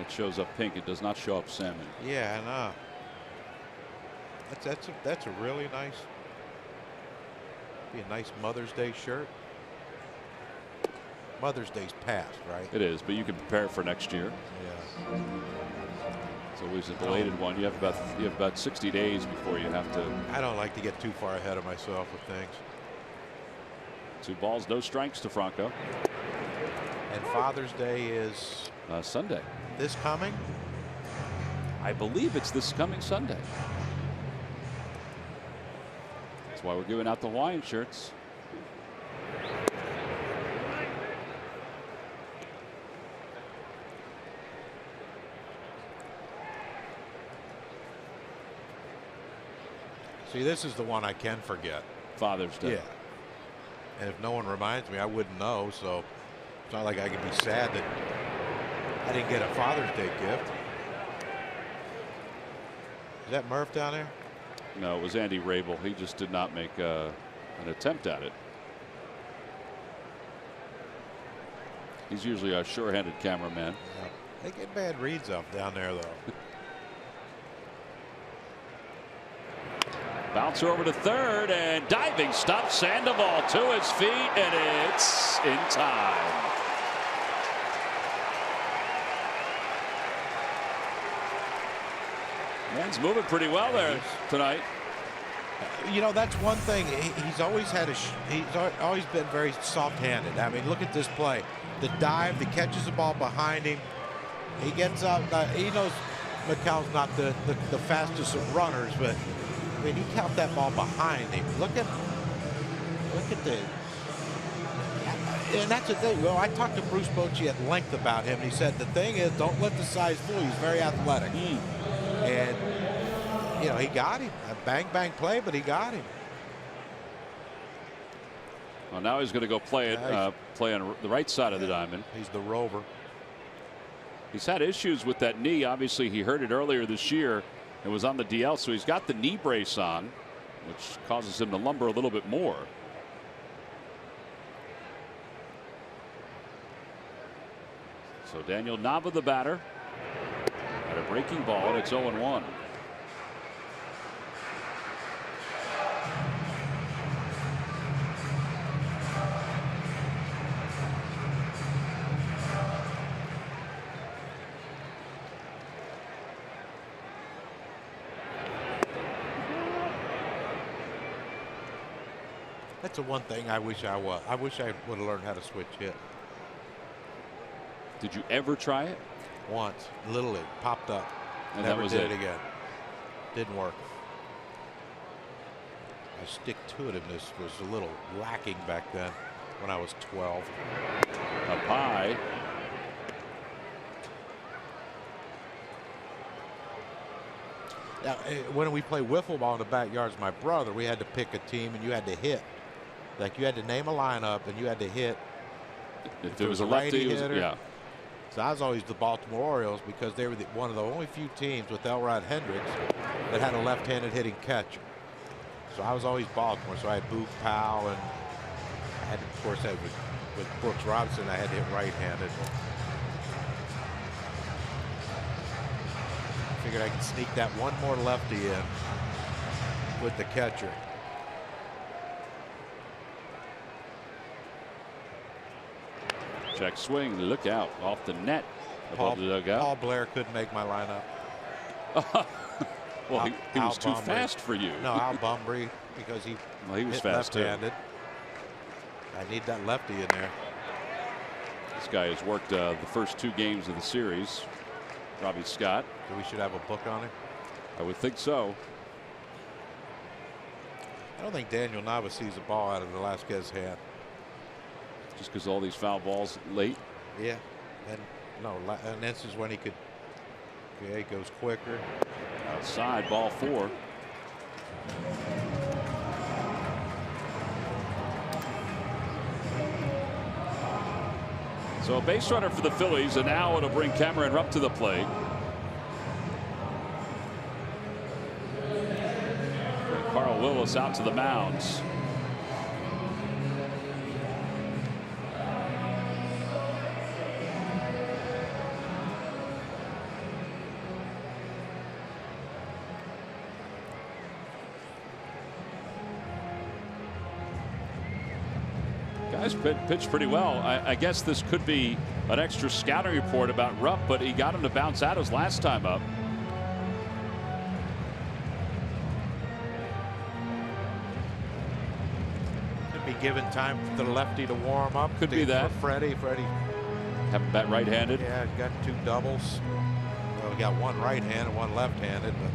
It shows up pink. It does not show up salmon. Yeah, I know. That's a really nice. Be a nice Mother's Day shirt. Mother's Day's past, right? It is, but you can prepare it for next year. Yeah. It's always a belated one. You have about 60 days before you have to. I don't like to get too far ahead of myself with things. 2 balls, no strikes to Franco. And Father's Day is Sunday. This coming? I believe it's this coming Sunday. That's why we're giving out the Hawaiian shirts. See, this is the one I can forget. Father's Day. Yeah. And if no one reminds me, I wouldn't know. So It's not like I can be sad that I didn't get a Father's Day gift. Is that Murph down there? No, it was Andy Rabel. He just did not make an attempt at it. He's usually a sure-handed cameraman. Yeah. They get bad reads up down there, though. Bouncer over to third, and diving stop. Sandoval to his feet, and it's in time. Man's moving pretty well there tonight. You know, that's one thing. He's always had he's always been very soft-handed. I mean, look at this play. The dive, he catches the ball behind him. He gets out. He knows McCall's not the fastest of runners, but I mean, he caught that ball behind him. Look at the. And that's the thing. Well, I talked to Bruce Bochy at length about him. And he said the thing is, don't let the size fool you. He's very athletic. And, you know, he got him. A bang play, but he got him. Well, now he's going to go play play on the right side of the diamond. He's the rover. He's had issues with that knee. Obviously, he hurt it earlier this year. It was on the DL, so he's got the knee brace on, which causes him to lumber a little bit more. So Daniel Nava, the batter, at a breaking ball, and it's 0-1. That's the one thing I wish I was. I wish I would have learned how to switch hit. Did you ever try it? Once, Little League, popped up. And Never that was did it again. Didn't work. My stick-to-itiveness was a little lacking back then when I was 12. Up high. Now, when we play wiffle ball in the backyards, my brother, we had to pick a team and you had to hit. Like you had to name a lineup and you had to hit. If there was a lefty hitter. Yeah. So I was always the Baltimore Orioles because they were one of the only few teams with Elrod Hendricks that had a left-handed hitting catcher. So I was always Baltimore. So I had Boog Powell, and I had, of course, with Brooks Robinson, I had to hit right-handed. Figured I could sneak that one more lefty in with the catcher. Check swing, look out off the net above the dugout. Paul Blair couldn't make my lineup. Well, he was too fast for you. No, Al Bumbry, because he was fast left-handed. I need that lefty in there. This guy has worked the first 2 games of the series. Robbie Scott. So we should have a book on him? I would think so. I don't think Daniel Nava sees a ball out of Velasquez's hand. Just because all these foul balls late. Yeah, and no, and this is when he could. Okay, he goes quicker. Outside, ball 4. So a base runner for the Phillies, and now it'll bring Cameron Rupp to the plate. And Carl Willis out to the mounds. Guys pitched pretty well. I guess this could be an extra scouting report about Rupp, but he got him to bounce out his last time up. Could be given time for the lefty to warm up. Could be that. For Freddie. Have him bat right-handed. Yeah, got 2 doubles. Well, we got 1 right-handed and 1 left-handed, but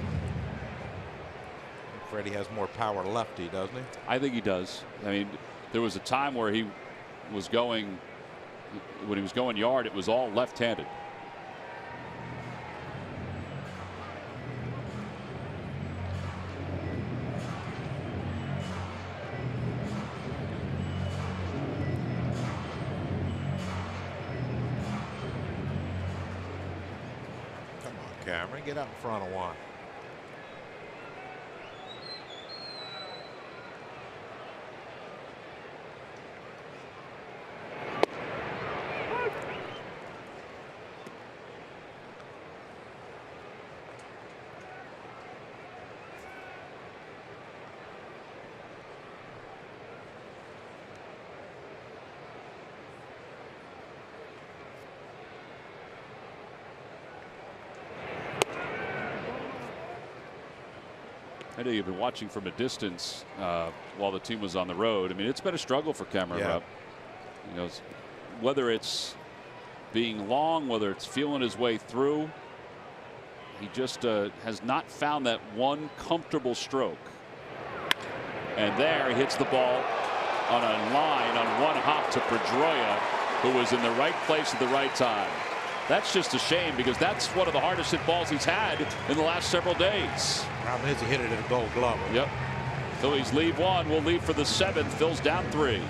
Freddie has more power lefty, doesn't he? I think he does. I mean, there was a time where he was going, when he was going yard, it was all left-handed. Cameron. Get up in front of one. I know you've been watching from a distance while the team was on the road. I mean, it's been a struggle for Cameron Rupp. You know, whether it's being long, whether it's feeling his way through, he just has not found that one comfortable stroke. And there he hits the ball on a line on one hop to Pedroia, who was in the right place at the right time. That's just a shame because that's one of the hardest hit balls he's had in the last several days. Problem is he hit it at a Gold Glove. Yep. Phillies lead one. We'll lead for the seventh. Phil's down 3.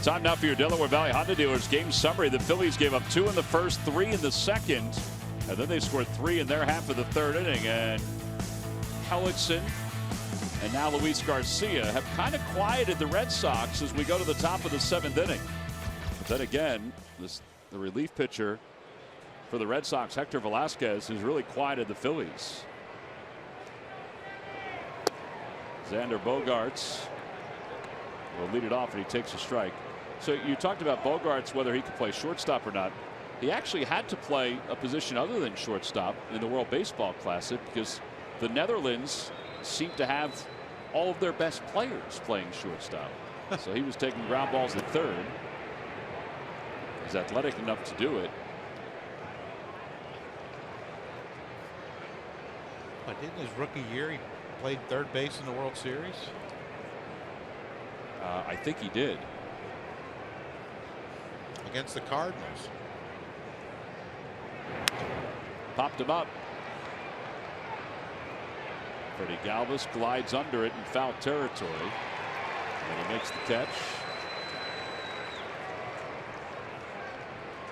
Time now for your Delaware Valley Honda dealers game summary. The Phillies gave up 2 in the first, 3 in the second, and then they scored 3 in their half of the third inning. And Hellickson and now Luis Garcia have kind of quieted the Red Sox as we go to the top of the 7th inning. But then again, the relief pitcher for the Red Sox, Hector Velasquez, has really quieted the Phillies. Xander Bogaerts will lead it off, and he takes a strike. So you talked about Bogaerts, whether he could play shortstop or not. He actually had to play a position other than shortstop in the World Baseball Classic because the Netherlands seem to have all of their best players playing shortstop. So he was taking ground balls at third. He's athletic enough to do it. But didn't his rookie year he played third base in the World Series? I think he did. Against the Cardinals. Popped him up. Freddie Galvis glides under it in foul territory. And he makes the catch.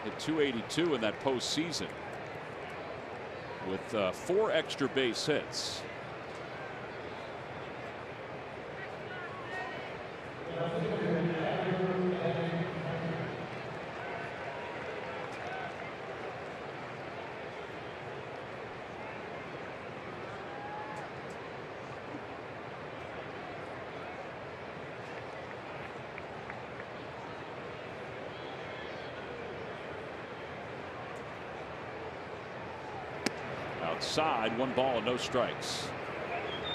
Hit .282 in that postseason with 4 extra base hits. Outside, 1 ball and no strikes.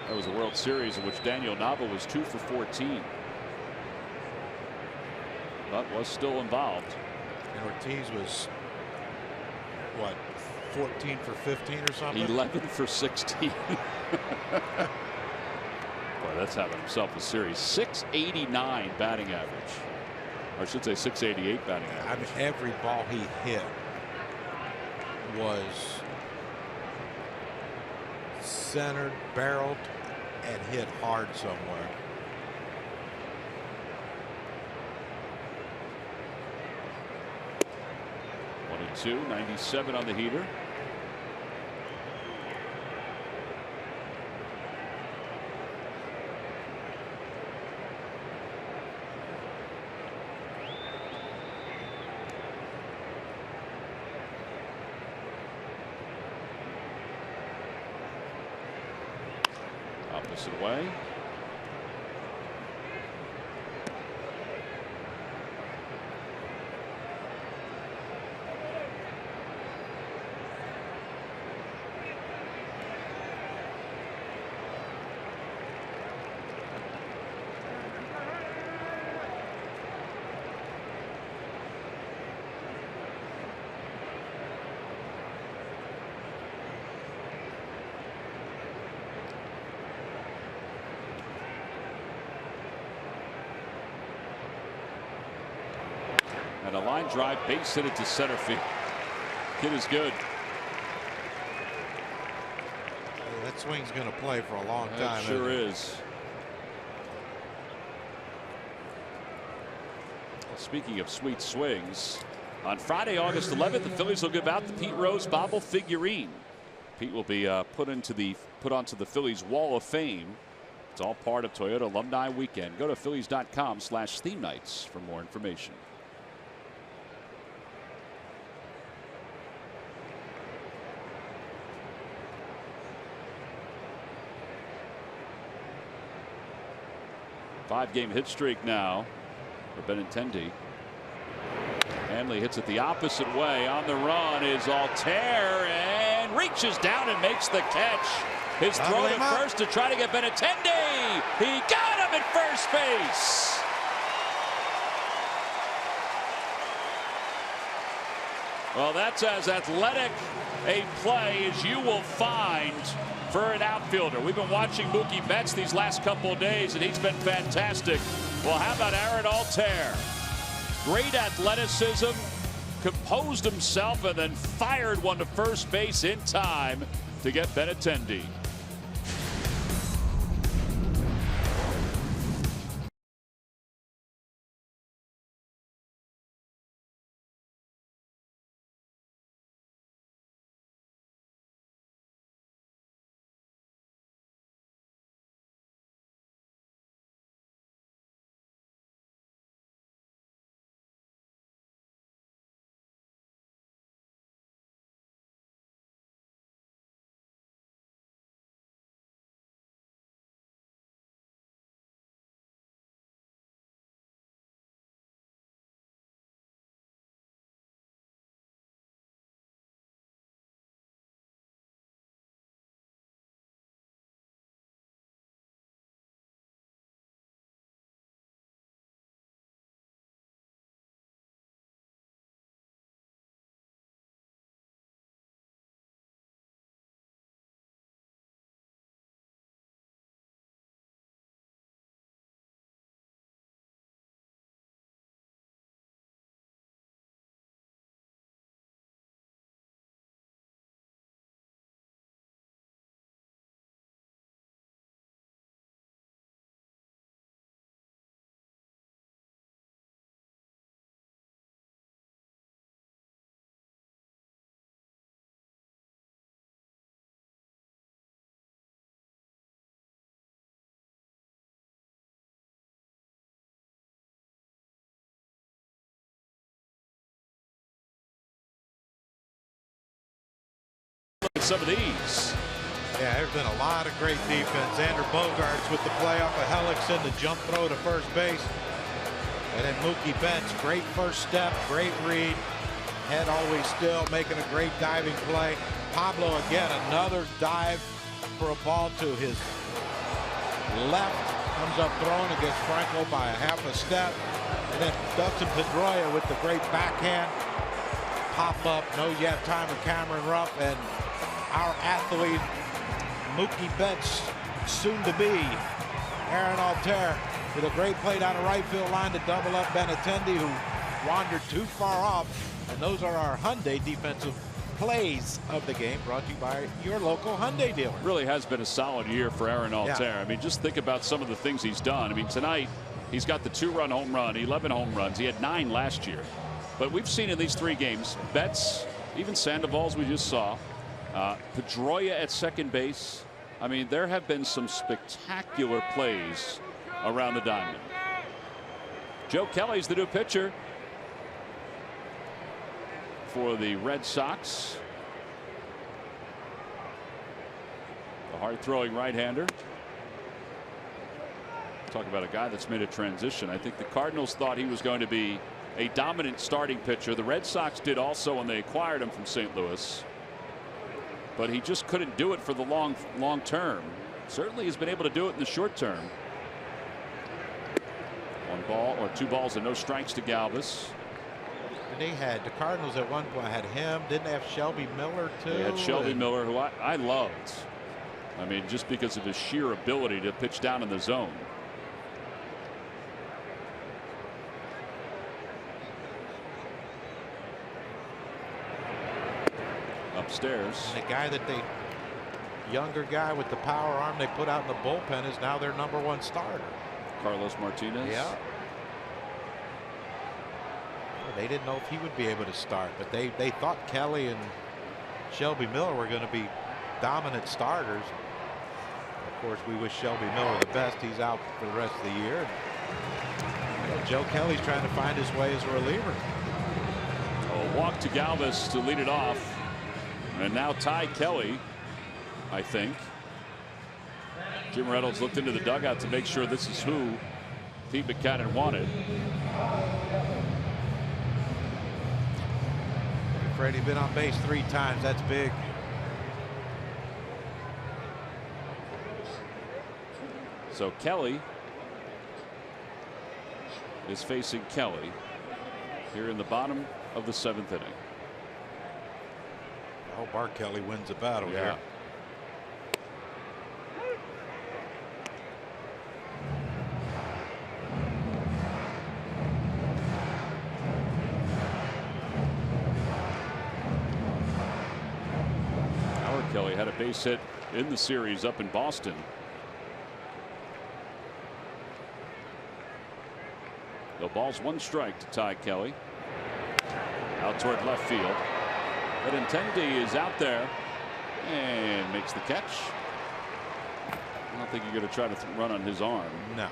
That was a World Series in which Daniel Nava was 2 for 14. But was still involved. And Ortiz was, what, 14 for 15 or something? 11 for 16. Boy, that's having himself a series. 689 batting average. Or I should say 688 batting average. I mean, every ball he hit was centered, barreled, and hit hard somewhere. One and two, 97 on the heater. Opposite way. And a line drive, base hit it to center field. Kid is good. That swing's going to play for a long time. It sure is. Speaking of sweet swings, on Friday, August 11th, the Phillies will give out the Pete Rose Bobble figurine. Pete will be put onto the Phillies Wall of Fame. It's all part of Toyota Alumni Weekend. Go to Phillies.com/theme nights for more information. Five-game hit streak now for Benintendi. Hanley hits it the opposite way. On the run is Altair and reaches down and makes the catch. His throw to first to try to get Benintendi. He got him at first base. Well, that's as athletic a play as you will find for an outfielder. We've been watching Mookie Betts these last couple of days, and he's been fantastic. Well, how about Aaron Altair? Great athleticism, composed himself, and then fired one to first base in time to get Benintendi. Some of these. Yeah, there's been a lot of great defense. Xander Bogaerts with the play off of Hellickson, the jump throw to first base. And then Mookie Betts, great first step, great read. Head always still, making a great diving play. Pablo again, another dive for a ball to his left, comes up throwing against Franco by a half a step. And then Dustin Pedroia with the great backhand. Pop up, knows you have time with Cameron Rupp, and our athlete, Mookie Betts, soon to be Aaron Altair, with a great play down the right field line to double up Benintendi, who wandered too far off. And those are our Hyundai defensive plays of the game, brought to you by your local Hyundai dealer. Really has been a solid year for Aaron Altair. Yeah. I mean, just think about some of the things he's done. I mean, tonight he's got the 2-run home run, 11 home runs. He had 9 last year. But we've seen in these 3 games, Betts, even Sandoval's we just saw, Pedroia at second base. I mean, there have been some spectacular plays around the diamond. Joe Kelly's the new pitcher for the Red Sox. The hard-throwing right-hander. Talk about a guy that's made a transition. I think the Cardinals thought he was going to be a dominant starting pitcher. The Red Sox did also when they acquired him from St. Louis. But he just couldn't do it for the long term. Certainly he's been able to do it in the short term. 1 ball or 2 balls and no strikes to Galvis. And they had, the Cardinals at one point had him. Didn't they have Shelby Miller too? They had Shelby Miller, who I loved. I mean, just because of his sheer ability to pitch down in the zone. Upstairs. And the guy that younger guy with the power arm they put out in the bullpen is now their #1 starter. Carlos Martinez. Yeah. Well, they didn't know if he would be able to start, but they thought Kelly and Shelby Miller were going to be dominant starters. Of course, we wish Shelby Miller the best. He's out for the rest of the year. And Joe Kelly's trying to find his way as a reliever. A walk to Galvis to lead it off. And now Ty Kelly, I think. Jim Reynolds looked into the dugout to make sure this is who Pete Buchanan wanted. Freddie been on base 3 times. That's big. So Kelly is facing Kelly here in the bottom of the 7th inning. I hope our Kelly wins the battle Yeah. here. Howard Kelly had a base hit in the series up in Boston. The ball's 1 strike to Ty Kelly. Out toward left field. But Benintendi is out there and makes the catch. I don't think you're going to try to run on his arm. No.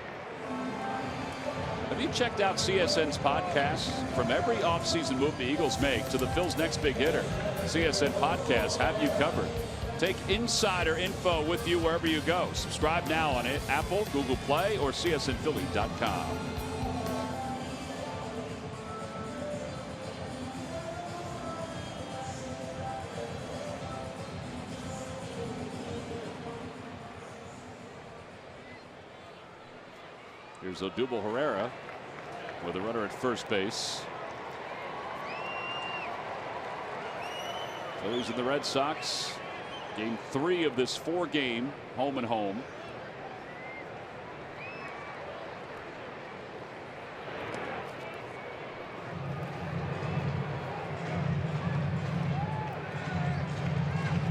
Have you checked out CSN's podcasts? From every offseason move the Eagles make to the Phil's next big hitter, CSN podcasts have you covered. Take insider info with you wherever you go. Subscribe now on Apple, Google Play, or csnphilly.com. Here's Odubel Herrera with a runner at first base. Phillies and the Red Sox. Game 3 of this 4-game home and home.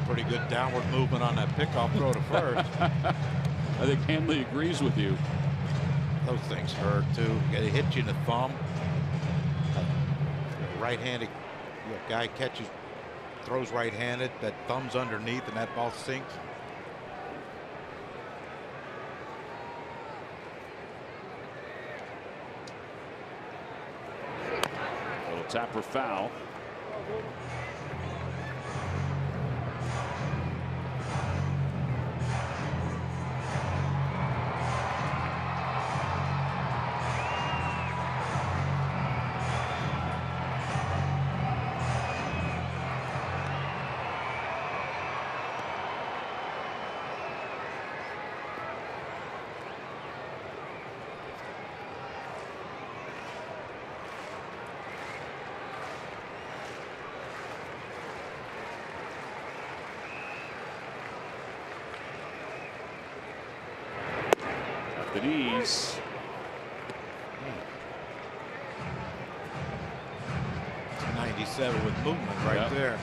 Pretty good downward movement on that pickoff throw to first. I think Hanley agrees with you. Those things hurt too. It hit you in the thumb. Right-handed guy catches, throws right-handed. That thumb's underneath, and that ball sinks. Little tapper foul. the knees. 97 with movement right there.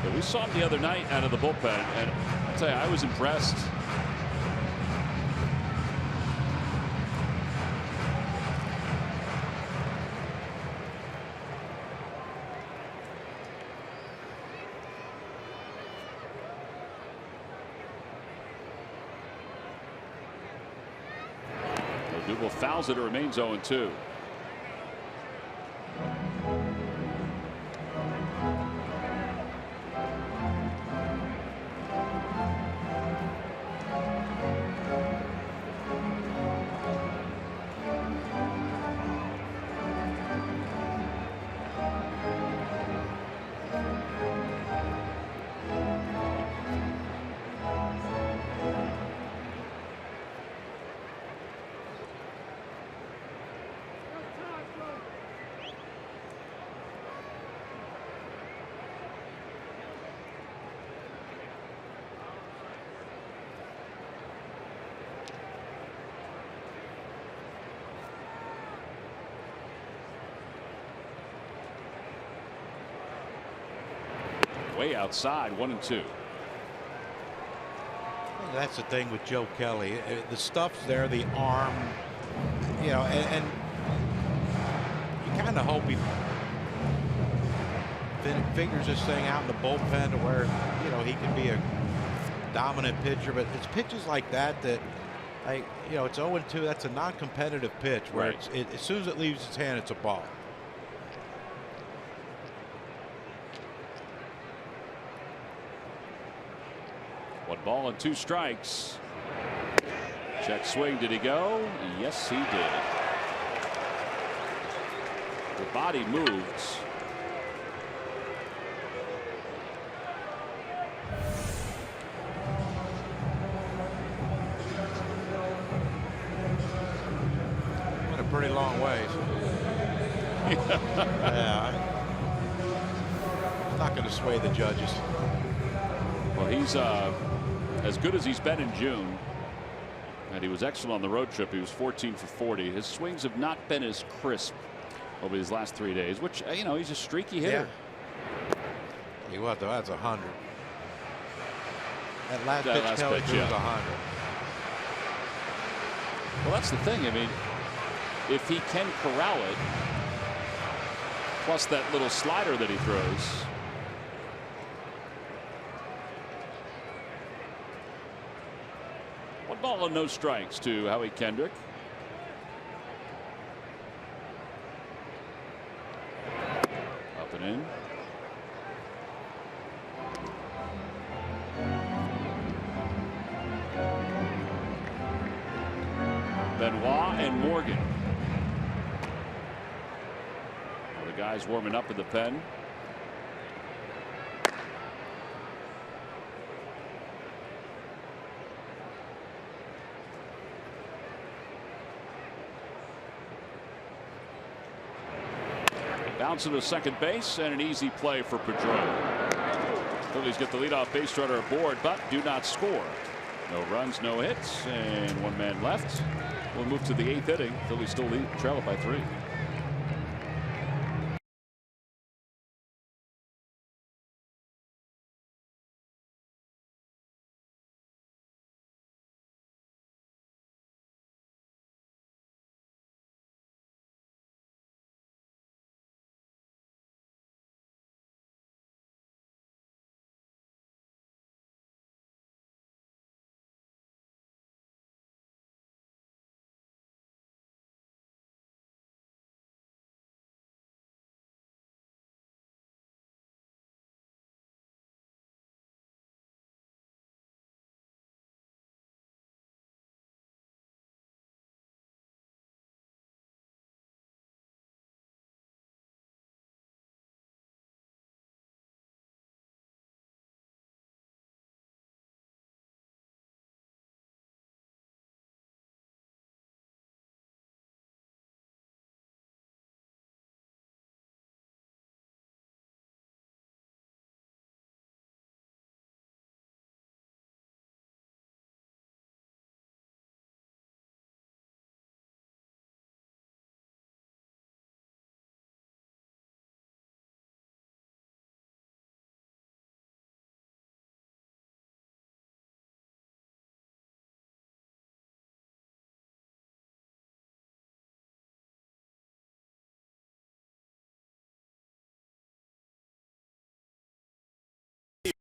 Yeah, we saw him the other night out of the bullpen, and I'll tell you, I was impressed. Odubel fouls it. It remains 0-2. Way outside, 1-2. That's the thing with Joe Kelly. The stuff's there, the arm, you know, and you kind of hope he figures this thing out in the bullpen to where, you know, he can be a dominant pitcher. But it's pitches like that that, like, you know, it's 0-2. That's a non-competitive pitch where as soon as it leaves his hand, it's a ball. One ball and 2 strikes. Check swing. Did he go? Yes, he did. The body moves. Went a pretty long ways. Yeah. I'm not going to sway the judges. Well, he's as good as he's been in June, and he was excellent on the road trip. He was 14 for 40. His swings have not been as crisp over these last 3 days, which, you know, he's a streaky hitter. Yeah. He was, though. That's 100. That last pitch, Kelly, was 100. Well, that's the thing. I mean, if he can corral it, plus that little slider that he throws. One ball and no strikes to Howie Kendrick. Up and in. Benoit and Morgan. The guys warming up in the pen. Bounce to second base, and an easy play for Pedroia. Phillies get the leadoff base runner aboard, but do not score. No runs, no hits, and 1 man left. We'll move to the 8th inning. Phillies still trail it by 3.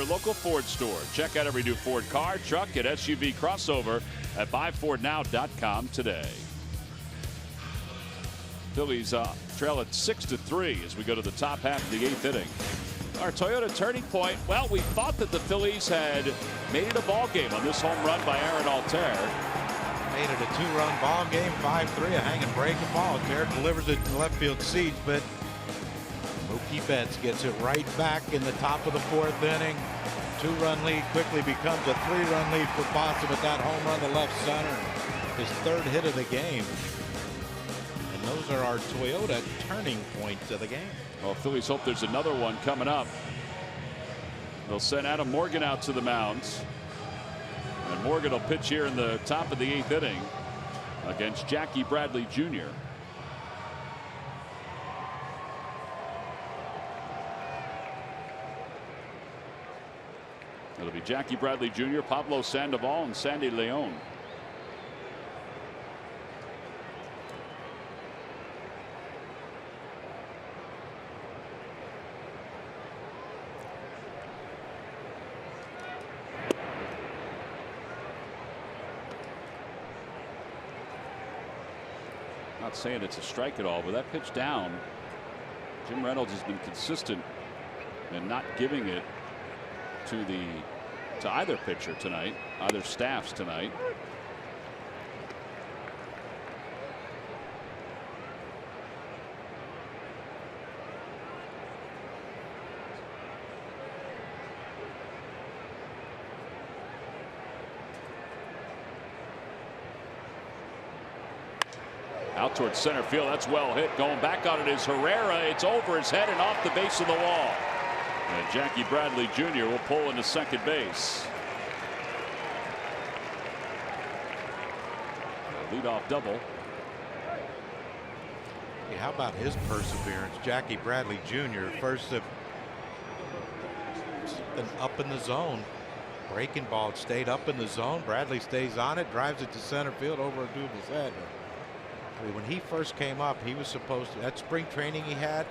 local Ford store. Check out every new Ford car, truck, and SUV crossover at buyfordnow.com today. Phillies trail at 6-3 as we go to the top half of the 8th inning. Our Toyota turning point. Well, we thought that the Phillies had made it a ball game on this home run by Aaron Altair. Made it a 2-run ball game, 5-3, a hanging breaking ball. Altair delivers it in left field seats, but Mookie Betts gets it right back in the top of the 4th inning. 2-run lead quickly becomes a 3-run lead for Boston with that home run to left center. His 3rd hit of the game. And those are our Toyota turning points of the game. Well, Phillies hope there's another one coming up. They'll send Adam Morgan out to the mound. And Morgan will pitch here in the top of the 8th inning against Jackie Bradley Jr. It'll be Jackie Bradley Jr., Pablo Sandoval, and Sandy Leon. Not saying it's a strike at all, but that pitch down, Jim Reynolds has been consistent in not giving it to either pitcher tonight, either staffs tonight. Out towards center field. That's well hit. Going back on it is Herrera. It's over his head and off the base of the wall. And Jackie Bradley Jr. will pull into second base. A leadoff double. Hey, how about his perseverance? Jackie Bradley Jr. first up in the zone. Breaking ball stayed up in the zone. Bradley stays on it, drives it to center field over Odubel's head. When he first came up, he was supposed to, that spring training he had,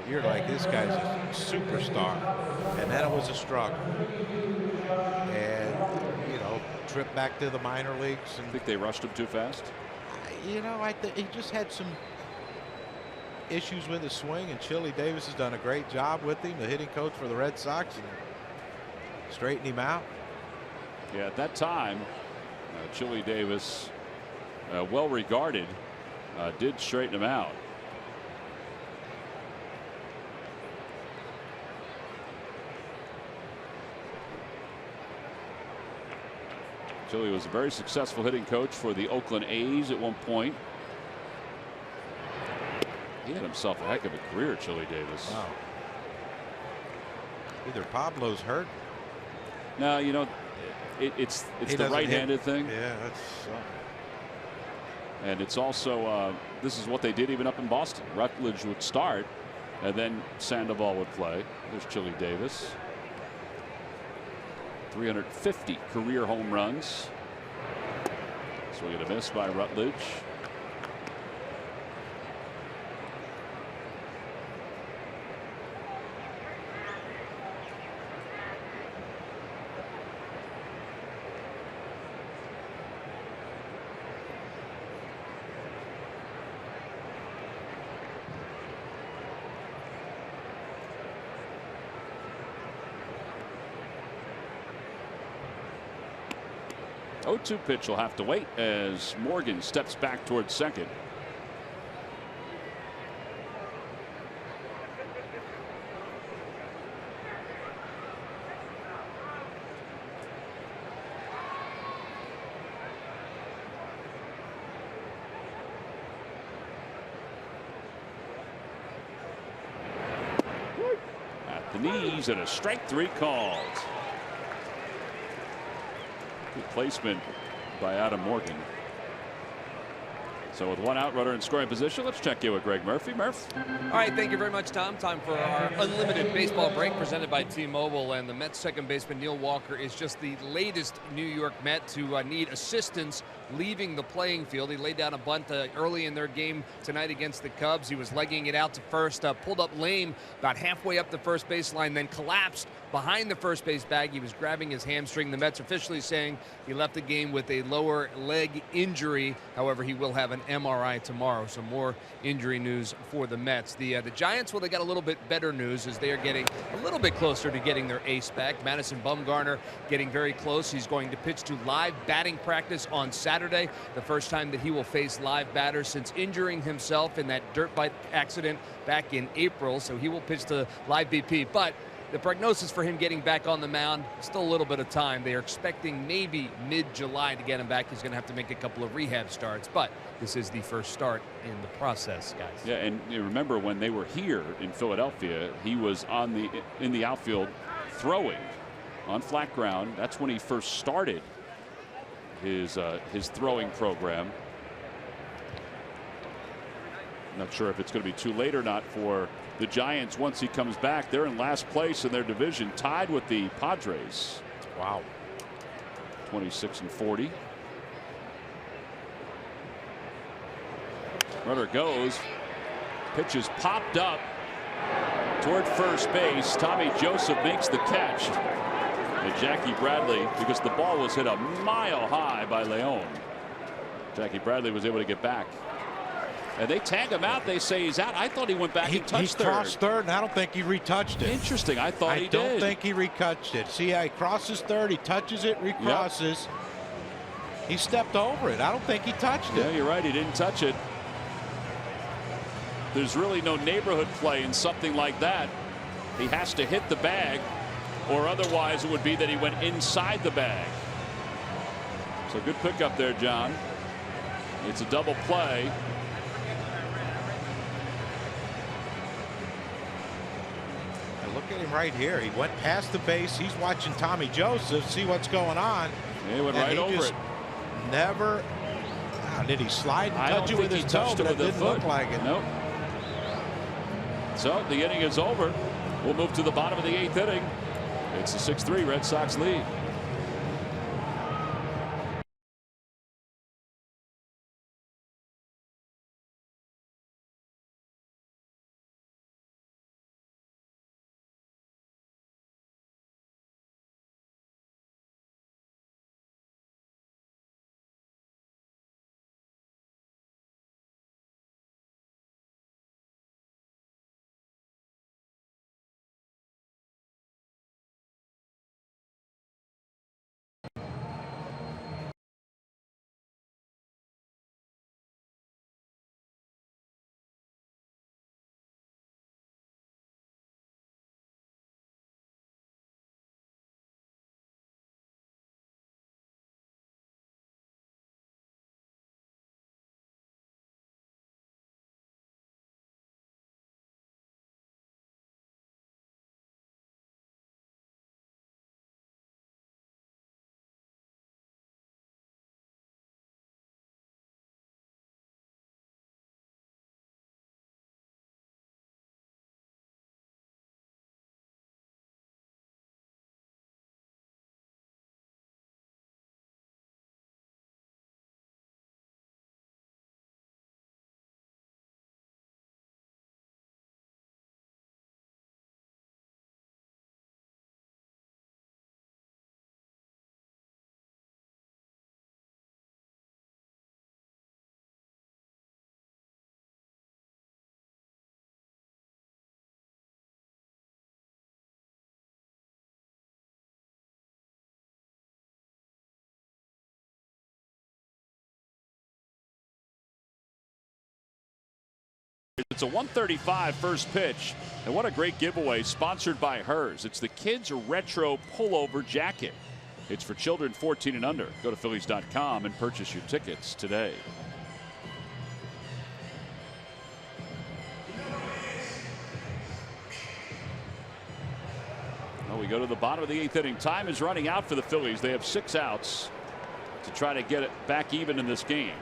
you're like, this guy's a superstar. And then it was a struggle. And, trip back to the minor leagues. And I think they rushed him too fast. I think he just had some issues with his swing, and Chili Davis has done a great job with him, the hitting coach for the Red Sox, and straighten him out. Yeah, at that time, Chili Davis, well regarded, did straighten him out. Chili was a very successful hitting coach for the Oakland A's at one point. He had himself a heck of a career, Chili Davis. Wow. Either Pablo's hurt. No, it's the right-handed thing. Yeah, that's. And it's also this is what they did even up in Boston. Rutledge would start, and then Sandoval would play. There's Chili Davis. 350 career home runs. Swing and a miss by Rutledge. The 0-2 pitch will have to wait as Morgan steps back towards second. At the knees and a strike 3 called. Good placement by Adam Morgan. So with one out, runner in scoring position, let's check in with Greg Murphy. Murph. All right, thank you very much, Tom. Time for our unlimited baseball break presented by T-Mobile. And the Mets second baseman Neil Walker is just the latest New York Met to need assistance leaving the playing field. He laid down a bunt early in their game tonight against the Cubs. He was legging it out to first, pulled up lame about halfway up the first baseline, then collapsed behind the first base bag. He was grabbing his hamstring. The Mets officially saying he left the game with a lower leg injury. However, he will have an MRI tomorrow. So more injury news for the Mets. The Giants, well, they got a little bit better news as they are getting a little bit closer to getting their ace back. Madison Bumgarner getting very close. He's going to pitch to live batting practice on Saturday, the first time that he will face live batters since injuring himself in that dirt bike accident back in April. So he will pitch to live BP. But the prognosis for him getting back on the mound, still a little bit of time. They are expecting maybe mid-July to get him back. He's going to have to make a couple of rehab starts, but this is the first start in the process, guys. Yeah, and you remember when they were here in Philadelphia, he was in the outfield throwing on flat ground. That's when he first started his throwing program. Not sure if it's going to be too late or not for the Giants once he comes back. They're in last place in their division, tied with the Padres. Wow. 26-40. Runner goes. Pitch is popped up toward first base. Tommy Joseph makes the catch. And Jackie Bradley, because the ball was hit a mile high by Leon, Jackie Bradley was able to get back. And they tag him out. They say he's out. I thought he went back and touched third. He crossed third, and I don't think he retouched it. Interesting. I thought he did. I don't think he retouched it. See how he crosses third. He touches it, recrosses. Yep. He stepped over it. I don't think he touched it. Yeah, you're right. He didn't touch it. There's really no neighborhood play in something like that. He has to hit the bag, or otherwise it would be that he went inside the bag. So good pickup there, John. It's a double play. Look at him right here. He went past the base. He's watching Tommy Joseph see what's going on. He went right over it. Never. Did he slide and touch it with his toe? But it didn't look like it. Nope. So the inning is over. We'll move to the bottom of the 8th inning. It's a 6-3 Red Sox lead. It's a 135 first pitch, and what a great giveaway, sponsored by Hers. It's the kids retro pullover jacket. It's for children 14 and under. Go to Phillies.com and purchase your tickets today. Well, we go to the bottom of the 8th inning. Time is running out for the Phillies. They have 6 outs to try to get it back even in this game.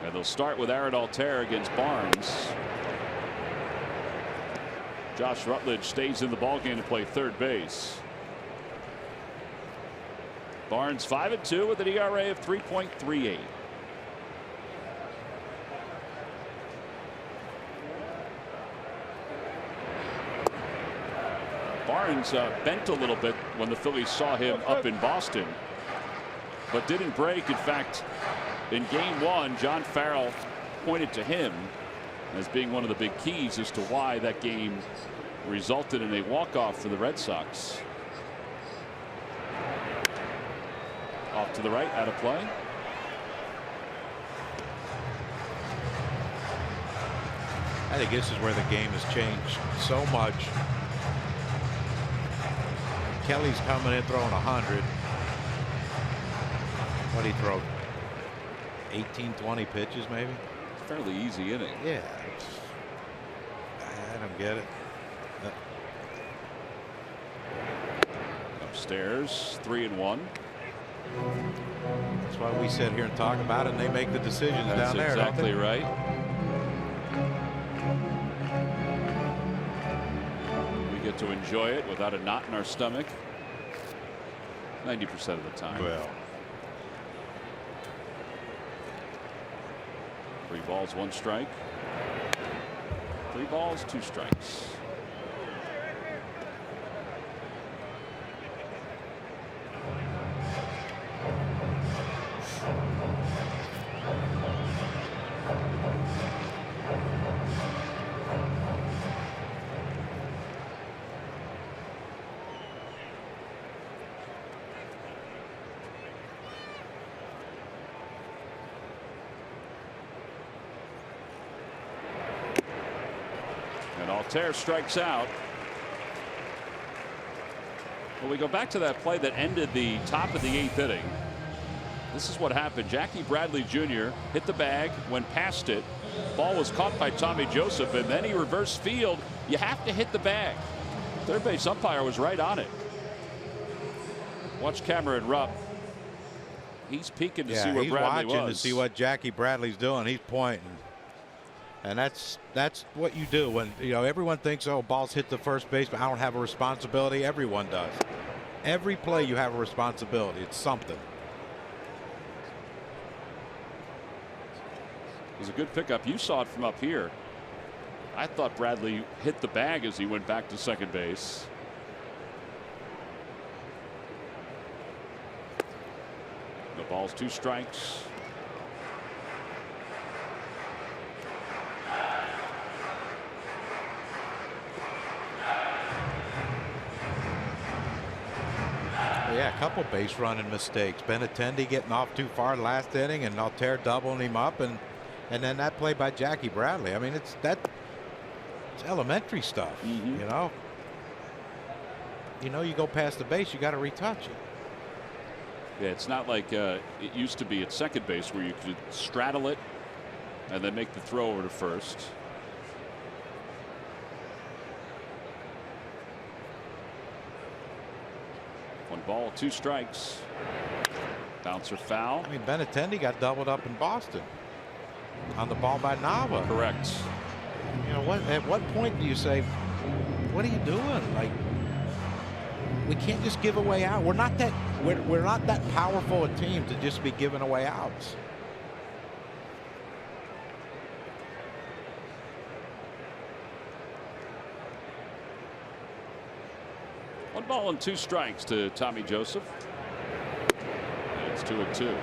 And they'll start with Aaron Altair against Barnes. Josh Rutledge stays in the ballgame to play third base. Barnes 5-2 with an ERA of 3.38. Barnes bent a little bit when the Phillies saw him up in Boston, but didn't break. In fact, in game one, John Farrell pointed to him as being one of the big keys as to why that game resulted in a walk-off for the Red Sox. Off to the right, out of play. I think this is where the game has changed so much. Kelly's coming in throwing 100. What did he throw? 18, 20 pitches maybe? Fairly easy inning. Yeah. I don't get it. Upstairs, 3-1. That's why we sit here and talk about it, and they make the decisions That's down there. Exactly right. We get to enjoy it without a knot in our stomach 90% of the time. Well, 3 balls, 1 strike. 3 balls, 2 strikes. Altair strikes out. Well, we go back to that play that ended the top of the 8th inning. This is what happened. Jackie Bradley Jr. hit the bag, went past it. Ball was caught by Tommy Joseph, and then he reversed field. You have to hit the bag. Third base umpire was right on it. Watch Cameron Rupp. He's peeking to see where Bradley was. He's watching to see what Jackie Bradley's doing. He's pointing. And that's what you do when, you know, everyone thinks, oh, balls hit the first base, but I don't have a responsibility. Everyone does. Every play you have a responsibility. It's something. It was a good pickup. You saw it from up here. I thought Bradley hit the bag as he went back to second base. The ball's 2 strikes. Yeah, a couple base running mistakes. Benintendi getting off too far last inning, and Altair doubling him up, and then that play by Jackie Bradley. I mean, it's elementary stuff. You know, you go past the base, you got to retouch it. Yeah, it's not like it used to be at second base where you could straddle it and then make the throw over to first. 1 ball, 2 strikes. Bouncer foul. I mean, Benintendi got doubled up in Boston on the ball by Nava. Correct. You know what? At what point do you say, "What are you doing?" Like, we can't just give away out. We're not that powerful a team to just be giving away outs. One ball and 2 strikes to Tommy Joseph. It's 2-2.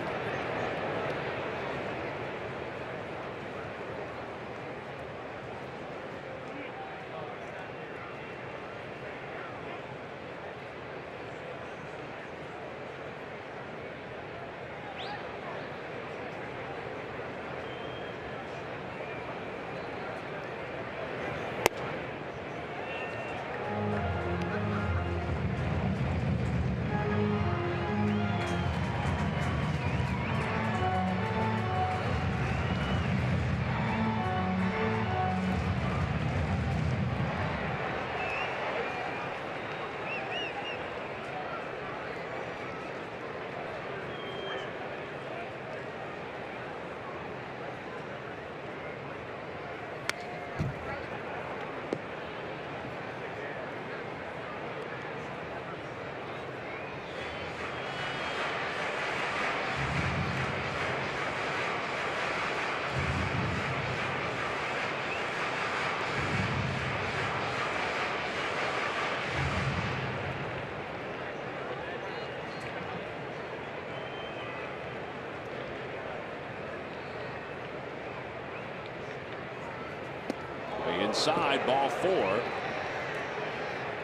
Inside, ball 4.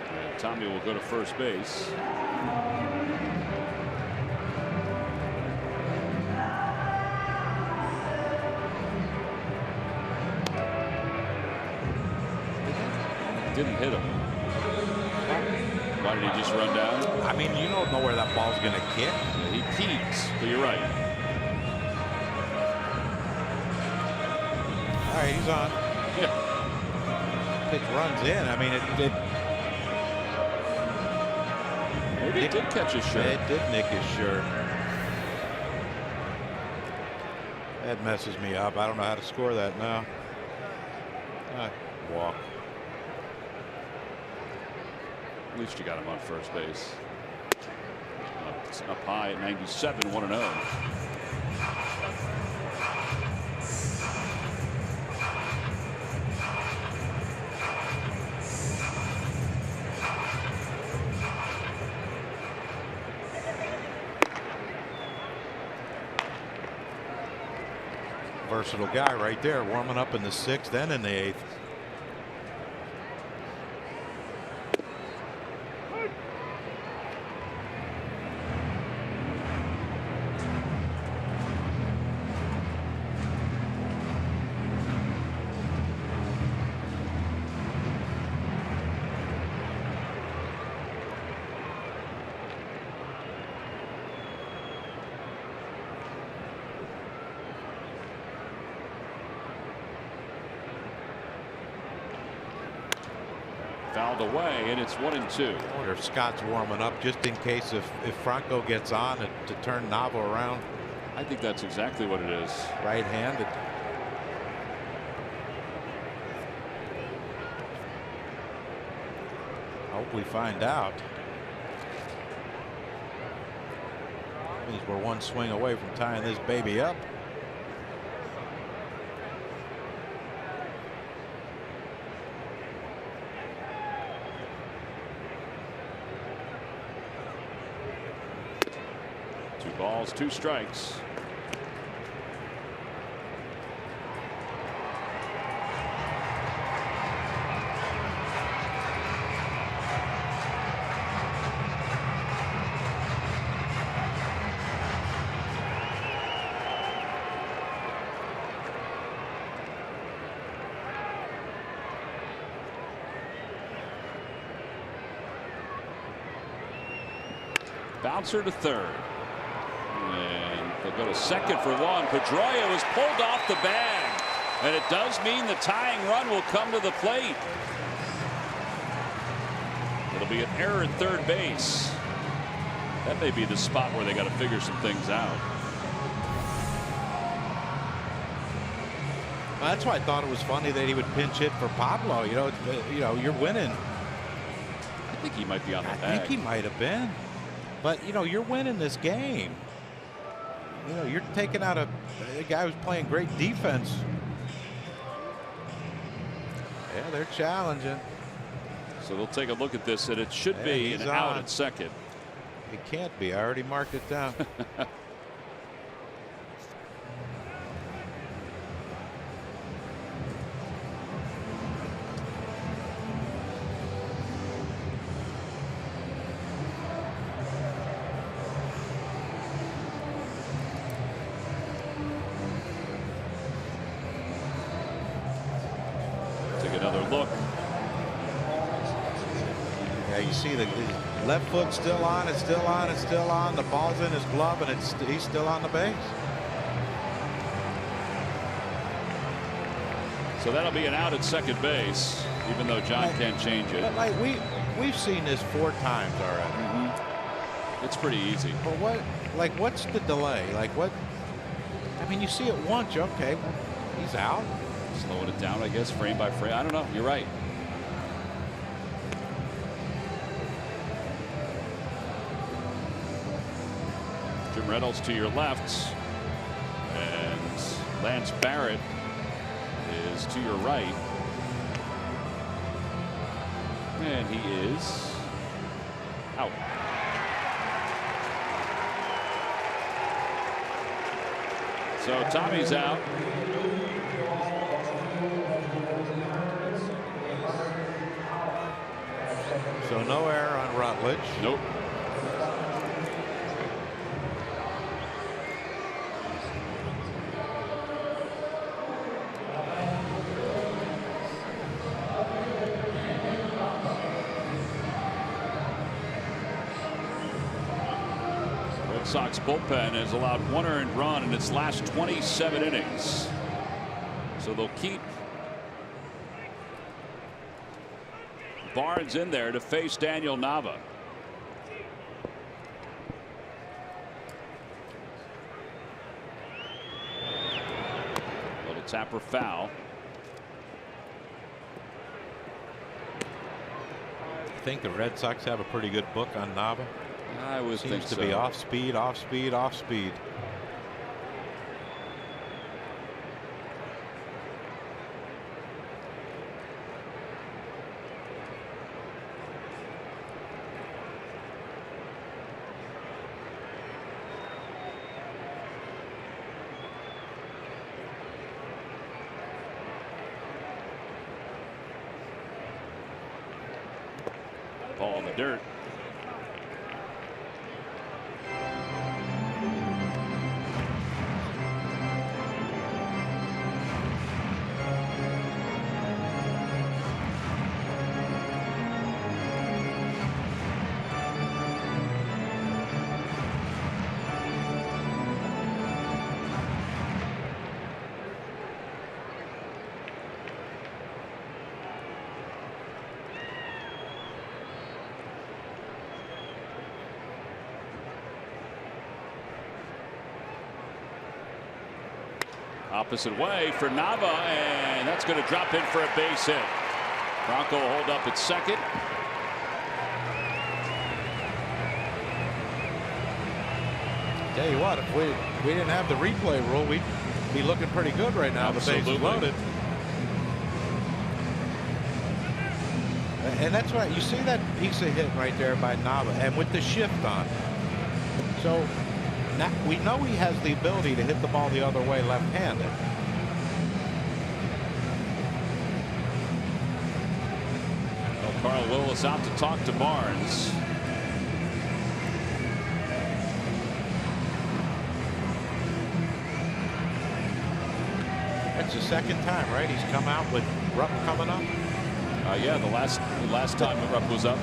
And Tommy will go to first base. Didn't hit him. Why did he just run down? I mean, you don't know where that ball's going to kick. Yeah, he peeks, but you're right. All right, he's on. Yeah. Pitch runs in. I mean, Maybe it did catch his shirt. It did nick his shirt. That messes me up. I don't know how to score that now. Walk. At least you got him on first base. Up high at 97, 1-0. Versatile guy right there, warming up in the 6th and in the 8th. Fouled away, and it's 1-2. I wonder if Scott's warming up just in case if Franco gets on to turn Navo around. I think that's exactly what it is. Right-handed. I hope we find out. Means we're one swing away from tying this baby up. Balls, 2 strikes. Bouncer to third. And they'll go to second for 1. Pedroia was pulled off the bag. And it does mean the tying run will come to the plate. It'll be an error at third base. That may be the spot where they got to figure some things out. Well, that's why I thought it was funny that he would pinch hit for Pablo. You know, you're winning. I think he might be on the bag. I think he might have been. But, you know, you're winning this game. You know, you're taking out a guy who's playing great defense. Yeah, they're challenging. So they'll take a look at this, and it should be an out at second. It can't be. I already marked it down. Look. Yeah, you see the left foot still on. It's still on. It's still on. The ball's in his glove, and he's still on the base. So that'll be an out at second base, even though John can't change it. But like we've seen this 4 times already. Mm-hmm. It's pretty easy. But what's the delay? Like what? I mean, you see it once. Okay, he's out. Slowing it down, I guess, frame by frame. I don't know. You're right. Jim Reynolds to your left. And Lance Barrett is to your right. And he is out. So Tommy's out. So no error on Rutledge. Nope. Red Sox bullpen has allowed 1 earned run in its last 27 innings. So they'll keep Barnes in there to face Daniel Nava. Little tapper foul. I think the Red Sox have a pretty good book on Nava. I would think Seems to so. be off speed, off speed, off speed. Ball in the dirt. Opposite way for Nava, and that's going to drop in for a base hit. Bronco will hold up at second. Tell you what, if we didn't have the replay rule, we'd be looking pretty good right now. Absolutely. The base is loaded. And that's right. You see that piece of hit right there by Nava, and with the shift on. So now we know he has the ability to hit the ball the other way left-handed. Well, Carl Willis out to talk to Barnes. That's the second time, right? He's come out with Rupp coming up. Yeah, the last time the Rupp was up.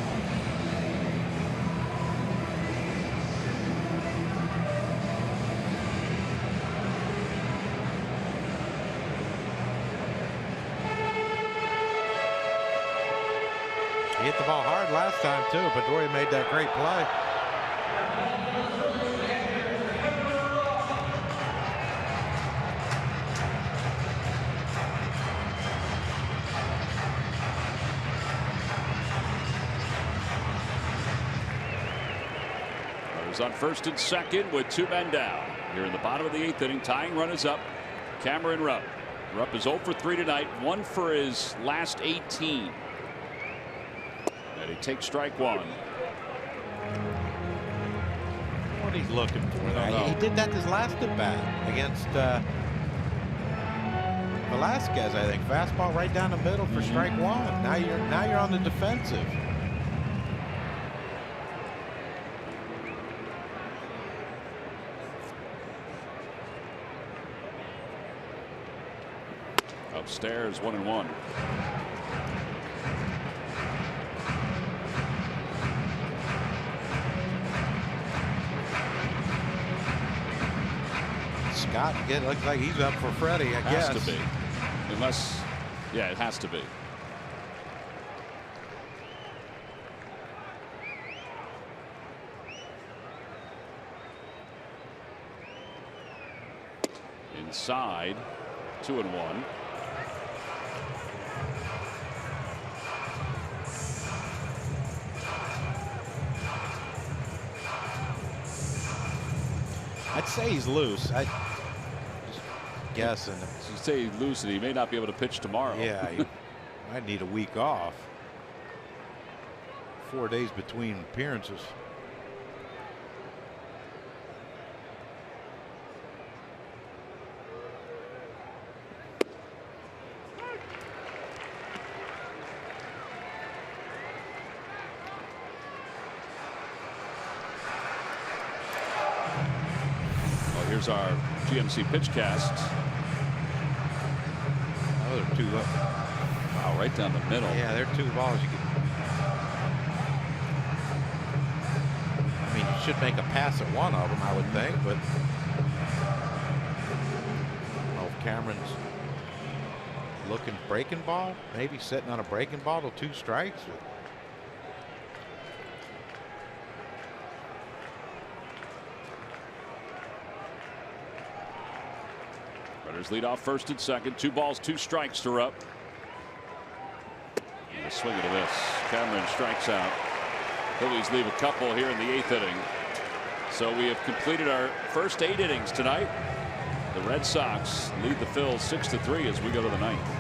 He hit the ball hard last time too. Pedroia made that great play. On first and second with 2 men down here in the bottom of the 8th inning. Tying run is up. Cameron Rupp. Rupp is 0 for 3 tonight, 1 for his last 18. And he takes strike 1. What he's looking for there. He did that his last at bat against Velasquez, I think. Fastball right down the middle for strike 1. Now you're on the defensive. Upstairs, 1-1. Scott looks like he's up for Freddie, I guess. Has to be. Unless, yeah, it has to be. Inside, 2-1. I'd say he's loose. I just guessing. You say he's loose and he may not be able to pitch tomorrow. Yeah, he might need a week off. 4 days between appearances. Here's our GMC pitch cast. Oh, they're two. Wow, right down the middle. Yeah, they're two balls. I mean, you should make a pass at one of them, I would think, but I don't know if Cameron's looking breaking ball, maybe sitting on a breaking ball to 2 strikes. Runners lead off first and second. 2 balls, 2 strikes to Rupp. And a swing into this. Cameron strikes out. Phillies leave a couple here in the 8th inning. So we have completed our first 8 innings tonight. The Red Sox lead the Phils 6-3 as we go to the 9th.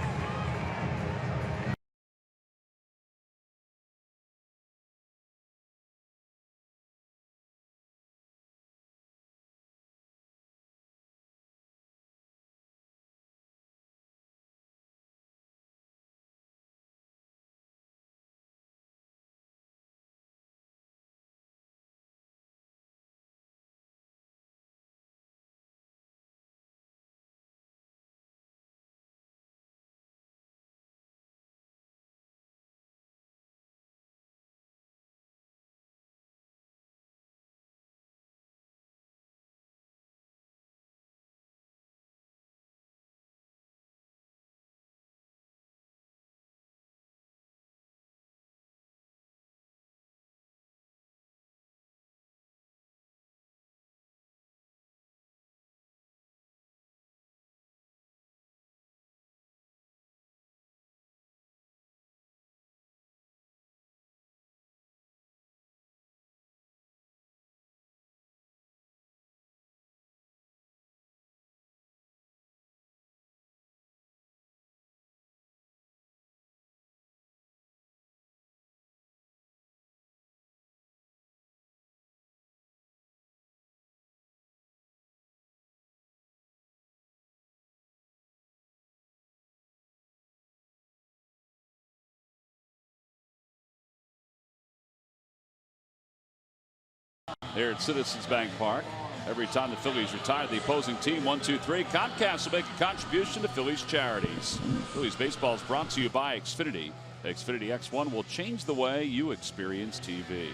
Here at Citizens Bank Park. Every time the Phillies retire the opposing team, 1, 2, 3. Comcast will make a contribution to Phillies charities. Phillies baseball is brought to you by Xfinity. Xfinity X1 will change the way you experience TV.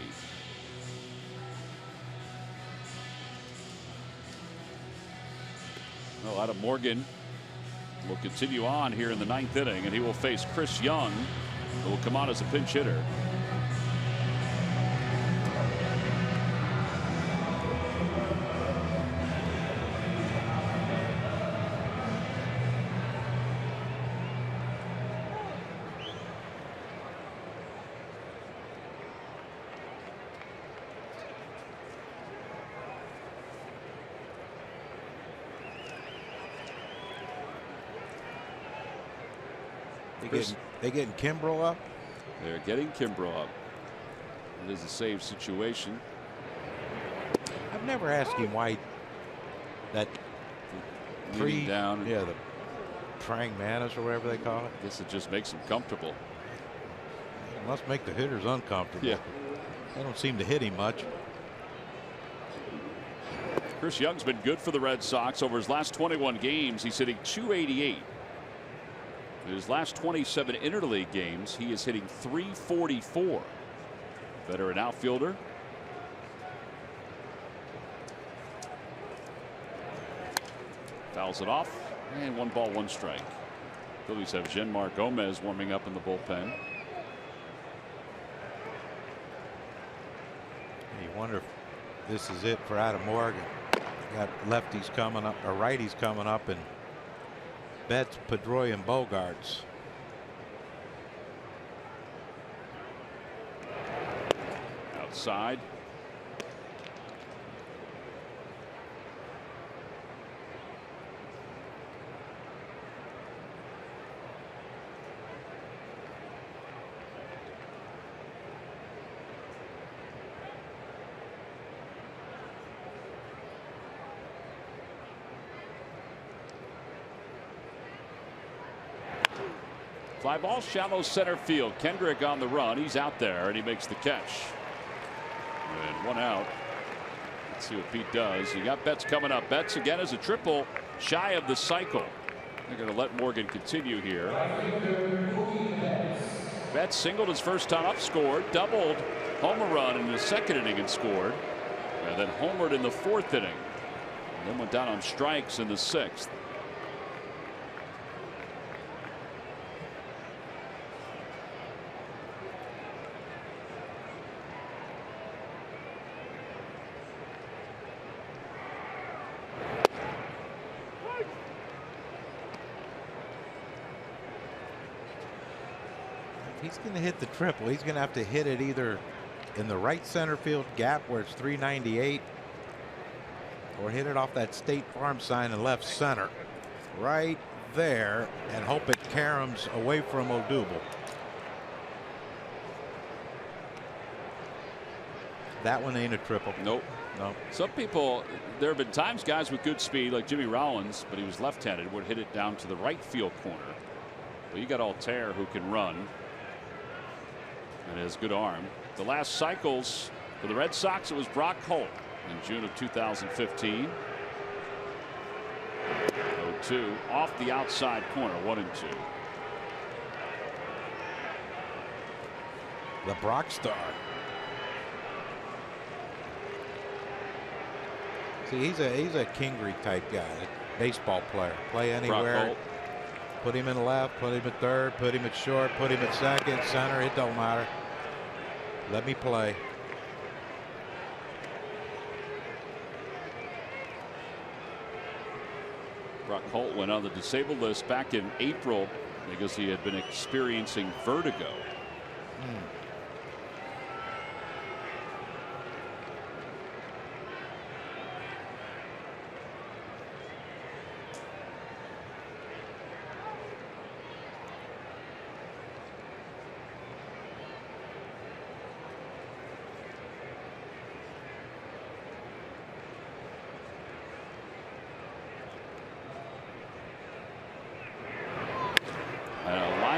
Well, Adam Morgan will continue on here in the 9th inning, and he will face Chris Young, who will come on as a pinch hitter. They getting Kimbrel up? They're getting Kimbrel up. It is a save situation. I've never asked him why that Leading down. Yeah, the praying mantis or whatever they call it. I guess it just makes them comfortable. It must make the hitters uncomfortable. Yeah. They don't seem to hit him much. Chris Young's been good for the Red Sox. Over his last 21 games, he's hitting .288. In his last 27 interleague games, he is hitting .344. Veteran outfielder. Fouls it off, and 1 ball, 1 strike. Phillies have Genmar Gomez warming up in the bullpen. You wonder if this is it for Adam Morgan. Got lefties coming up, or righties coming up, and Betts, Pedroia, and Bogarts. Outside. Fly ball, shallow center field. Kendrick on the run. He's out there, and he makes the catch. And 1 out. Let's see what Pete does. You got Betts coming up. Betts again is a triple shy of the cycle. They're going to let Morgan continue here. Betts singled his first time up, scored, doubled, home run in the second inning and scored, and then homered in the fourth inning. And then went down on strikes in the sixth. He's going to hit the triple. He's going to have to hit it either in the right center field gap where it's 398 or hit it off that State Farm sign in left center right there and hope it caroms away from Odubel. That one ain't a triple. Nope. No. Some people, there have been times guys with good speed like Jimmy Rollins, but he was left-handed, would hit it down to the right field corner. But you got Altair who can run and has good arm. The last cycles for the Red Sox, it was Brock Holt in June of 2015. 0-2 off the outside corner, 1-2. The Brock star. See, he's a Kingery type guy, baseball player. Play anywhere. Put him in left, put him at third, put him at short, put him at second, center. It don't matter. Let me play. Brock Holt went on the disabled list back in April because he had been experiencing vertigo.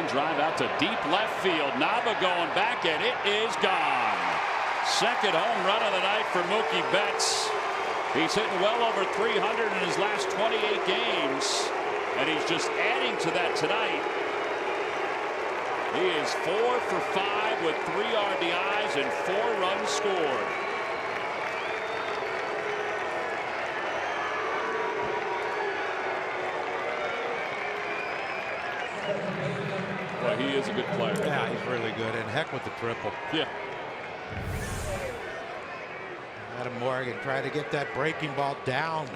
Drive out to deep left field. Nava going back, and it is gone. Second home run of the night for Mookie Betts. He's hitting well over 300 in his last 28 games, and he's just adding to that tonight. He is 4 for 5 with 3 RBIs and 4 runs scored. He is a good player. Yeah, he's really good. And heck with the triple. Yeah. Adam Morgan tried to get that breaking ball down.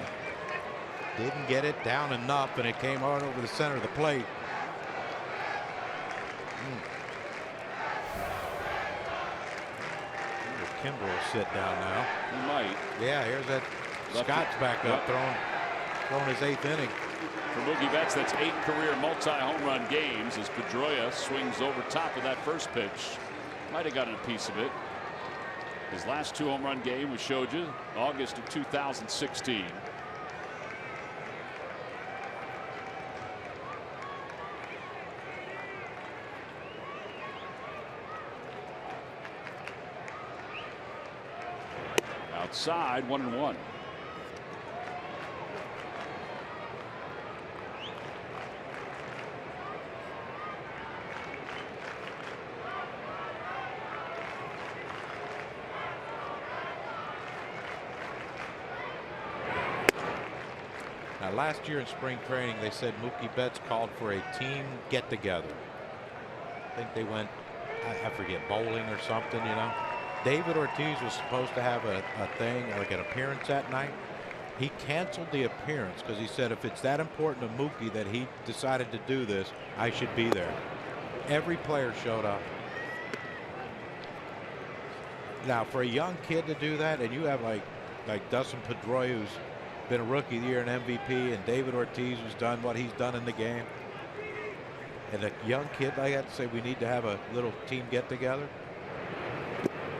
Didn't get it down enough, and it came right over the center of the plate. Kimbrel will sit down now. He might. Yeah, here's that. Scott's back up, throwing his 8th inning. For Mookie Betts, that's 8 career multi-home run games as Pedroia swings over top of that first pitch. Might have gotten a piece of it. His last 2 home run game was showed you August of 2016. Outside, 1-1. Last year in spring training, they said Mookie Betts called for a team get-together. I think they went, I forget, bowling or something, you know. David Ortiz was supposed to have a thing, like an appearance that night. He canceled the appearance because he said if it's that important to Mookie that he decided to do this, I should be there. Every player showed up. Now, for a young kid to do that, and you have like Dustin Pedroia, who's been a rookie of the year and MVP, and David Ortiz, who's done what he's done in the game, and a young kid like that to say we need to have a little team get together.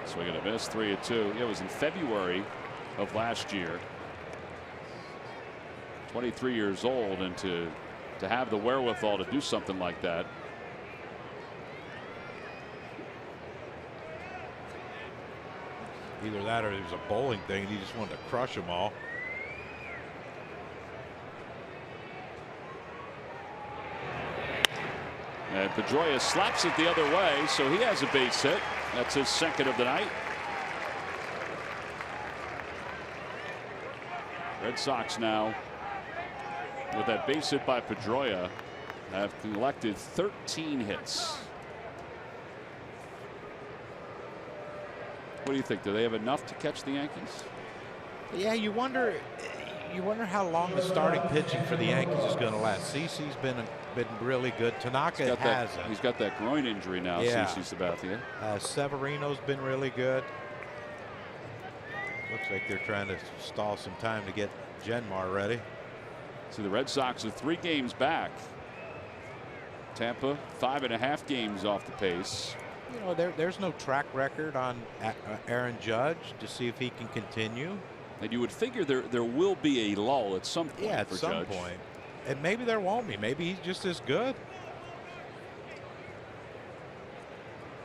Swing and a miss, 3-2. It was in February of last year. 23 years old, and to have the wherewithal to do something like that. Either that or it was a bowling thing and he just wanted to crush them all. And Pedroia slaps it the other way, so he has a base hit. That's his second of the night. Red Sox now, with that base hit by Pedroia, have collected 13 hits. What do you think? Do they have enough to catch the Yankees? Yeah, you wonder how long the starting pitching for the Yankees is going to last. CeCe's been really good. Tanaka hasn't. He's got that groin injury now. Yeah. CeCe Sabathia. Severino's been really good. Looks like they're trying to stall some time to get Genmar ready. So the Red Sox are 3 games back. Tampa 5.5 games off the pace. You know, there's no track record on Aaron Judge to see if he can continue. And you would figure there will be a lull at some point. Yeah, at some point. And maybe there won't be. Maybe he's just as good.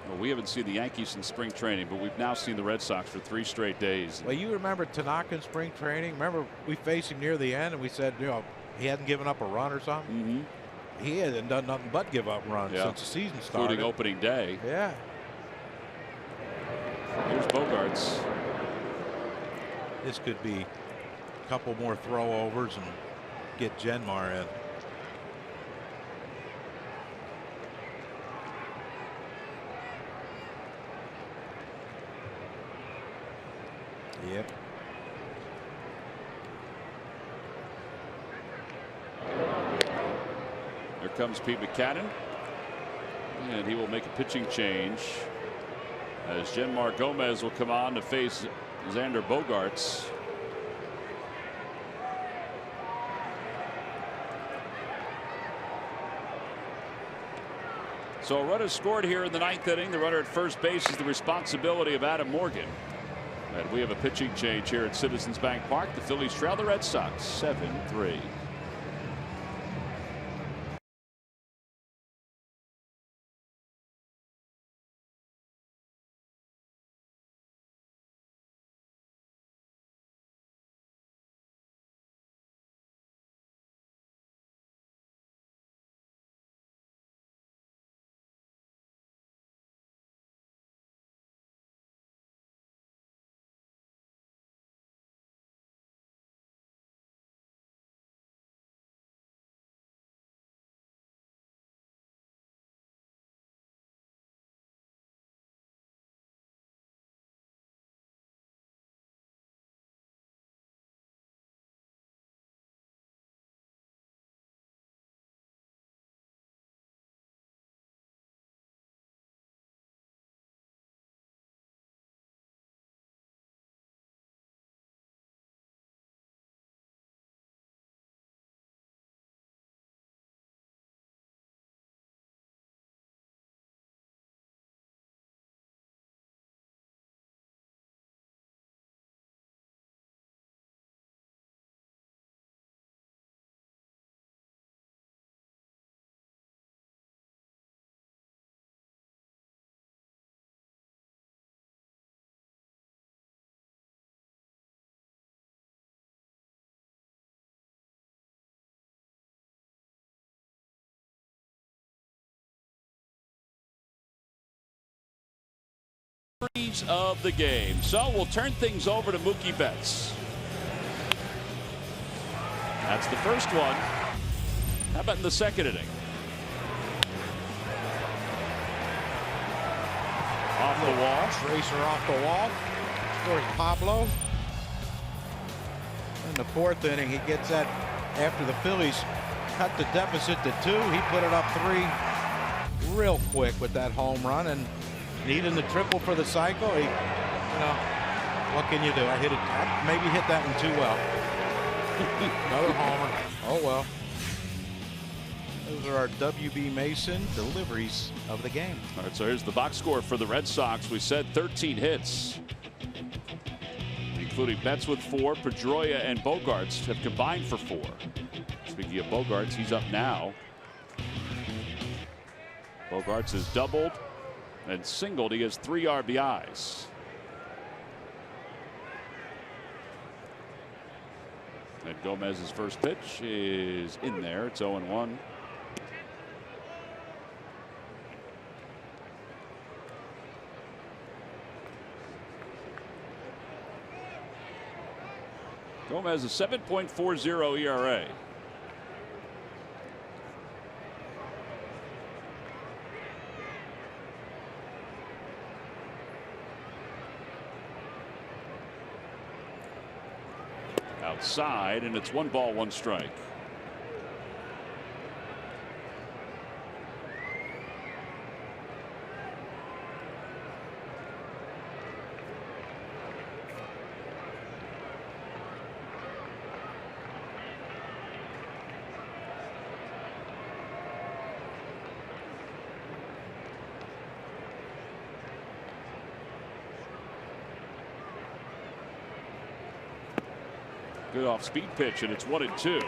Well, we haven't seen the Yankees in spring training, but we've now seen the Red Sox for 3 straight days. Well, you remember Tanaka in spring training? Remember we faced him near the end and we said, you know, he hadn't given up a run or something? Mm-hmm. He hasn't done nothing but give up runs since the season started. Including opening day. Yeah. Here's Bogarts. This could be a couple more throwovers and get Genmar in. Yep. Here comes Pete Macadam, and he will make a pitching change as Genmar Gomez will come on to face Xander Bogaerts. So a run is scored here in the 9th inning. The runner at first base is the responsibility of Adam Morgan. And we have a pitching change here at Citizens Bank Park. The Phillies trail the Red Sox 7-3. Of the game. So we'll turn things over to Mookie Betts. That's the first one. How about in the second inning? Off the wall. Tracer off the wall. Scores Pablo. In the 4th inning, he gets that after the Phillies cut the deficit to 2. He put it up 3 real quick with that home run, and needing the triple for the cycle. You know, what can you do? I maybe hit that one too well. Another homer. Oh well. Those are our WB Mason deliveries of the game. All right, so here's the box score for the Red Sox. We said 13 hits, including Betts with 4. Pedroia and Bogaerts have combined for 4. Speaking of Bogaerts, he's up now. Bogaerts has doubled and singled. He has 3 RBIs. And Gomez's first pitch is in there. It's 0-1. Gomez a 7.40 ERA. Outside, and it's 1 ball, 1 strike. Good off speed pitch, and it's 1-2.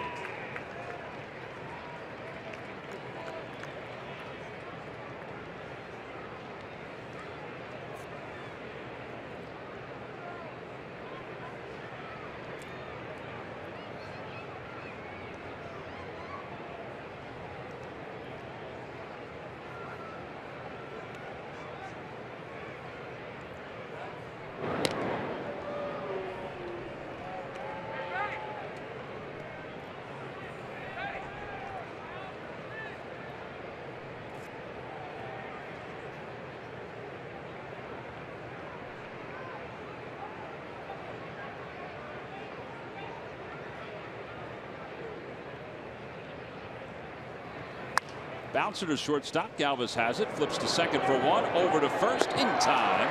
Bouncer to shortstop. Galvis has it. Flips to second for 1. Over to first in time.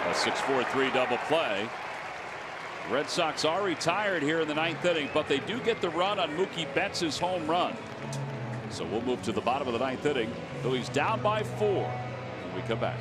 A 6-4-3 double play. Red Sox are retired here in the 9th inning, but they do get the run on Mookie Betts' home run. So we'll move to the bottom of the 9th inning. Phillies down by 4 when we come back.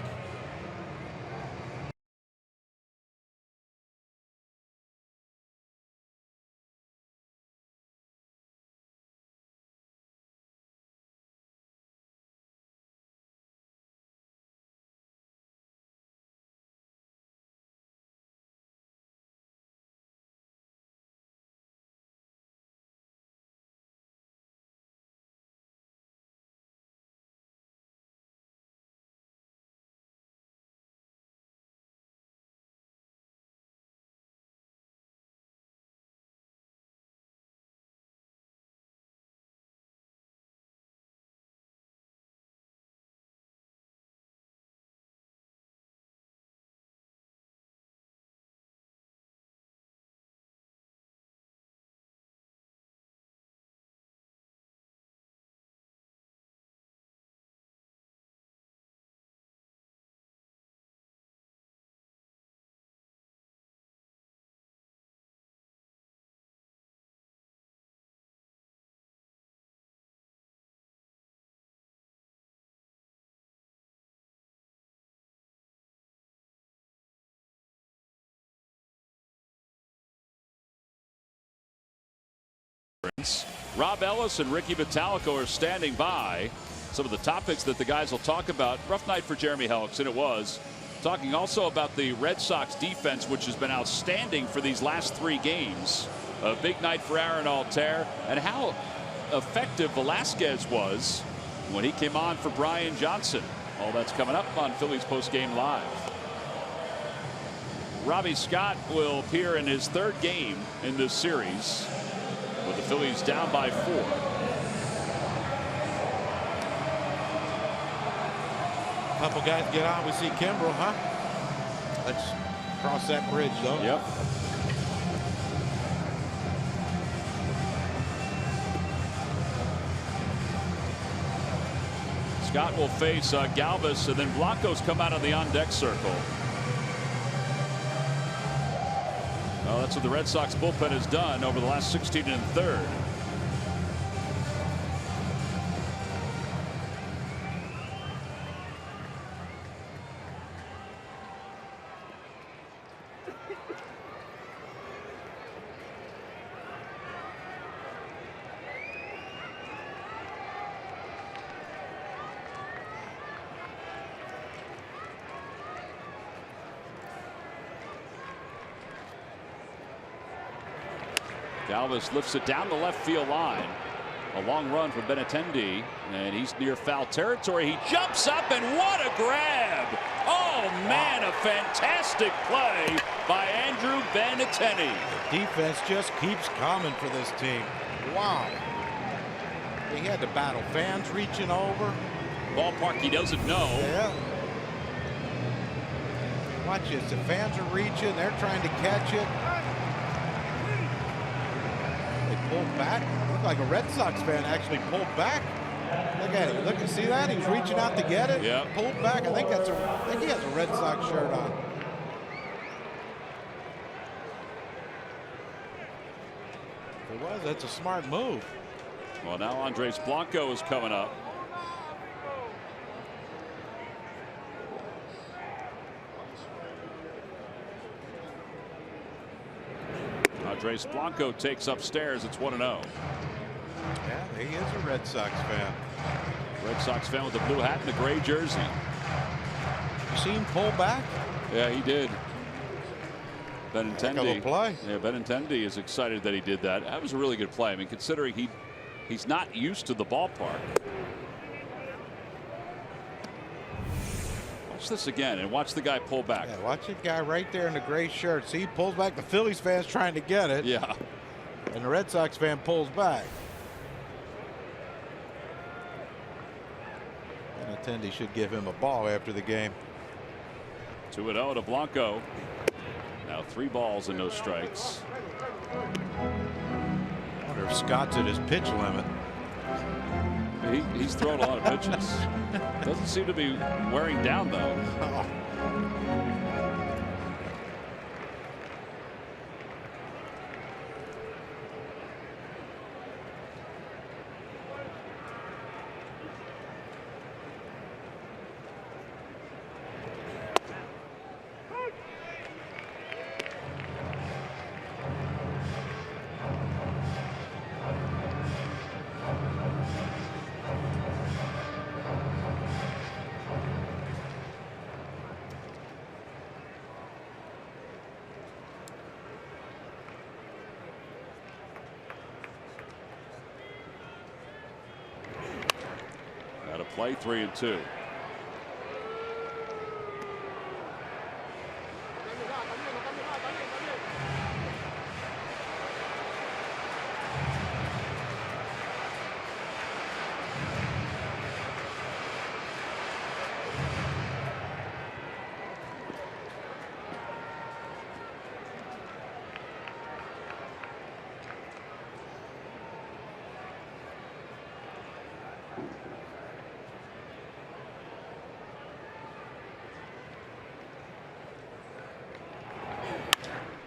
Rob Ellis and Ricky Bottalico are standing by. Some of the topics that the guys will talk about. Rough night for Jeremy Hellickson, it was. Talking also about the Red Sox defense, which has been outstanding for these last 3 games. A big night for Aaron Altair, and how effective Velasquez was when he came on for Brian Johnson. All that's coming up on Phillies Postgame Live. Robbie Scott will appear in his 3rd game in this series, with the Phillies down by 4. Couple guys get on. We see Kimbrel, huh? Let's cross that bridge, though. Yep. Scott will face Galvis, and then Blanco's come out of the on-deck circle. Well, that's what the Red Sox bullpen has done over the last 16 1/3. Galvis lifts it down the left field line. A long run for Benintendi, and he's near foul territory. He jumps up, and what a grab! Oh man, a fantastic play by Andrew Benintendi. The defense just keeps coming for this team. Wow. He had to battle fans reaching over. Ballpark he doesn't know. Yeah. Watch this. The fans are reaching. They're trying to catch it. They pulled back. Looked like a Red Sox fan actually pulled back. Look at him. Look, see that? He was reaching out to get it. Yeah. Pulled back. I think he has a Red Sox shirt on. If it was, that's a smart move. Well, now Andres Blanco is coming up. Andres Blanco takes upstairs. It's 1-0. Yeah, he is a Red Sox fan. Red Sox fan with the blue hat and the gray jersey. You see him pull back? Yeah, he did. Benintendi. Heck of a play. Yeah, Benintendi is excited that he did that. That was a really good play. I mean, considering he's not used to the ballpark. Watch this again and watch the guy pull back. Yeah, watch the guy right there in the gray shirt. See, he pulls back. The Phillies fan's trying to get it. Yeah. And the Red Sox fan pulls back. Benintendi should give him a ball after the game. 2-0 to Blanco. Now 3 balls and no strikes. I wonder if Scott's at his pitch limit. He's thrown a lot of pitches. Doesn't seem to be wearing down though. Oh. Got to play 3-2.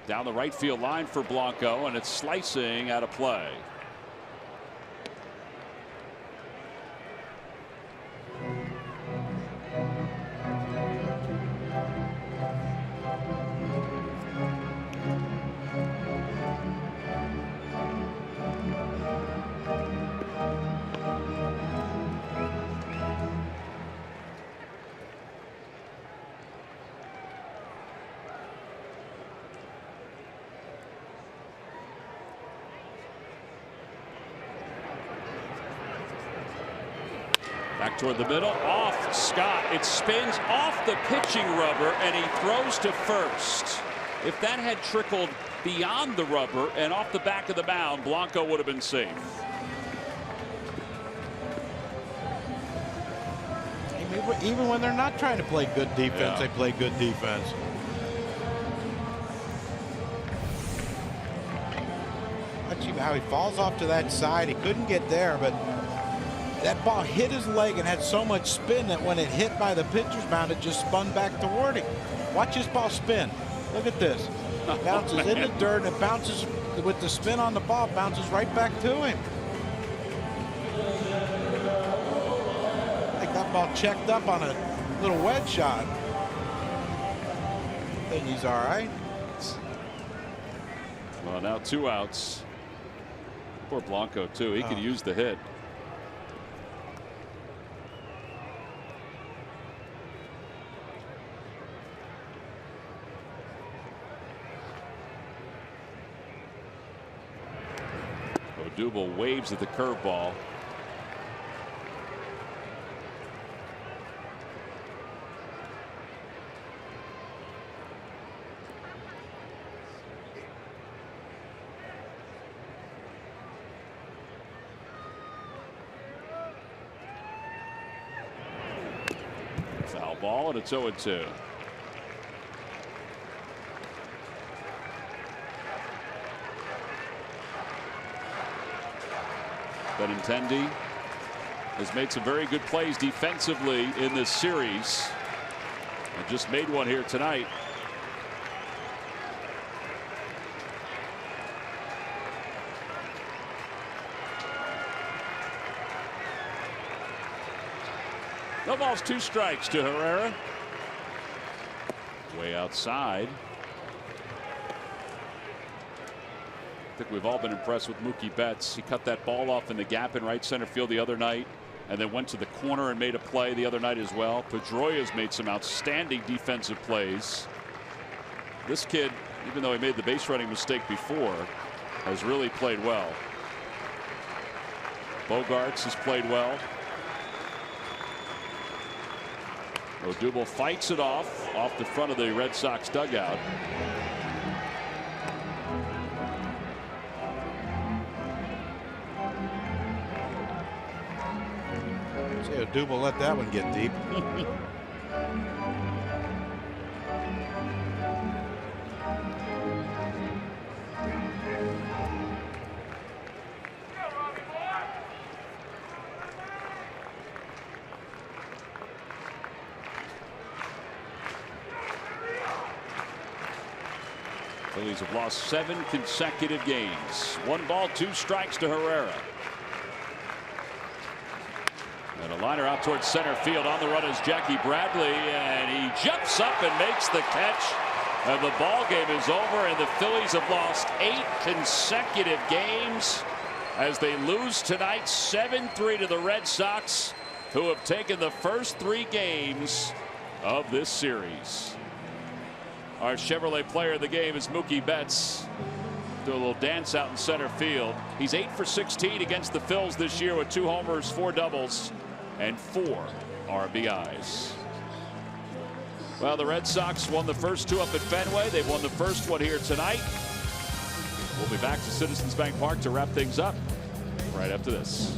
Down the right field line for Blanco, and it's slicing out of play. Back toward the middle, off Scott. It spins off the pitching rubber, and he throws to first. If that had trickled beyond the rubber and off the back of the mound, Blanco would have been safe. Even when they're not trying to play good defense, they play good defense. Watch how he falls off to that side. He couldn't get there, but that ball hit his leg and had so much spin that when it hit by the pitcher's mound, it just spun back toward him. Watch this ball spin. Look at this. It bounces in the dirt, and it bounces with the spin on the ball, bounces right back to him. I think that ball checked up on a little wedge shot. I think he's all right. Well, now 2 outs. Poor Blanco, too. He could use the hit. Odubel waves at the curveball. Foul ball, and it's 0-2. Benintendi has made some very good plays defensively in this series and just made one here tonight. No balls, 2 strikes to Herrera. Way outside. I think we've all been impressed with Mookie Betts. He cut that ball off in the gap in right center field the other night and then went to the corner and made a play the other night as well. Pedroia's made some outstanding defensive plays. This kid, even though he made the base running mistake before, has really played well. Bogarts has played well. Odubel fights it off the front of the Red Sox dugout. See, Odubel let that one get deep. Phillies have lost 7 consecutive games. 1 ball, 2 strikes to Herrera. And a liner out towards center field. On the run is Jackie Bradley, and he jumps up and makes the catch. And the ball game is over, and the Phillies have lost 8 consecutive games as they lose tonight 7-3 to the Red Sox, who have taken the first 3 games of this series. Our Chevrolet player of the game is Mookie Betts. Do a little dance out in center field. He's 8 for 16 against the Phils this year with 2 homers, 4 doubles, and 4 RBIs. Well, the Red Sox won the first 2 up at Fenway. They've won the first one here tonight. We'll be back to Citizens Bank Park to wrap things up right after this.